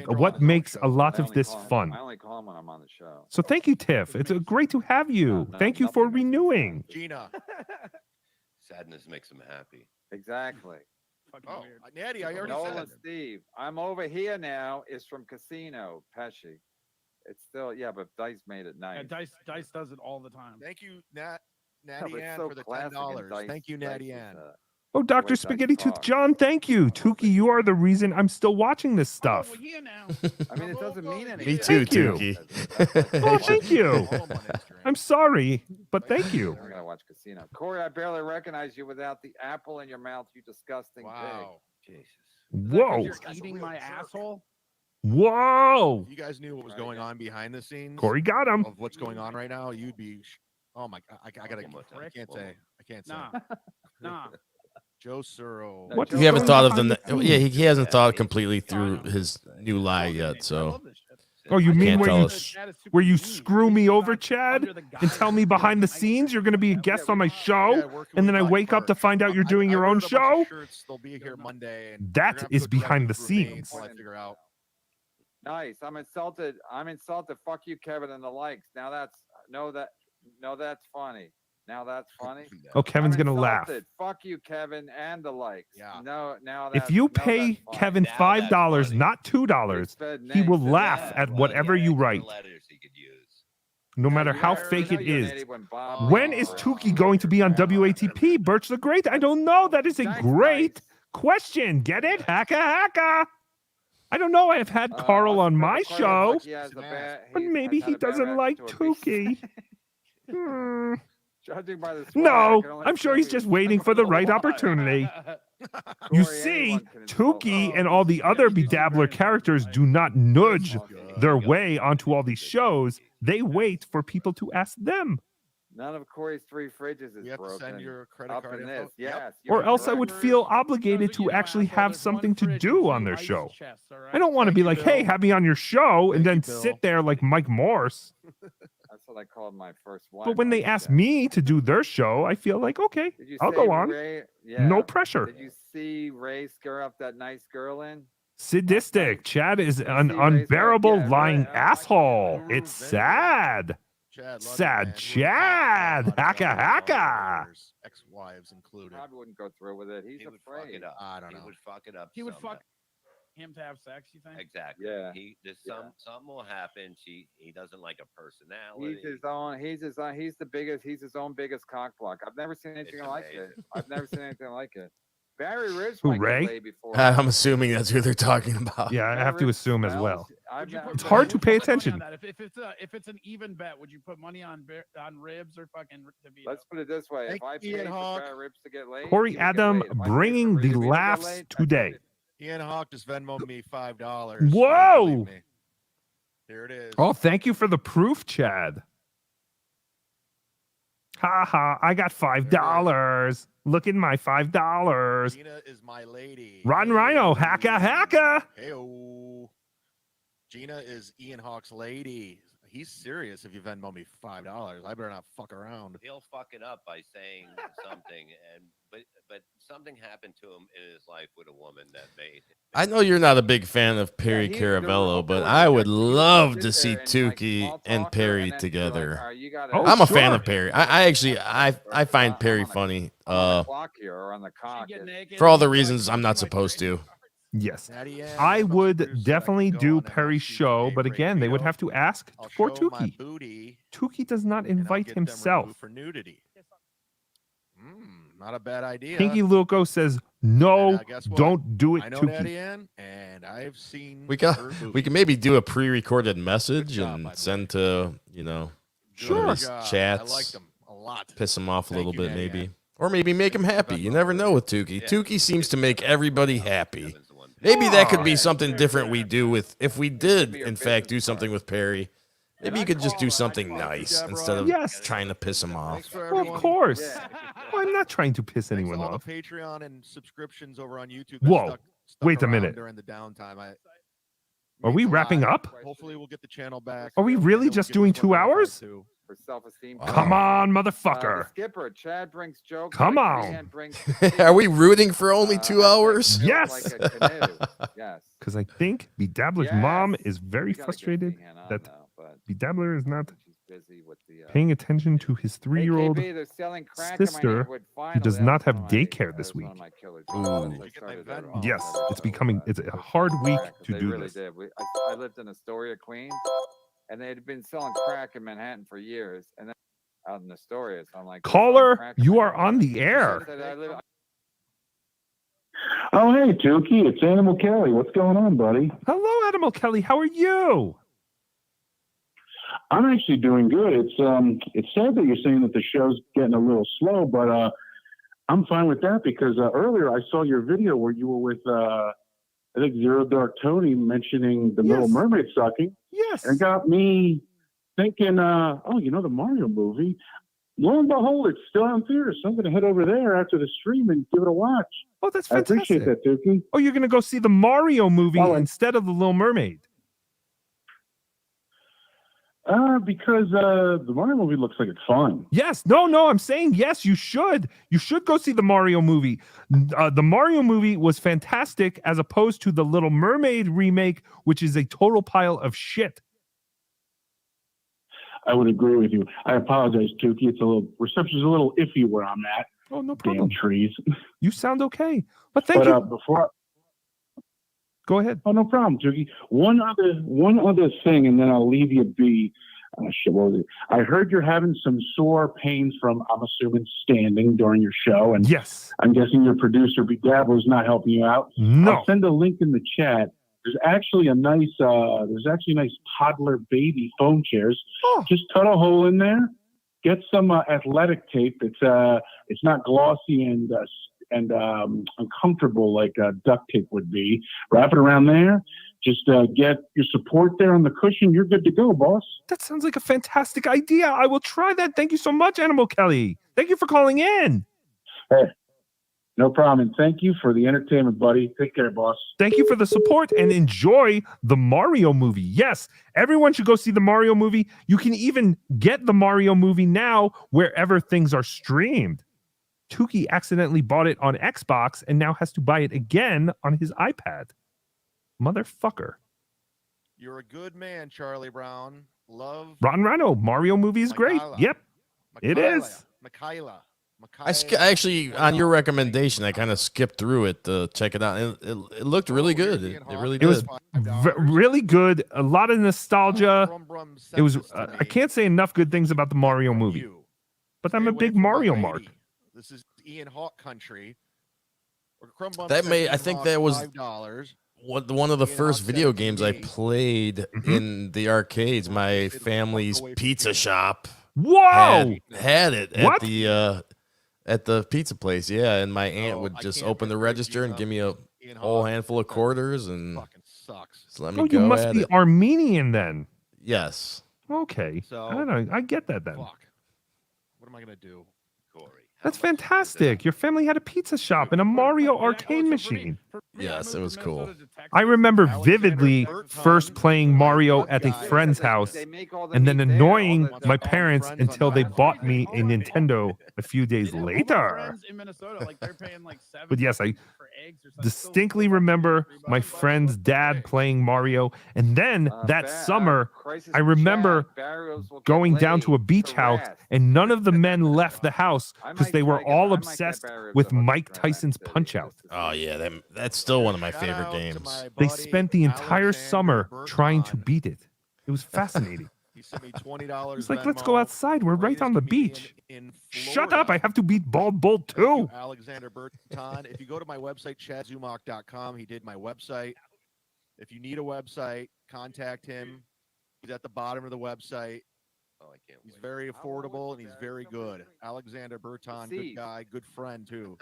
What makes a lot of this fun. I only call him when I'm on the show. So thank you, Tiff. It's great to have you. Thank you for renewing. Gina. Sadness makes him happy. Exactly. Oh, Natty, I already Nolan said. Steve, I'm over here now. Is from Casino Pesci. It's still but Dice made it nice. Yeah, Dice does it all the time. Thank you, but Natty it's Ann, so for the classic, and $10. Dice- Thank you, Dice Natty is, Ann. Oh, Dr. Spaghetti Tooth John, thank you. Tookie, you are the reason I'm still watching this stuff. Here now. I mean, it doesn't mean anything. Me too, Thank you. Tookie. Oh, thank you. I'm sorry, but thank you. I gotta watch Casino. Corey, I barely recognize you without the apple in your mouth. You disgusting Wow. Jesus. Whoa. You're eating my asshole. Whoa. If you guys knew what was going on behind the scenes Corey got him. of what's going on right now, you'd be. Oh my! I gotta. I can't say. I can't say. Nah. Joe Suro. What You haven't thought of yeah, he hasn't thought completely through his new lie yet, so. Oh, you I mean can't where tell you us. where you screw me over, Chad, and tell me behind the scenes you're going to be a guest on my show, and then I wake up to find out you're doing your own show? They'll be here Monday. And That is behind the scenes. until I figure out. Nice. I'm insulted. Fuck you, Kevin, and the likes. Now that's that's funny. Now that's funny. Oh, Kevin's I'm going to laugh. insulted. Fuck you, Kevin, and the likes. Yeah. No, now If that's, you no, pay that's funny. Kevin Now that's $5, funny. not $2, he will laugh at whatever you write, Letters he could use. no matter how Yeah, fake I it know you're an is. idiot when Bob When reads is it. Tookie going to be on WATP? Birch the Great? I don't know. That is a great question. Get it? Hacka. I don't know. I have had Carl on my show, but maybe he doesn't like Tookie. Hmm. Judging by the sweat, I No, can only I'm sure say he's we- just waiting for the right opportunity. You see, Tookie and all the other bedabbler characters do not nudge their way onto all these shows. They wait for people to ask them. None of Corey's 3 fridges is You have to broken. send your credit Up card in info? this, Yep. yes. Or you're else I correct. would feel obligated to actually have something to do on their show. I don't want to be like, hey, have me on your show, and then sit there like Mike Morse. That's what I called my first wife. But when they ask me to do their show, I feel like, okay, Did you I'll say go on. Ray, yeah. No pressure. Did you see Ray scare up that nice girl in? Sadistic. Chad is an unbearable lying asshole. It's sad. Sad Chad. Hacka. Ex-wives included. Probably wouldn't go through with it. He's He would fuck afraid. it up. I don't know. He would fuck it up. He would somehow. fuck him to have sex, you think? Exactly. Yeah. Something will happen. He doesn't like a personality. He's his own. He's the biggest. He's his own biggest cock block. I've never seen anything It's like it. amazing. I've never seen anything like it. Barry Ribs Who, might Ray? get laid before. I'm assuming that's who they're talking about. Yeah, I have to assume as well. It's It's hard to pay attention. If it's an even bet, would you put money on Ribs or fucking DeVito? Let's put it this way: if Thank I you, paid Ian for Hawk. Barry Ribs to get laid, Corey he would get Adam laid. If I paid for bringing Ray the DeVito to get laughs laid, today. Ian Hawk just Venmoed me $5. Whoa! Here it is. Oh, thank you for the proof, Chad. Ha ha! I got $5. Look at my $5. Gina is my lady. Rotten Rhino, hacka. Hey-o. Gina is Ian Hawk's lady. He's serious if you Venmo me $5. I better not fuck around. He'll fuck it up by saying something, but something happened to him in his life with a woman that made. I know you're not a big fan of Perry Caravello, but I would love to see Tookie and Perry together. I'm a fan of Perry. I actually find Perry funny. clock here or on the cock. For all the reasons I'm not supposed to. Yes, I would definitely do Perry's show, but again, they would have to ask for Tookie. Tookie does not invite himself. For nudity. Not a bad idea. Pinky Loco says, no, guess what? don't do it, I know Tookie. Natty Ann, and I've seen We can maybe do a pre-recorded message and send to Sure. one of his chats. I liked him a lot. Piss him off a little you, bit, Natty maybe, Ann. or maybe make him happy. You never know with Tookie. Tookie seems to make everybody happy. Maybe that could be something different we do with if we did in fact do something with Perry. Maybe you could just do something nice instead of trying to piss him off. Well, of course. Well, I'm not trying to piss anyone all off. the Patreon and subscriptions over on YouTube. Whoa. Stuck Wait a around minute. During the downtime, Are we wrapping up? Hopefully, we'll get the channel back. Are we really just doing 2 hours? For self-esteem. Come on, The motherfucker. skipper, Chad brings jokes. Come like on. Leanne brings Are we rooting for only 2 hours? Yes. like a canoe. Yes. Because I think Bedabbler's mom is very frustrated that Bedabbler is not Busy with the, paying attention to his 3-year-old AKB, they're selling crack in my sister neighborhood. who Finally, does that not was have one of daycare my- this that was week. one of my killers. Ooh. I started that off. Yes, So, it's a hard week crack, 'cause to they do really this. did. I lived in Astoria, Queens, and they had been selling crack in Manhattan for years, and then out in Astoria, so I'm like, they're selling Caller, crack in you are Manhattan. on the air. I said, I live- Oh, hey, Tookie, it's Animal Kelly. What's going on, buddy? Hello, Animal Kelly. How are you? I'm actually doing good. It's sad that you're saying that the show's getting a little slow, but I'm fine with that because earlier I saw your video where you were with I think Zero Dark Tony mentioning the Little Mermaid sucking. Yes. And it got me thinking, the Mario movie. Lo and behold, it's still on theaters, so I'm going to head over there after the stream and give it a watch. Oh, that's I fantastic. appreciate that, Tookie. Oh, you're going to go see the Mario movie Oh, instead of the Little Mermaid. Because the Mario movie looks like it's fun. Yes. No, I'm saying yes, you should. You should go see the Mario movie. The Mario movie was fantastic as opposed to the Little Mermaid remake, which is a total pile of shit. I would agree with you. I apologize, Tookie. Reception's a little iffy where I'm at. Oh, no problem. Damn trees. You sound okay. But thank you. Go ahead. Oh, no problem, Tookie. One other thing, and then I'll leave you be. Shit, what was it? I heard you're having some sore pains from, I'm assuming, standing during your show. And yes, I'm guessing your producer, Bedabbler's not helping you out. No. I'll send a link in the chat. There's actually a nice toddler baby foam chairs. Oh. Just cut a hole in there. Get some athletic tape. It's not glossy and uncomfortable like duct tape would be. Wrap it around there. Just get your support there on the cushion. You're good to go, boss. That sounds like a fantastic idea. I will try that. Thank you so much, Animal Kelly. Thank you for calling in. Hey, no problem. And thank you for the entertainment, buddy. Take care, boss. Thank you for the support and enjoy the Mario movie. Yes, everyone should go see the Mario movie. You can even get the Mario movie now wherever things are streamed. Tookie accidentally bought it on Xbox and now has to buy it again on his iPad. Motherfucker. You're a good man, Charlie Brown. Love. Rotten Rhino, Mario movie is great. Yep, it is. Michaela. I actually, on your recommendation, I kind of skipped through it to check it out. It looked really good. It really did. It was really good. A lot of nostalgia. It was. I can't say enough good things about the Mario movie, but I'm a big Mario mark. This is Ian Hawk country. That may. I think that was $5. one of the Being first out video games I 78. played in the arcades. My family's pizza shop. Whoa! Had it What? at the pizza place. Yeah, and my aunt would just open the register and give me a whole handful of quarters and just let me Oh, go you must at be it. Armenian then. Yes. Okay. So- I don't know. I get that then. What am I gonna do? That's fantastic. Your family had a pizza shop and a Mario arcade machine. Yes, it was cool. I remember vividly first playing Mario at a friend's house and then annoying my parents until they bought me a Nintendo a few days later. In Minnesota, like they're paying like $7 But yes, I for eggs or something. distinctly remember my friend's dad playing Mario. And then that summer, I remember going down to a beach house and none of the men left the house because they were all obsessed with Mike Tyson's Punch-Out. Oh yeah, that's still one of my favorite games. They spent the entire summer trying to beat it. It was fascinating. He sent me $20. It's like, let's go outside. We're right on the beach. Shut up. I have to beat Bald Bull too. Alexander Berton. If you go to my website, chadzumach.com, he did my website. If you need a website, contact him. He's at the bottom of the website. He's very affordable and he's very good. Alexander Berton, good guy, good friend too.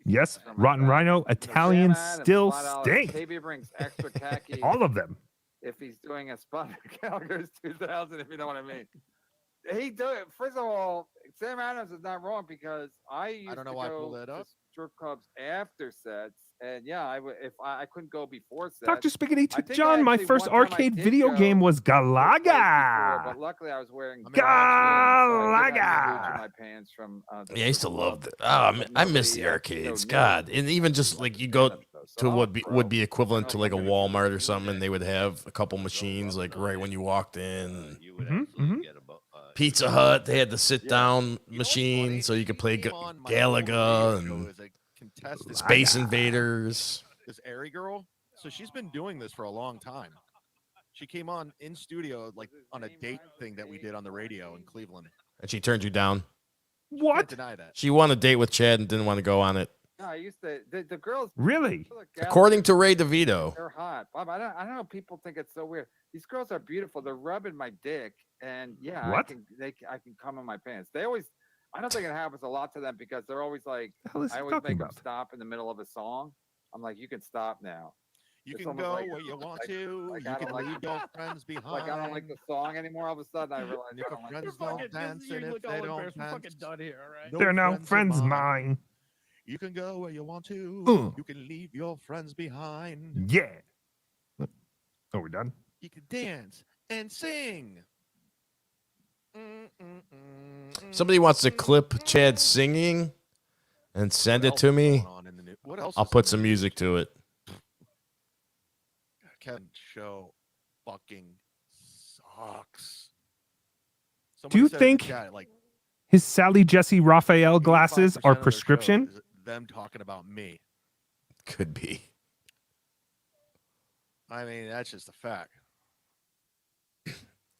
Yes, Rotten Rhino, Italians still stink. KB brings extra khaki. All of them. If he's doing a spot at Calgary's 2000, if you know what I mean. He do it. First of all, Sam Adams is not wrong because I used don't know to why I go pulled that up. to strip clubs after sets, and yeah, I would if I couldn't go before sets. Dr. Spaghetti I took think John. My actually first one time I arcade did video go game was before, Galaga. but luckily I was wearing Galaga. my pants from. Yeah, I used to love that. Oh, I miss the arcades. God, and even just like you go to what would be equivalent to like a Walmart or something, and they would have a couple machines like right when you walked in. Pizza Hut, they had the sit down machine, so you could play Galaga and Space Invaders. This Airy girl, so she's been doing this for a long time. She came on in studio like on a date thing that we did on the radio in Cleveland. And she turned you down. What? Can't deny that. She won a date with Chad and didn't want to go on it. No, I used to. The girls. Really? According to Ray DeVito. They're hot. Bob, I don't know. People think it's so weird. These girls are beautiful. They're rubbing my dick, and yeah, What? I can come in my pants. They always. I don't think it happens a lot to them because they're always like. The hell is he I always talking make them about? stop in the middle of a song. I'm like, you can stop now. You It's can almost go like- where you want to. like You I can don't like- leave your friends behind. Like I don't like the song anymore. All of a sudden, I realize If I don't like friends the song. don't dance, and if they don't We're dance, fucking done here, all right? no They're now of friends mine. You can go where you want to. Uh. You can leave your friends behind. Yeah. Oh, we're done? You can dance and sing. Somebody wants to clip Chad singing and send it to me. What else I'll is put some music to it. Kevin show fucking sucks. Do you Somebody said in the think chat, like his Sally Jesse Raphael glasses 85% are of their show prescription? is them talking about me. Could be. I mean, that's just a fact.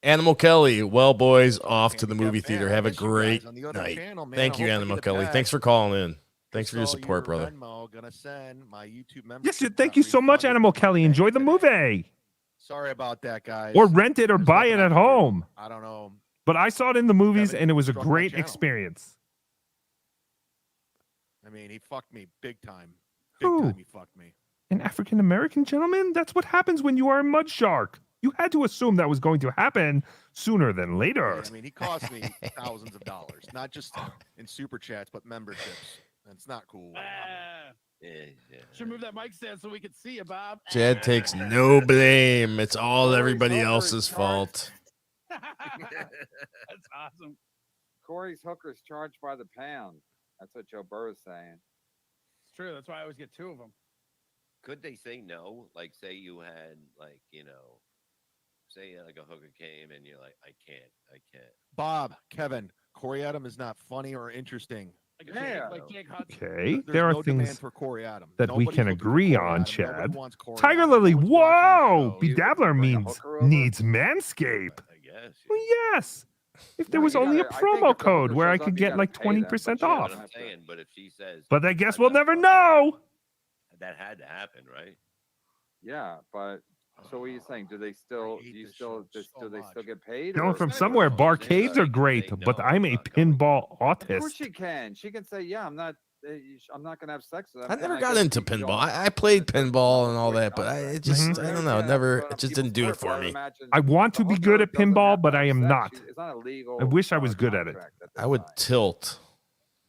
Animal Kelly, well, boys, off to the movie man, theater. I Have a miss you guys great on the other night. channel, man. Thank I you, hope I Animal get it Kelly. back. Thanks for calling in. Thanks for your Saw support, brother. Venmo, gonna send my YouTube Yes, membership. thank you so much, Animal Kelly. Enjoy the movie. Sorry about that, guys. Or rent it or buy it at home. I don't know. But I saw it in the movies Kevin and it was a struck my great channel. experience. I mean, he fucked me big time. Big Who? time he fucked me. An African American gentleman? That's what happens when you are a MudShark. You had to assume that was going to happen sooner than later. Yeah, I mean, he cost me thousands of dollars, not just in super chats, but memberships. And it's not cool. Should move that mic stand so we can see you, Bob. Chad takes no blame. It's all everybody else's fault. That's awesome. Corey's hooker's charged by the pound. That's what Joe Burr is saying. It's true. That's why I always get two of them. Could they say no? Like, say you had, like, say like a hooker came and you're like, I can't. Bob, Kevin, Corey Adam is not funny or interesting. Okay, There's there are no demand things for Corey Adam. that we Nobody's can looking for agree Corey on, Adam. Nobody Chad. wants Corey Tiger Adam. Lily, Nobody's watching whoa! Bedabbler means needs Manscape. Well, yes. If there was only a promo code where I could get like 20% off. I'm saying, but if she says, But I guess we'll never know. that had to happen, right? Yeah, but so what are you saying? Do they still get paid? Coming or- from somewhere, barcades are great, but I'm a pinball Of course autist. she can. She can say, "Yeah, I'm not gonna have sex with them." I and never I got guess into keep going. pinball. I played pinball and all that, but I just, Mm-hmm. I don't know. It just didn't do it for me. I want to be good at pinball, but I am not. It's not illegal. I wish I was good at it. I would tilt.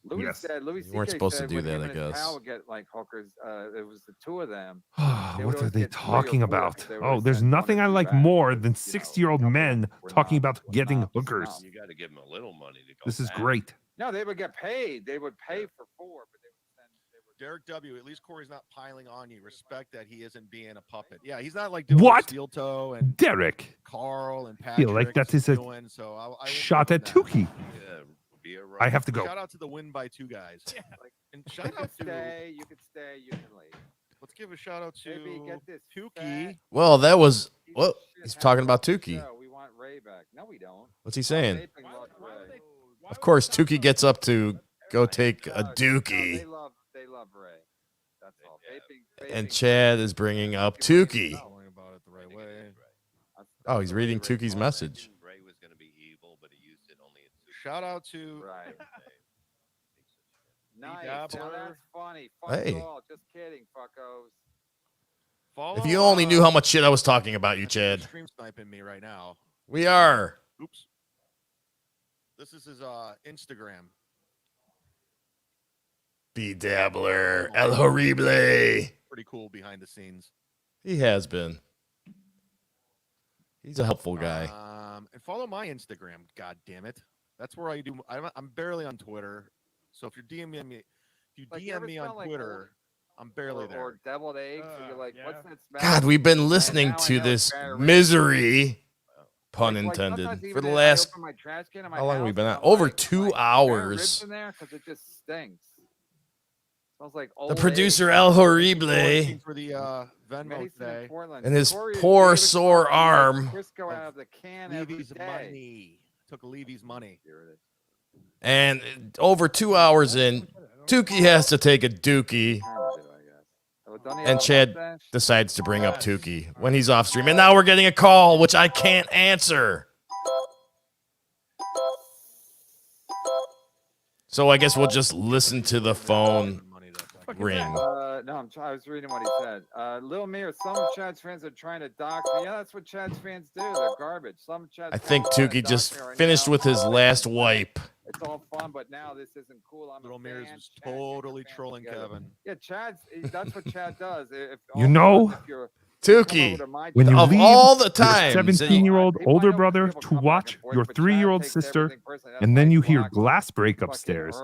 Louis Yes. said, Louis You weren't CK supposed to said do when that, him I and his guess. pal would get like hookers. It was the two of them. What would are always they get 3 or talking 4 about? 'cause they would Oh, always there's send 1 or nothing I 2 like back. more than 60-year-old men talking about getting hookers. You got to give them a little money to go. This is back. great. No, they would get paid. They would pay for 4, but they would send. Derek W. At least Corey's not piling on you. Respect that he isn't being a puppet. Yeah, he's not like doing What? Steel Toe and Derek. Carl and I Patrick. feel like that is a doing, so I won't shot give at him that. Tookie. I have to go. Shout out to the win by 2 guys. And You shout can out to stay. You can stay. You can leave. let's give a shout out to Maybe get this Tookie. Well, that was what he's talking about. Tookie. No, we want Ray back. No, we don't. What's he saying? Vaping loves Ray. Of course, Tookie gets up to go take a They dookie, love Ray. That's all. and Chad is bringing up Tookie. Going about it the right way. Oh, he's reading Tookie's message. Ray was going to be evil, but he used it only in Shout out to Right. Nice. Dabbler. Now that's funny. Fuck Hey. you all. Just kidding, fuckos. follow. If you only knew how much shit I was talking about you, Chad. Stream sniping me right now. We are. Oops. This is his Instagram. B Dabbler, El Horrible. Pretty cool behind the scenes. He has been. He's a helpful guy. And follow my Instagram. God damn it. That's where I do. I'm barely on Twitter. So if you're DMing me, if you Like, you DM ever me smell on like Twitter, I'm barely there. Or deviled eggs. So you're like, what's that smell? God, we've been And listening now I to know this it's diarrhea. misery, pun Like, intended, sometimes for even the I last. open my trash can in my How long have we house been and at? I'm Over like, 2 ribs hours. in there because it just stinks. Smells like The old producer eggs. El Horrible For the Venmo Mason in today. Portland. and his Corey is poor David sore Corey. He arm. takes Crisco out of the can every Levy's day. money. Took Levy's money. And over 2 hours in, Tookie has to take a dookie. And Chad decides to bring up Tookie when he's off stream. And now we're getting a call, which I can't answer. So I guess we'll just listen to the phone ring. No, I was reading what he said. Lil Mir, some of Chad's fans are trying to dox me. Yeah, that's what Chad's fans do. They're garbage. Some of Chad's I think fans are trying to Tookie dox just me right finished now. with his last wipe. It's all fun, but now this isn't cool. I'm Little a Mirrors fan. was Chad, totally trolling Kevin. Yeah, that's what Chad does. If You know, Tookie, when you of leave all the your times that you- 17-year-old older brother to watch your 3-year-old sister, and then you hear glass break upstairs,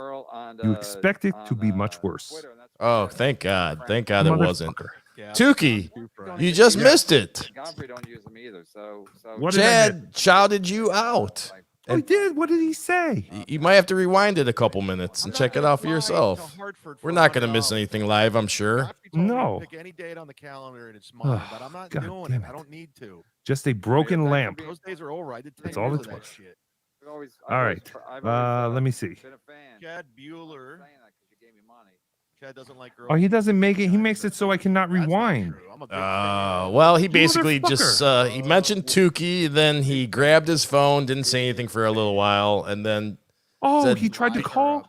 you expect it to be much worse. Oh, thank God. Thank God it wasn't. Motherfucker. Tookie, you just missed it. Godfrey don't use them either. So What did I miss? Chad shouted you out. Oh, he did. What did he say? You might have to rewind it a couple minutes and check it out for yourself. We're not going to miss anything live, I'm sure. No. Pick any date on the calendar and it's mine, but I'm not God doing damn it. I don't need to. Just a broken lamp. Those days are over. I did 10 That's all years it of that was. shit. All right. Let me see. Chad Bueller. Chad doesn't like girls. Oh, he doesn't make it. He makes it so I cannot rewind. Well, he basically just he mentioned Tookie, then he grabbed his phone, didn't say anything for a little while, and then Oh, said, he tried to call?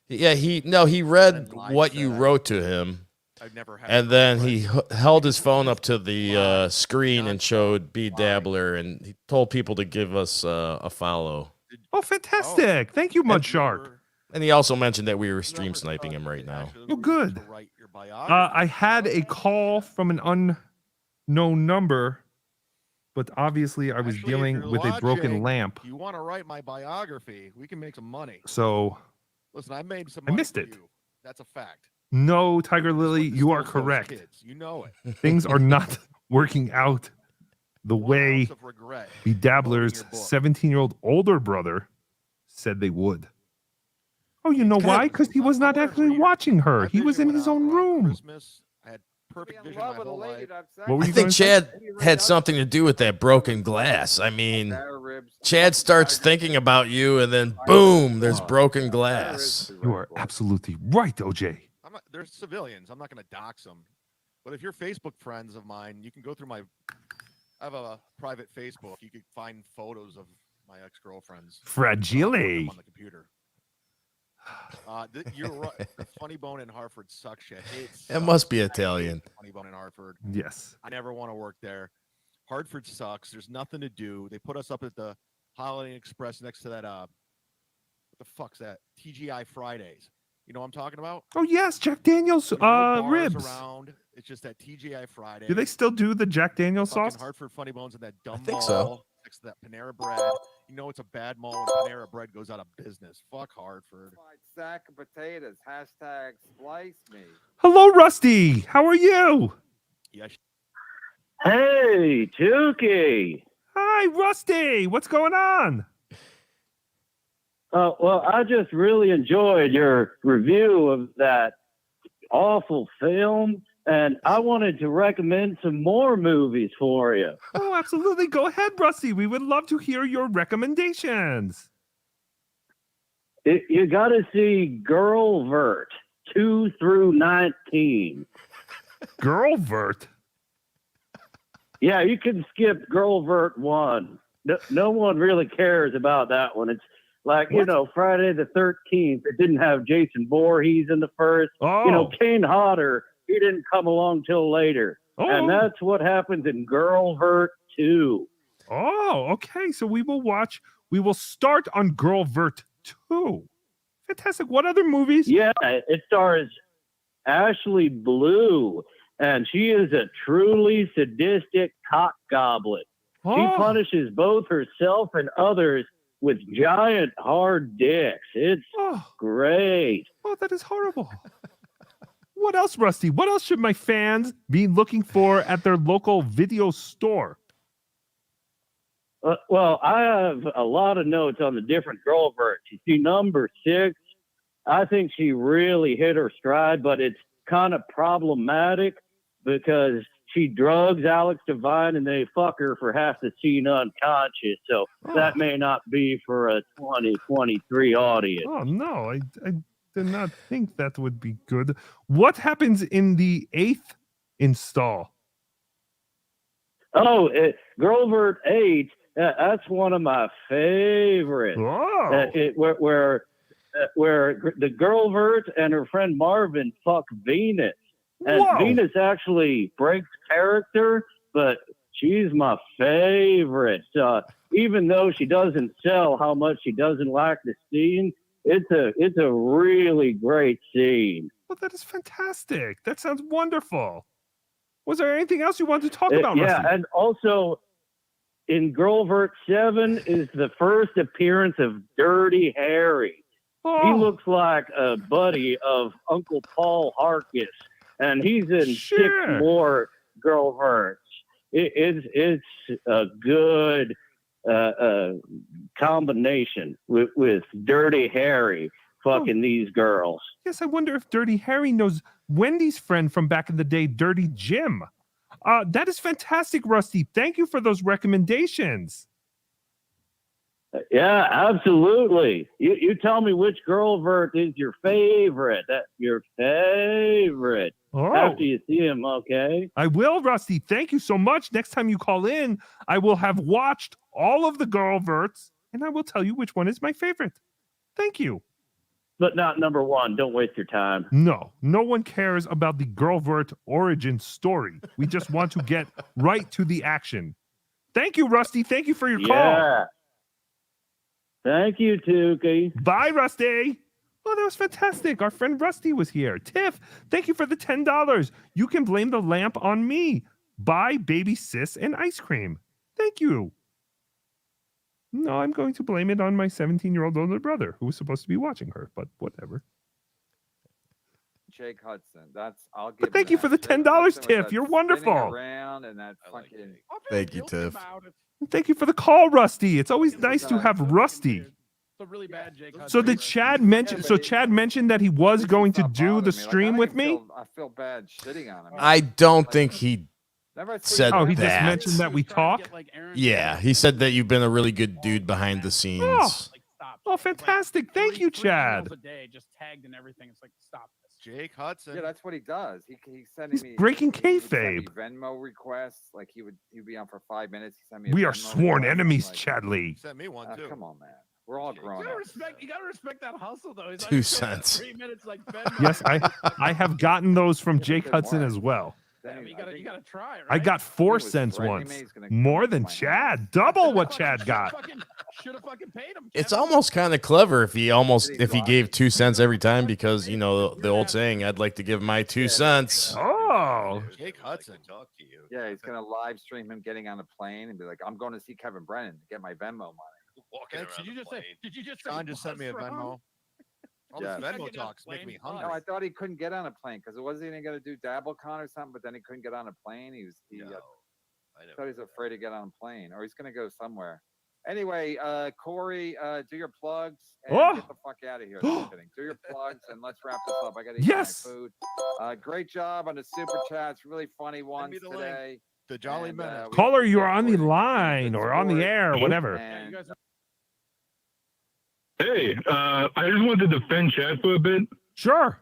Yeah, he read what you wrote to him, and then he held his phone up to the screen and showed B Dabbler, and he told people to give us a follow. Oh, fantastic. Thank you, MudShark. And he also mentioned that we were stream sniping him right now. Oh, good. I had a call from an unknown number, but obviously I was Actually, if dealing you're with a broken watching, lamp. You want to write my biography? We can make some money. So Listen, I made some. I Money missed for it. You. That's a fact. No, Tiger Lily, you are Those correct. kids, you know it. Things are not working out the way of regret. B Dabbler's 17-year-old older brother said they would. Oh, you know why? Because he was not actually watching her. He was in his own room. Christmas. I had perfect vision my whole life. What were I you think gonna say? Chad had something to do with that broken glass. I mean, Chad starts thinking about you, and then boom, there's broken glass. You are absolutely right, OJ. They're civilians. I'm not going to dox them. But if you're Facebook friends of mine, you can go through I have a private Facebook. You can find photos of my ex-girlfriends. Fragile. On the computer. You're right. The Funny Bone in Hartford sucks shit. It must be Italian. Funny Bone in Hartford. Yes. I never want to work there. Hartford sucks. There's nothing to do. They put us up at the Holiday Inn Express next to that. What the fuck's that? TGI Fridays. You know what I'm talking about? Oh yes, Jack Daniel's There's no bars ribs. around. It's just that TGI Friday. Do they still do the Jack Daniel's Fucking sauce? Hartford Funny Bones in that dumb think mall so. next to that Panera Bread. You know it's a bad mall when Panera Bread goes out of business. Fuck Hartford. Sack of potatoes. Hashtag splice me. Hello, Rusty. How are you? Yes. Hey, Tookie. Hi, Rusty. What's going on? Well, I just really enjoyed your review of that awful film, and I wanted to recommend some more movies for you. Oh, absolutely. Go ahead, Rusty. We would love to hear your recommendations. You got to see Girlvert 2 through 19. Girlvert? Yeah, you can skip Girlvert 1. No one really cares about that one. It's like, you know, Friday the 13th. It didn't have Jason Voorhees in the first. Oh. You know, Kane Hodder, he didn't come along till later. Oh. And that's what happens in Girlvert 2. Oh, okay. So we will start on Girlvert 2. Fantastic. What other movies? Yeah, it stars Ashley Blue, and she is a truly sadistic cock goblet. She punishes both herself and others with giant hard dicks. It's great. Oh, that is horrible. What else, Rusty? What else should my fans be looking for at their local video store? Well, I have a lot of notes on the different Girlverts. You see, number 6, I think she really hit her stride, but it's kind of problematic because she drugs Alex Devine and they fuck her for half the scene unconscious. So that may not be for a 2023 audience. Oh, no, I did not think that would be good. What happens in the 8th install? Oh, Girlvert 8, that's one of my favorites. Where the Girlvert and her friend Marvin fuck Venus. And Venus actually breaks character, but she's my favorite. Even though she doesn't sell how much she doesn't like the scene, it's a really great scene. Well, that is fantastic. That sounds wonderful. Was there anything else you wanted to talk about, Yeah, Rusty? and also in Girlvert 7 is the first appearance of Dirty Harry. He looks like a buddy of Uncle Paul Harkis, and he's in 6 more Girlverts. It's a good combination with Dirty Harry fucking these girls. Yes, I wonder if Dirty Harry knows Wendy's friend from back in the day, Dirty Jim. That is fantastic, Rusty. Thank you for those recommendations. Yeah, absolutely. You tell me which Girlvert is your favorite. Your favorite. After you see him, okay? I will, Rusty. Thank you so much. Next time you call in, I will have watched all of the Girlverts, and I will tell you which one is my favorite. Thank you. But not number 1. Don't waste your time. No one cares about the Girlvert origin story. We just want to get right to the action. Thank you, Rusty. Thank you for your call. Yeah. Thank you, Tookie. Bye, Rusty. Oh, that was fantastic. Our friend Rusty was here. Tiff, thank you for the $10. You can blame the lamp on me. Buy baby sis and ice cream. Thank you. No, I'm going to blame it on my 17-year-old older brother who was supposed to be watching her, but whatever. Jake Hudson. I'll give. But thank you for the $10, Tiff. You're wonderful. Around and that fucking. Thank you, Tiff. Thank you for the call, Rusty. It's always nice to have Rusty. It's a really bad Jake Hudson. So did Chad mention? So Chad mentioned that he was going to do the stream with me. I feel bad shitting on him. I don't think he said he that. just mentioned that we talk. Yeah, he said that you've been a really good dude behind the scenes. Oh, fantastic! Thank you, Chad. A day just tagged and everything. It's like, stop this. Jake Hudson. Yeah, that's what he does. He's sending me breaking he would send me kayfabe. Venmo requests. Like he'd be on for 5 minutes. He sent me. We a are Venmo sworn request. enemies, Like, Chad Lee. Sent me one too. Come on, man. We're all grown up. You gotta respect that hustle though. He's 2 cents. 3 minutes like Venmo. Yes, I have gotten those from Jake Hudson as well. Yeah, you gotta try, right? I got 4 cents once. More than Chad. Double what Chad got. Should have fucking paid him. It's almost kind of clever if he gave 2 cents every time, because you know the old saying, I'd like to give my 2 cents. Oh, Jake Hudson. Talk to you. Yeah, he's gonna live stream him getting on a plane and be like, "I'm going to see Kevin Brennan to get my Venmo money." Walking around Did you the just plane. say? Did you just say? John just sent me a bus ride? Venmo. All Yeah. these Venmo talks make me hungry. No, I thought he couldn't get on a plane because it wasn't even gonna do DabbleCon or something, but then he couldn't get on a plane. He I thought he was afraid to get on a plane, or he's gonna go somewhere. Anyway, Corey, do your plugs and get the fuck out of here. Just kidding. Do your plugs and let's wrap this up. I gotta eat my food. Great job on the super chats. Really funny ones me the link. today. The Jolly Menace. Caller, you are on the line or on the air, whatever. Hey, I just wanted to defend Chad for a bit. Sure.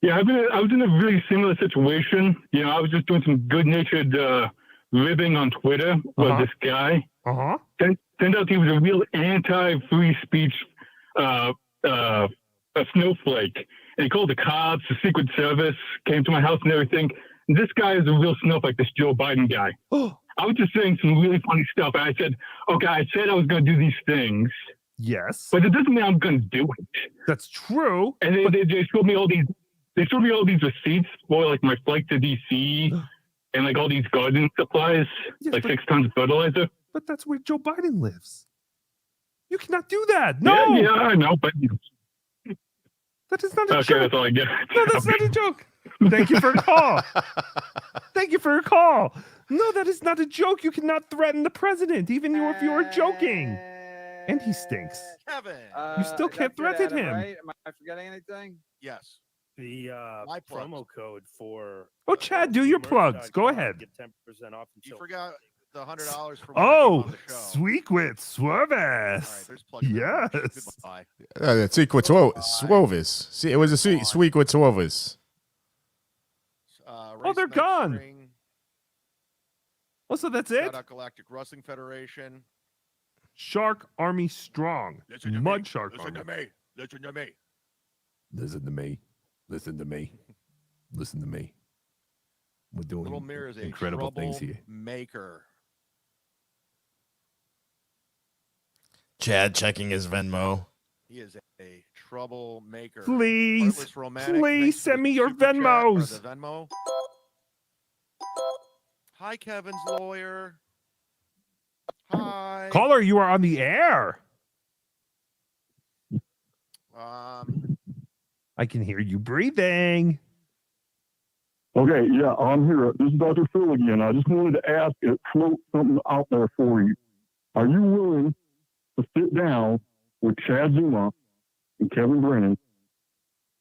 Yeah, I was in a really similar situation. You know, I was just doing some good-natured ribbing on Twitter with this guy. Turned out he was a real anti-free speech a snowflake. And he called the cops, the Secret Service, came to my house and everything. And this guy is a real snowflake, this Joe Biden guy. I was just saying some really funny stuff. And I said, okay, I said I was going to do these things. Yes. But it doesn't mean I'm going to do it. That's true. And they showed me all these. They showed me all these receipts for like my flight to DC and like all these garden supplies, like 6 tons of fertilizer. But that's where Joe Biden lives. You cannot do that. No. Yeah, I know, but that is not a joke. Okay, that's all I get. No, that's not a joke. Thank you for your call. Thank you for your call. No, that is not a joke. You cannot threaten the president, even if you are joking. And he stinks. Kevin. You still can't threaten him. Right? Am I forgetting anything? Yes. The My plugs. promo code for Oh, Chad, do your plugs. Go ahead. get 10% off You until forgot the $100 for Oh, the show. Sweetwit Swerves. Yes. Goodbye. Secret Swovis. See, it was a Secret Swovis. Oh, they're gone. Oh, so that's it? Shout out Galactic Wrestling Federation. Shark Army Strong. Mud Shark Listen Army. to me. Listen to me. Listen to me. Listen to me. Listen to me. We're doing Little Mirror is a incredible things here. maker. Chad checking his Venmo. He is a troublemaker. Please, Heartless romantic. please Thanks for send the me your super chat or Venmos. the Venmo. Hi, Kevin's lawyer. Hi. Caller, you are on the air. I can hear you breathing. Okay, yeah, I'm here. This is Dr. Phil again. I just wanted to ask, float something out there for you. Are you willing to sit down with Chad Zuma and Kevin Brennan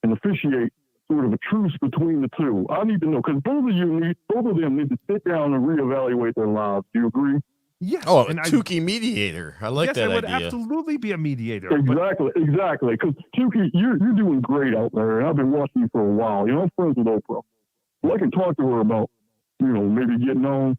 and officiate sort of a truce between the two? I need to know, because both of them need to sit down and reevaluate their lives. Do you agree? Yes. Oh, and Tookie mediator. I like yes, that I would idea. absolutely be a mediator. Exactly. Because Tookie, you're doing great out there, and I've been watching you for a while. You know, I'm friends with Oprah. Well, I can talk to her about, maybe getting on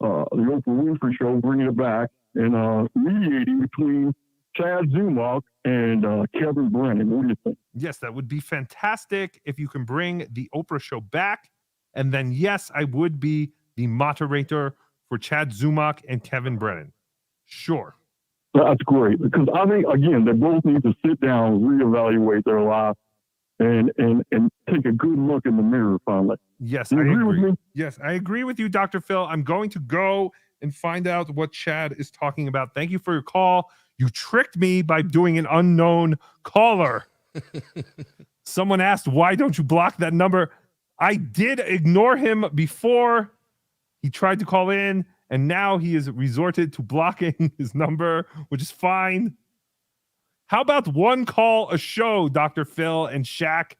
the Oprah Winfrey show, bringing it back, and mediating between Chad Zumach and Kevin Brennan. What do you think? Yes, that would be fantastic if you can bring the Oprah show back. And then, yes, I would be the moderator for Chad Zumach and Kevin Brennan. Sure. That's great. Because I think, again, they both need to sit down, reevaluate their life, and take a good look in the mirror finally. Yes, You I agree agree. with me? Yes, I agree with you, Dr. Phil. I'm going to go and find out what Chad is talking about. Thank you for your call. You tricked me by doing an unknown caller. Someone asked, why don't you block that number? I did ignore him before he tried to call in, and now he has resorted to blocking his number, which is fine. How about one call a show, Dr. Phil and Shaq?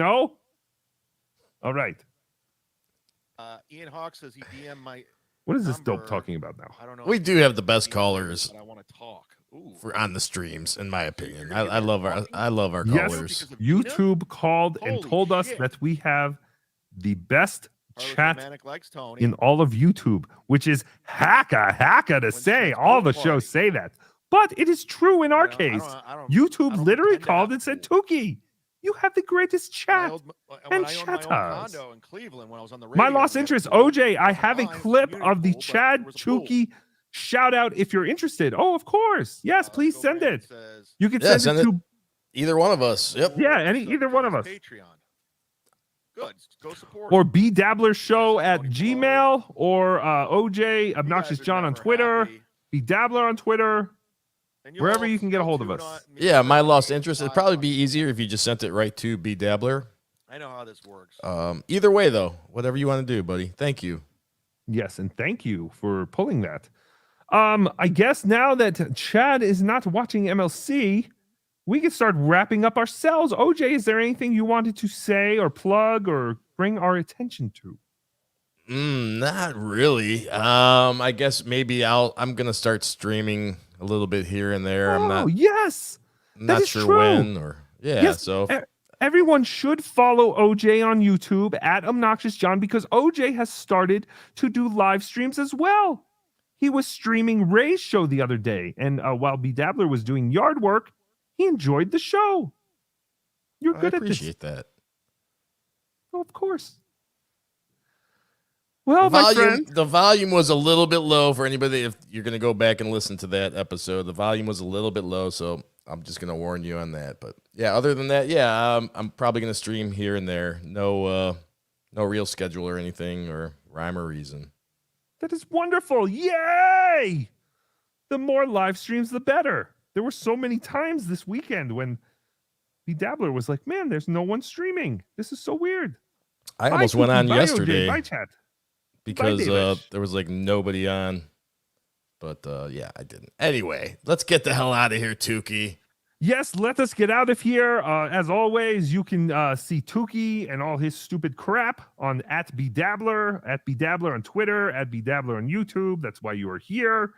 All right. Ian Hawk says he DM my What is this number. dope talking about now? I don't know. We do have the best callers. But I want to talk. for on the streams, in my opinion. I love our Yes, callers. YouTube called and told us that we have the best chat in all of YouTube, which is hacka to say. All the shows say that. But it is true in our case. YouTube literally called and said, Tookie, you have the greatest chat. And chat us. My lost interest, OJ, I have a clip of the Chad Tookie shout out if you're interested. Oh, of course. Yes, please send it. You can send it to either one of us. Yep. Yeah, either one of us. Good. Go support. Or bdabbler show at Gmail, or OJ Obnoxious John on Twitter, bdabbler on Twitter, wherever you can get a hold of us. Yeah, my lost interest. It'd probably be easier if you just sent it right to bdabbler. I know how this works. Either way, though, whatever you want to do, buddy. Thank you. Yes, and thank you for pulling that. I guess now that Chad is not watching MLC, we can start wrapping up ourselves. OJ, is there anything you wanted to say or plug or bring our attention to? Not really. I guess maybe I'm gonna start streaming a little bit here and there. I'm not. Yes, not sure true. When or yeah. Yes, so everyone should follow OJ on YouTube at Obnoxious John, because OJ has started to do live streams as well. He was streaming Ray's show the other day, and while bdabbler was doing yard work, he enjoyed the show. You're good at this. I appreciate that. Oh, of course. Well, my friend, the volume was a little bit low for anybody. If you're going to go back and listen to that episode, the volume was a little bit low, so I'm just going to warn you on that. But yeah, other than that, yeah, I'm probably going to stream here and there. No real schedule or anything or rhyme or reason. That is wonderful. Yay! The more live streams, the better. There were so many times this weekend when bdabbler was like, man, there's no one streaming. This is so weird. I almost went on yesterday. Bye, chat. Because there was like nobody on. But yeah, I didn't. Anyway, let's get the hell out of here, Tookie. Yes, let us get out of here. As always, you can see Tookie and all his stupid crap on @bdabbler on Twitter, @bdabbler on YouTube. That's why you are here.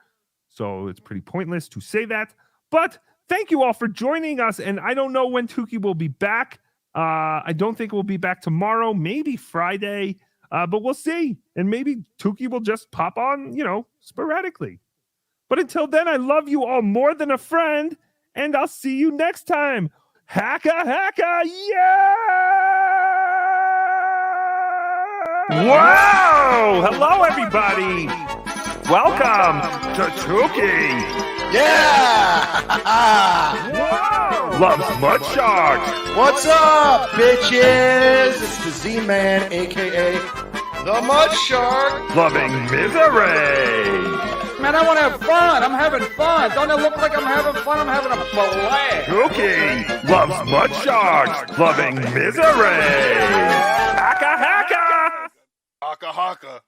So it's pretty pointless to say that. But thank you all for joining us. And I don't know when Tookie will be back. I don't think we'll be back tomorrow, maybe Friday, but we'll see. And maybe Tookie will just pop on, sporadically. But until then, I love you all more than a friend. And I'll see you next time. Hacka, yeah! Whoa! Hello, everybody. Welcome to Tookie. Yeah! Whoa! Loves MudSharks. What's up, bitches? It's the Z-Man, a.k.a. the MudShark. Loving misery. Man, I want to have fun. I'm having fun. Don't it look like I'm having fun? I'm having a blast. Tookie loves MudSharks. Loving misery. Hacka. Haka.